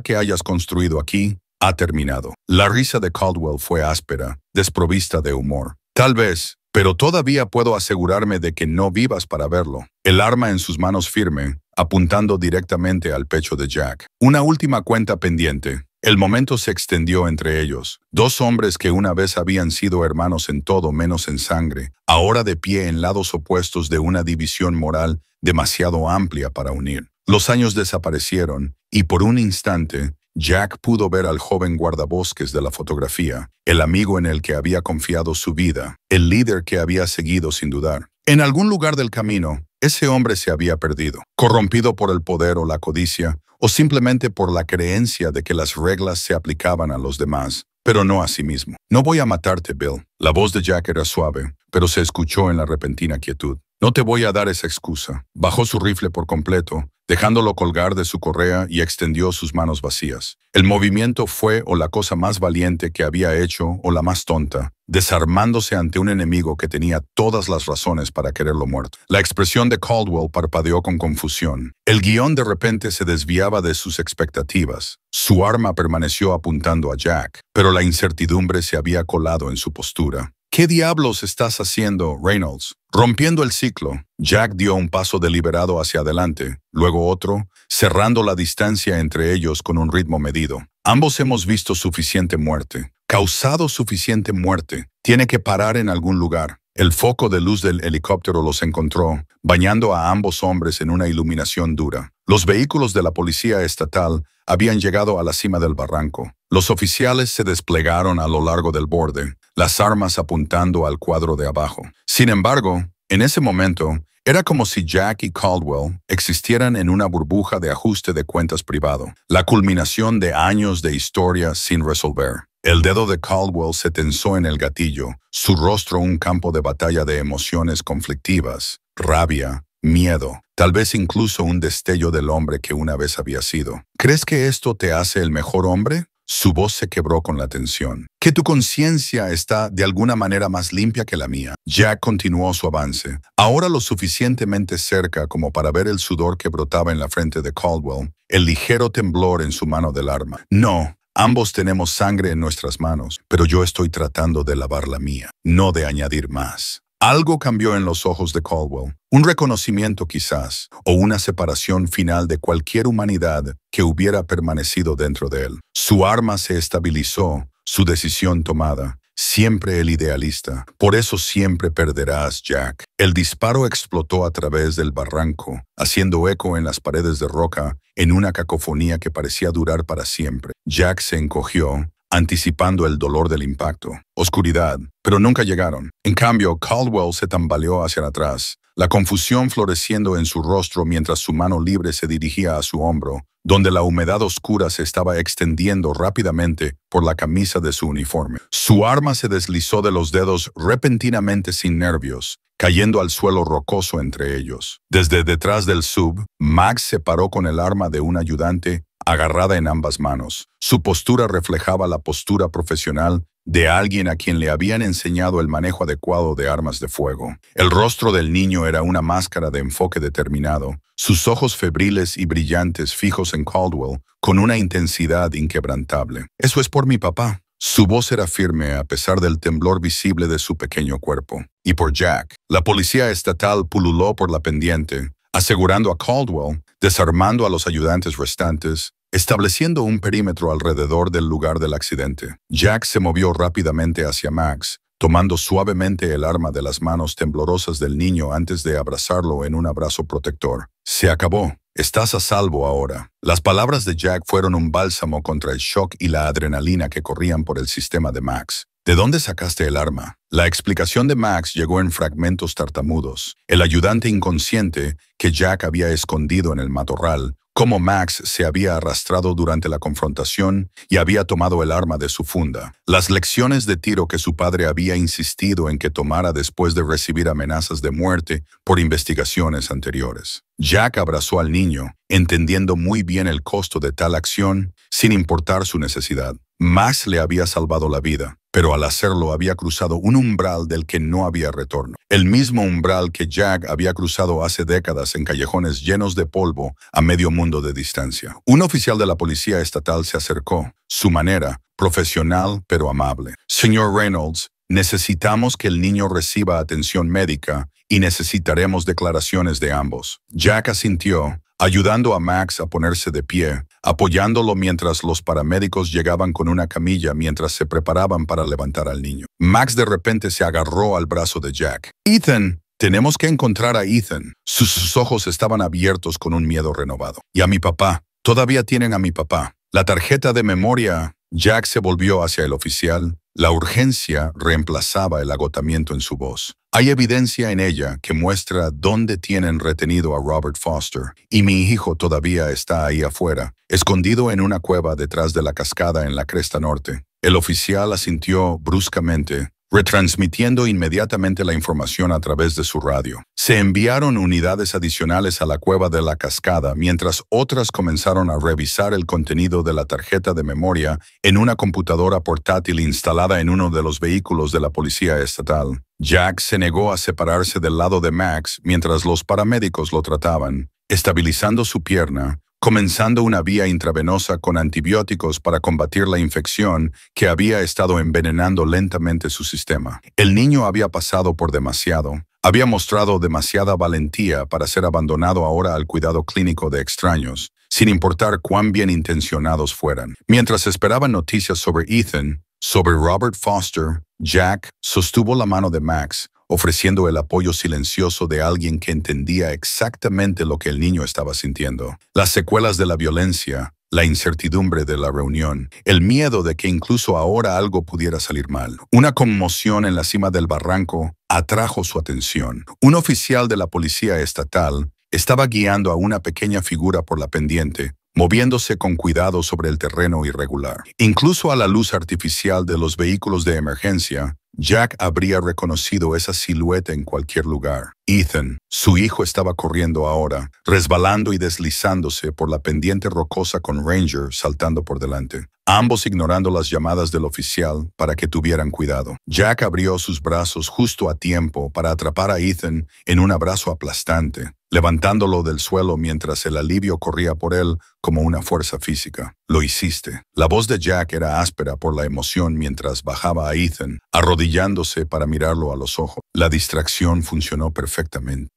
Speaker 1: que hayas construido aquí, ha terminado. La risa de Caldwell fue áspera, desprovista de humor. Tal vez, pero todavía puedo asegurarme de que no vivas para verlo. El arma en sus manos firme, apuntando directamente al pecho de Jack. Una última cuenta pendiente. El momento se extendió entre ellos. 2 hombres que una vez habían sido hermanos en todo menos en sangre, ahora de pie en lados opuestos de una división moral demasiado amplia para unir. Los años desaparecieron, y por un instante, Jack pudo ver al joven guardabosques de la fotografía, el amigo en el que había confiado su vida, el líder que había seguido sin dudar. En algún lugar del camino, ese hombre se había perdido, corrompido por el poder o la codicia, o simplemente por la creencia de que las reglas se aplicaban a los demás, pero no a sí mismo. No voy a matarte, Bill. La voz de Jack era suave, pero se escuchó en la repentina quietud. No te voy a dar esa excusa. Bajó su rifle por completo, dejándolo colgar de su correa y extendió sus manos vacías. El movimiento fue o la cosa más valiente que había hecho o la más tonta, desarmándose ante un enemigo que tenía todas las razones para quererlo muerto. La expresión de Caldwell parpadeó con confusión. El guión de repente se desviaba de sus expectativas. Su arma permaneció apuntando a Jack, pero la incertidumbre se había colado en su postura. ¿Qué diablos estás haciendo, Reynolds? Rompiendo el ciclo, Jack dio un paso deliberado hacia adelante, luego otro, cerrando la distancia entre ellos con un ritmo medido. Ambos hemos visto suficiente muerte, causado suficiente muerte. Tiene que parar en algún lugar. El foco de luz del helicóptero los encontró, bañando a ambos hombres en una iluminación dura. Los vehículos de la policía estatal habían llegado a la cima del barranco. Los oficiales se desplegaron a lo largo del borde, las armas apuntando al cuadro de abajo. Sin embargo, en ese momento, era como si Jack y Caldwell existieran en una burbuja de ajuste de cuentas privado, la culminación de años de historia sin resolver. El dedo de Caldwell se tensó en el gatillo, su rostro un campo de batalla de emociones conflictivas, rabia, miedo, tal vez incluso un destello del hombre que una vez había sido. ¿Crees que esto te hace el mejor hombre? Su voz se quebró con la tensión. ¿Que tu conciencia está de alguna manera más limpia que la mía? Jack continuó su avance, ahora lo suficientemente cerca como para ver el sudor que brotaba en la frente de Caldwell, el ligero temblor en su mano del arma. No. Ambos tenemos sangre en nuestras manos, pero yo estoy tratando de lavar la mía, no de añadir más. Algo cambió en los ojos de Caldwell, un reconocimiento quizás, o una separación final de cualquier humanidad que hubiera permanecido dentro de él. Su arma se estabilizó, su decisión tomada. Siempre el idealista. Por eso siempre perderás, Jack. El disparo explotó a través del barranco, haciendo eco en las paredes de roca, en una cacofonía que parecía durar para siempre. Jack se encogió, anticipando el dolor del impacto. Oscuridad, pero nunca llegaron. En cambio, Caldwell se tambaleó hacia atrás, la confusión floreciendo en su rostro mientras su mano libre se dirigía a su hombro, donde la humedad oscura se estaba extendiendo rápidamente por la camisa de su uniforme. Su arma se deslizó de los dedos repentinamente sin nervios, cayendo al suelo rocoso entre ellos. Desde detrás del sub, Max se paró con el arma de un ayudante agarrada en ambas manos. Su postura reflejaba la postura profesional de alguien a quien le habían enseñado el manejo adecuado de armas de fuego. El rostro del niño era una máscara de enfoque determinado, sus ojos febriles y brillantes fijos en Caldwell, con una intensidad inquebrantable. «Eso es por mi papá». Su voz era firme a pesar del temblor visible de su pequeño cuerpo. Y por Jack. La policía estatal pululó por la pendiente, asegurando a Caldwell, desarmando a los ayudantes restantes, estableciendo un perímetro alrededor del lugar del accidente. Jack se movió rápidamente hacia Max, tomando suavemente el arma de las manos temblorosas del niño antes de abrazarlo en un abrazo protector. «Se acabó. Estás a salvo ahora». Las palabras de Jack fueron un bálsamo contra el shock y la adrenalina que corrían por el sistema de Max. «¿De dónde sacaste el arma?». La explicación de Max llegó en fragmentos tartamudos. El ayudante inconsciente que Jack había escondido en el matorral, cómo Max se había arrastrado durante la confrontación y había tomado el arma de su funda. Las lecciones de tiro que su padre había insistido en que tomara después de recibir amenazas de muerte por investigaciones anteriores. Jack abrazó al niño, entendiendo muy bien el costo de tal acción, sin importar su necesidad. Max le había salvado la vida, pero al hacerlo había cruzado un umbral del que no había retorno. El mismo umbral que Jack había cruzado hace décadas en callejones llenos de polvo a medio mundo de distancia. Un oficial de la policía estatal se acercó, su manera, profesional pero amable. «Señor Reynolds, necesitamos que el niño reciba atención médica y necesitaremos declaraciones de ambos». Jack asintió, ayudando a Max a ponerse de pie, apoyándolo mientras los paramédicos llegaban con una camilla mientras se preparaban para levantar al niño. Max de repente se agarró al brazo de Jack. «Ethan, tenemos que encontrar a Ethan». Sus ojos estaban abiertos con un miedo renovado. «Y a mi papá. Todavía tienen a mi papá. La tarjeta de memoria». Jack se volvió hacia el oficial. La urgencia reemplazaba el agotamiento en su voz. «Hay evidencia en ella que muestra dónde tienen retenido a Robert Foster, y mi hijo todavía está ahí afuera, escondido en una cueva detrás de la cascada en la cresta norte». El oficial asintió bruscamente, retransmitiendo inmediatamente la información a través de su radio. Se enviaron unidades adicionales a la cueva de la cascada, mientras otras comenzaron a revisar el contenido de la tarjeta de memoria en una computadora portátil instalada en uno de los vehículos de la policía estatal. Jack se negó a separarse del lado de Max mientras los paramédicos lo trataban, estabilizando su pierna, comenzando una vía intravenosa con antibióticos para combatir la infección que había estado envenenando lentamente su sistema. El niño había pasado por demasiado, había mostrado demasiada valentía para ser abandonado ahora al cuidado clínico de extraños, sin importar cuán bien intencionados fueran. Mientras esperaban noticias sobre Ethan, sobre Robert Foster, Jack sostuvo la mano de Max, ofreciendo el apoyo silencioso de alguien que entendía exactamente lo que el niño estaba sintiendo. Las secuelas de la violencia, la incertidumbre de la reunión, el miedo de que incluso ahora algo pudiera salir mal. Una conmoción en la cima del barranco atrajo su atención. Un oficial de la policía estatal estaba guiando a una pequeña figura por la pendiente, moviéndose con cuidado sobre el terreno irregular. Incluso a la luz artificial de los vehículos de emergencia, Jack habría reconocido esa silueta en cualquier lugar. Ethan, su hijo, estaba corriendo ahora, resbalando y deslizándose por la pendiente rocosa con Ranger saltando por delante, ambos ignorando las llamadas del oficial para que tuvieran cuidado. Jack abrió sus brazos justo a tiempo para atrapar a Ethan en un abrazo aplastante, levantándolo del suelo mientras el alivio corría por él como una fuerza física. Lo hiciste. La voz de Jack era áspera por la emoción mientras bajaba a Ethan, arrodillándose para mirarlo a los ojos. La distracción funcionó perfectamente.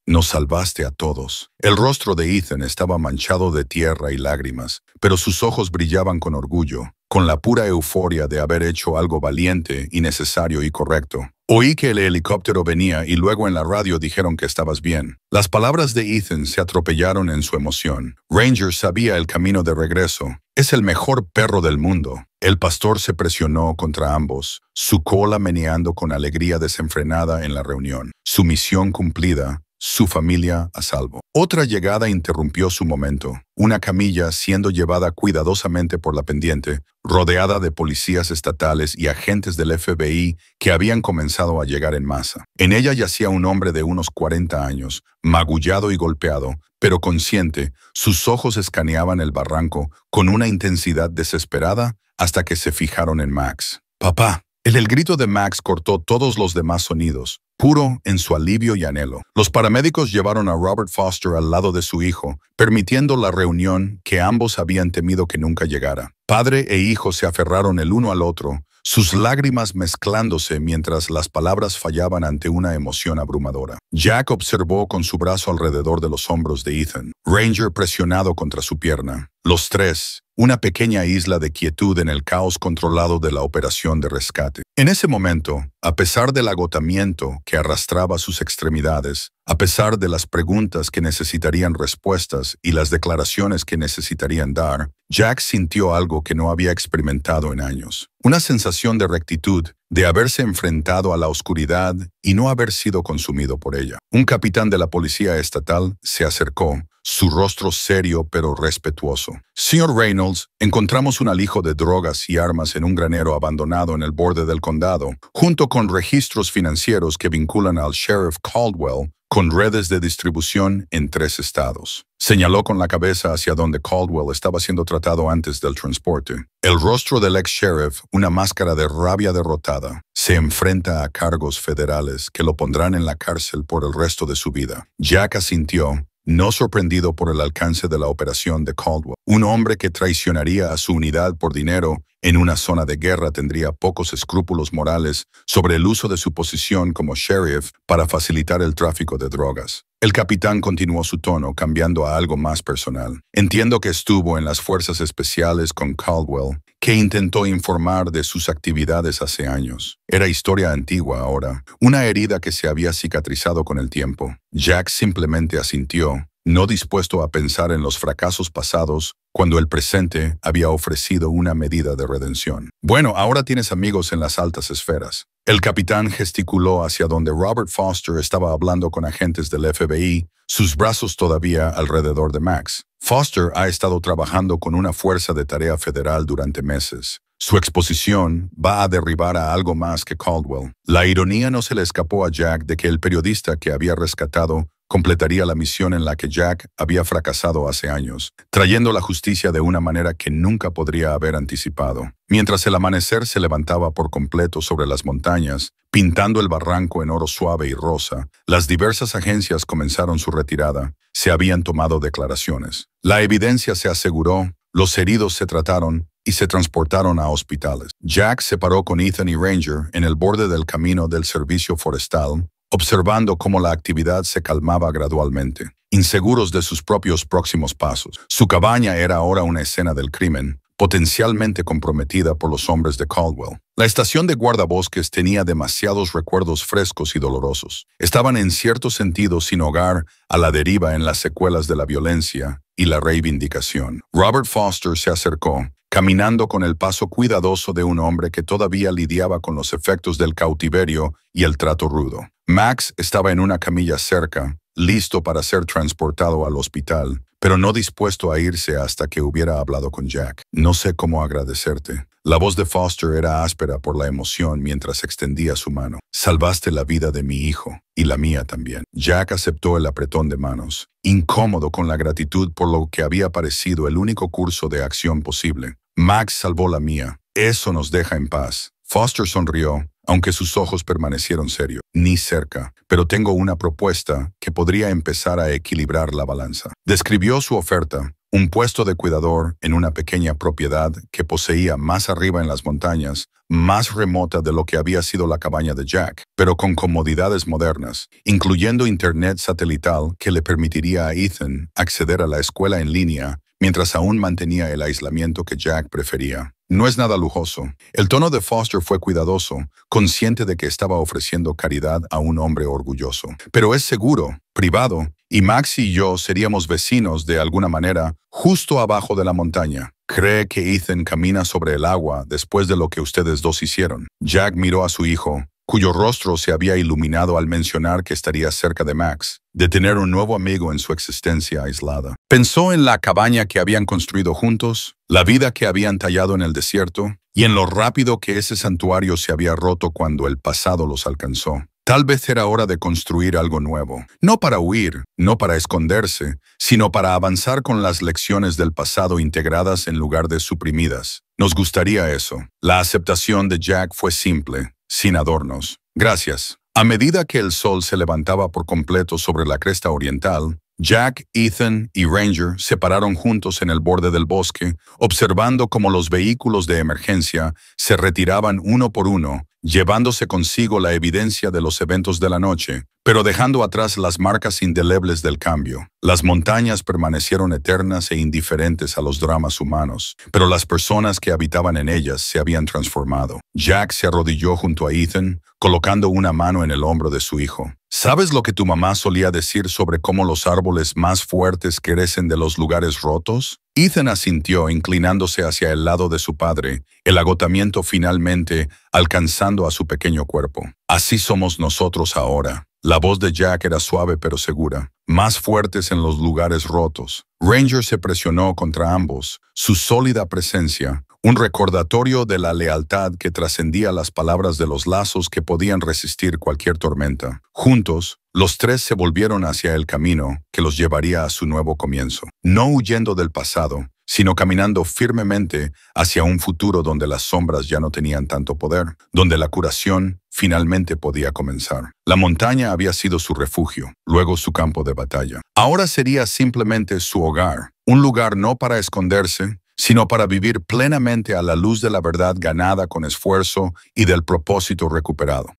Speaker 1: Nos salvaste a todos. El rostro de Ethan estaba manchado de tierra y lágrimas, pero sus ojos brillaban con orgullo, con la pura euforia de haber hecho algo valiente y necesario y correcto. Oí que el helicóptero venía y luego en la radio dijeron que estabas bien. Las palabras de Ethan se atropellaron en su emoción. Ranger sabía el camino de regreso. Es el mejor perro del mundo. El pastor se presionó contra ambos, su cola meneando con alegría desenfrenada en la reunión. Su misión cumplida, su familia a salvo. Otra llegada interrumpió su momento. Una camilla siendo llevada cuidadosamente por la pendiente, rodeada de policías estatales y agentes del FBI que habían comenzado a llegar en masa. En ella yacía un hombre de unos 40 años, magullado y golpeado, pero consciente. Sus ojos escaneaban el barranco con una intensidad desesperada hasta que se fijaron en Max. «Papá». El grito de Max cortó todos los demás sonidos, puro en su alivio y anhelo. Los paramédicos llevaron a Robert Foster al lado de su hijo, permitiendo la reunión que ambos habían temido que nunca llegara. Padre e hijo se aferraron el uno al otro, sus lágrimas mezclándose mientras las palabras fallaban ante una emoción abrumadora. Jack observó con su brazo alrededor de los hombros de Ethan, Ranger presionado contra su pierna. Los tres, una pequeña isla de quietud en el caos controlado de la operación de rescate. En ese momento, a pesar del agotamiento que arrastraba sus extremidades, a pesar de las preguntas que necesitarían respuestas y las declaraciones que necesitarían dar, Jack sintió algo que no había experimentado en años. Una sensación de rectitud, de haberse enfrentado a la oscuridad y no haber sido consumido por ella. Un capitán de la policía estatal se acercó, su rostro serio pero respetuoso. «Señor Reynolds, encontramos un alijo de drogas y armas en un granero abandonado en el borde del condado, junto con registros financieros que vinculan al sheriff Caldwell con redes de distribución en 3 estados». Señaló con la cabeza hacia donde Caldwell estaba siendo tratado antes del transporte. El rostro del ex-sheriff, una máscara de rabia derrotada, se enfrenta a cargos federales que lo pondrán en la cárcel por el resto de su vida. Jack asintió, no sorprendido por el alcance de la operación de Caldwell. Un hombre que traicionaría a su unidad por dinero en una zona de guerra tendría pocos escrúpulos morales sobre el uso de su posición como sheriff para facilitar el tráfico de drogas. El capitán continuó su tono, cambiando a algo más personal. «Entiendo que estuvo en las fuerzas especiales con Caldwell, que intentó informar de sus actividades hace años. Era historia antigua ahora, una herida que se había cicatrizado con el tiempo». Jack simplemente asintió, no dispuesto a pensar en los fracasos pasados cuando el presente había ofrecido una medida de redención. «Bueno, ahora tienes amigos en las altas esferas». El capitán gesticuló hacia donde Robert Foster estaba hablando con agentes del FBI, sus brazos todavía alrededor de Max. «Foster ha estado trabajando con una fuerza de tarea federal durante meses. Su exposición va a derribar a algo más que Caldwell. La ironía no se le escapó a Jack de que el periodista que había rescatado completaría la misión en la que Jack había fracasado hace años, trayendo la justicia de una manera que nunca podría haber anticipado. Mientras el amanecer se levantaba por completo sobre las montañas, pintando el barranco en oro suave y rosa, las diversas agencias comenzaron su retirada. Se habían tomado declaraciones. La evidencia se aseguró, los heridos se trataron y se transportaron a hospitales. Jack se paró con Ethan y Ranger en el borde del camino del servicio forestal, observando cómo la actividad se calmaba gradualmente, inseguros de sus propios próximos pasos. Su cabaña era ahora una escena del crimen, potencialmente comprometida por los hombres de Caldwell. La estación de guardabosques tenía demasiados recuerdos frescos y dolorosos. Estaban en cierto sentido sin hogar, a la deriva en las secuelas de la violencia y la reivindicación. Robert Foster se acercó, caminando con el paso cuidadoso de un hombre que todavía lidiaba con los efectos del cautiverio y el trato rudo. Max estaba en una camilla cerca, listo para ser transportado al hospital, pero no dispuesto a irse hasta que hubiera hablado con Jack. No sé cómo agradecerte. La voz de Foster era áspera por la emoción mientras extendía su mano. Salvaste la vida de mi hijo, y la mía también. Jack aceptó el apretón de manos, incómodo con la gratitud por lo que había parecido el único curso de acción posible. Max salvó la mía. Eso nos deja en paz. Foster sonrió, aunque sus ojos permanecieron serios. Ni cerca, pero tengo una propuesta que podría empezar a equilibrar la balanza. Describió su oferta, un puesto de cuidador en una pequeña propiedad que poseía más arriba en las montañas, más remota de lo que había sido la cabaña de Jack, pero con comodidades modernas, incluyendo internet satelital que le permitiría a Ethan acceder a la escuela en línea mientras aún mantenía el aislamiento que Jack prefería. No es nada lujoso. El tono de Foster fue cuidadoso, consciente de que estaba ofreciendo caridad a un hombre orgulloso. Pero es seguro, privado, y Max y yo seríamos vecinos de alguna manera justo abajo de la montaña. ¿Cree que Ethan camina sobre el agua después de lo que ustedes dos hicieron? Jack miró a su hijo, cuyo rostro se había iluminado al mencionar que estaría cerca de Max, de tener un nuevo amigo en su existencia aislada. Pensó en la cabaña que habían construido juntos, la vida que habían tallado en el desierto, y en lo rápido que ese santuario se había roto cuando el pasado los alcanzó. Tal vez era hora de construir algo nuevo, no para huir, no para esconderse, sino para avanzar con las lecciones del pasado integradas en lugar de suprimidas. Nos gustaría eso. La aceptación de Jack fue simple, sin adornos. Gracias. A medida que el sol se levantaba por completo sobre la cresta oriental, Jack, Ethan y Ranger se pararon juntos en el borde del bosque, observando cómo los vehículos de emergencia se retiraban uno por uno, llevándose consigo la evidencia de los eventos de la noche, pero dejando atrás las marcas indelebles del cambio. Las montañas permanecieron eternas e indiferentes a los dramas humanos, pero las personas que habitaban en ellas se habían transformado. Jack se arrodilló junto a Ethan, colocando una mano en el hombro de su hijo. ¿Sabes lo que tu mamá solía decir sobre cómo los árboles más fuertes crecen de los lugares rotos? Ethan asintió, inclinándose hacia el lado de su padre, el agotamiento finalmente alcanzando a su pequeño cuerpo. Así somos nosotros ahora. La voz de Jack era suave pero segura, más fuertes en los lugares rotos. Ranger se presionó contra ambos, su sólida presencia, un recordatorio de la lealtad que trascendía las palabras de los lazos que podían resistir cualquier tormenta. Juntos, los tres se volvieron hacia el camino que los llevaría a su nuevo comienzo, no huyendo del pasado, sino caminando firmemente hacia un futuro donde las sombras ya no tenían tanto poder, donde la curación finalmente podía comenzar. La montaña había sido su refugio, luego su campo de batalla. Ahora sería simplemente su hogar, un lugar no para esconderse, sino para vivir plenamente a la luz de la verdad ganada con esfuerzo y del propósito recuperado.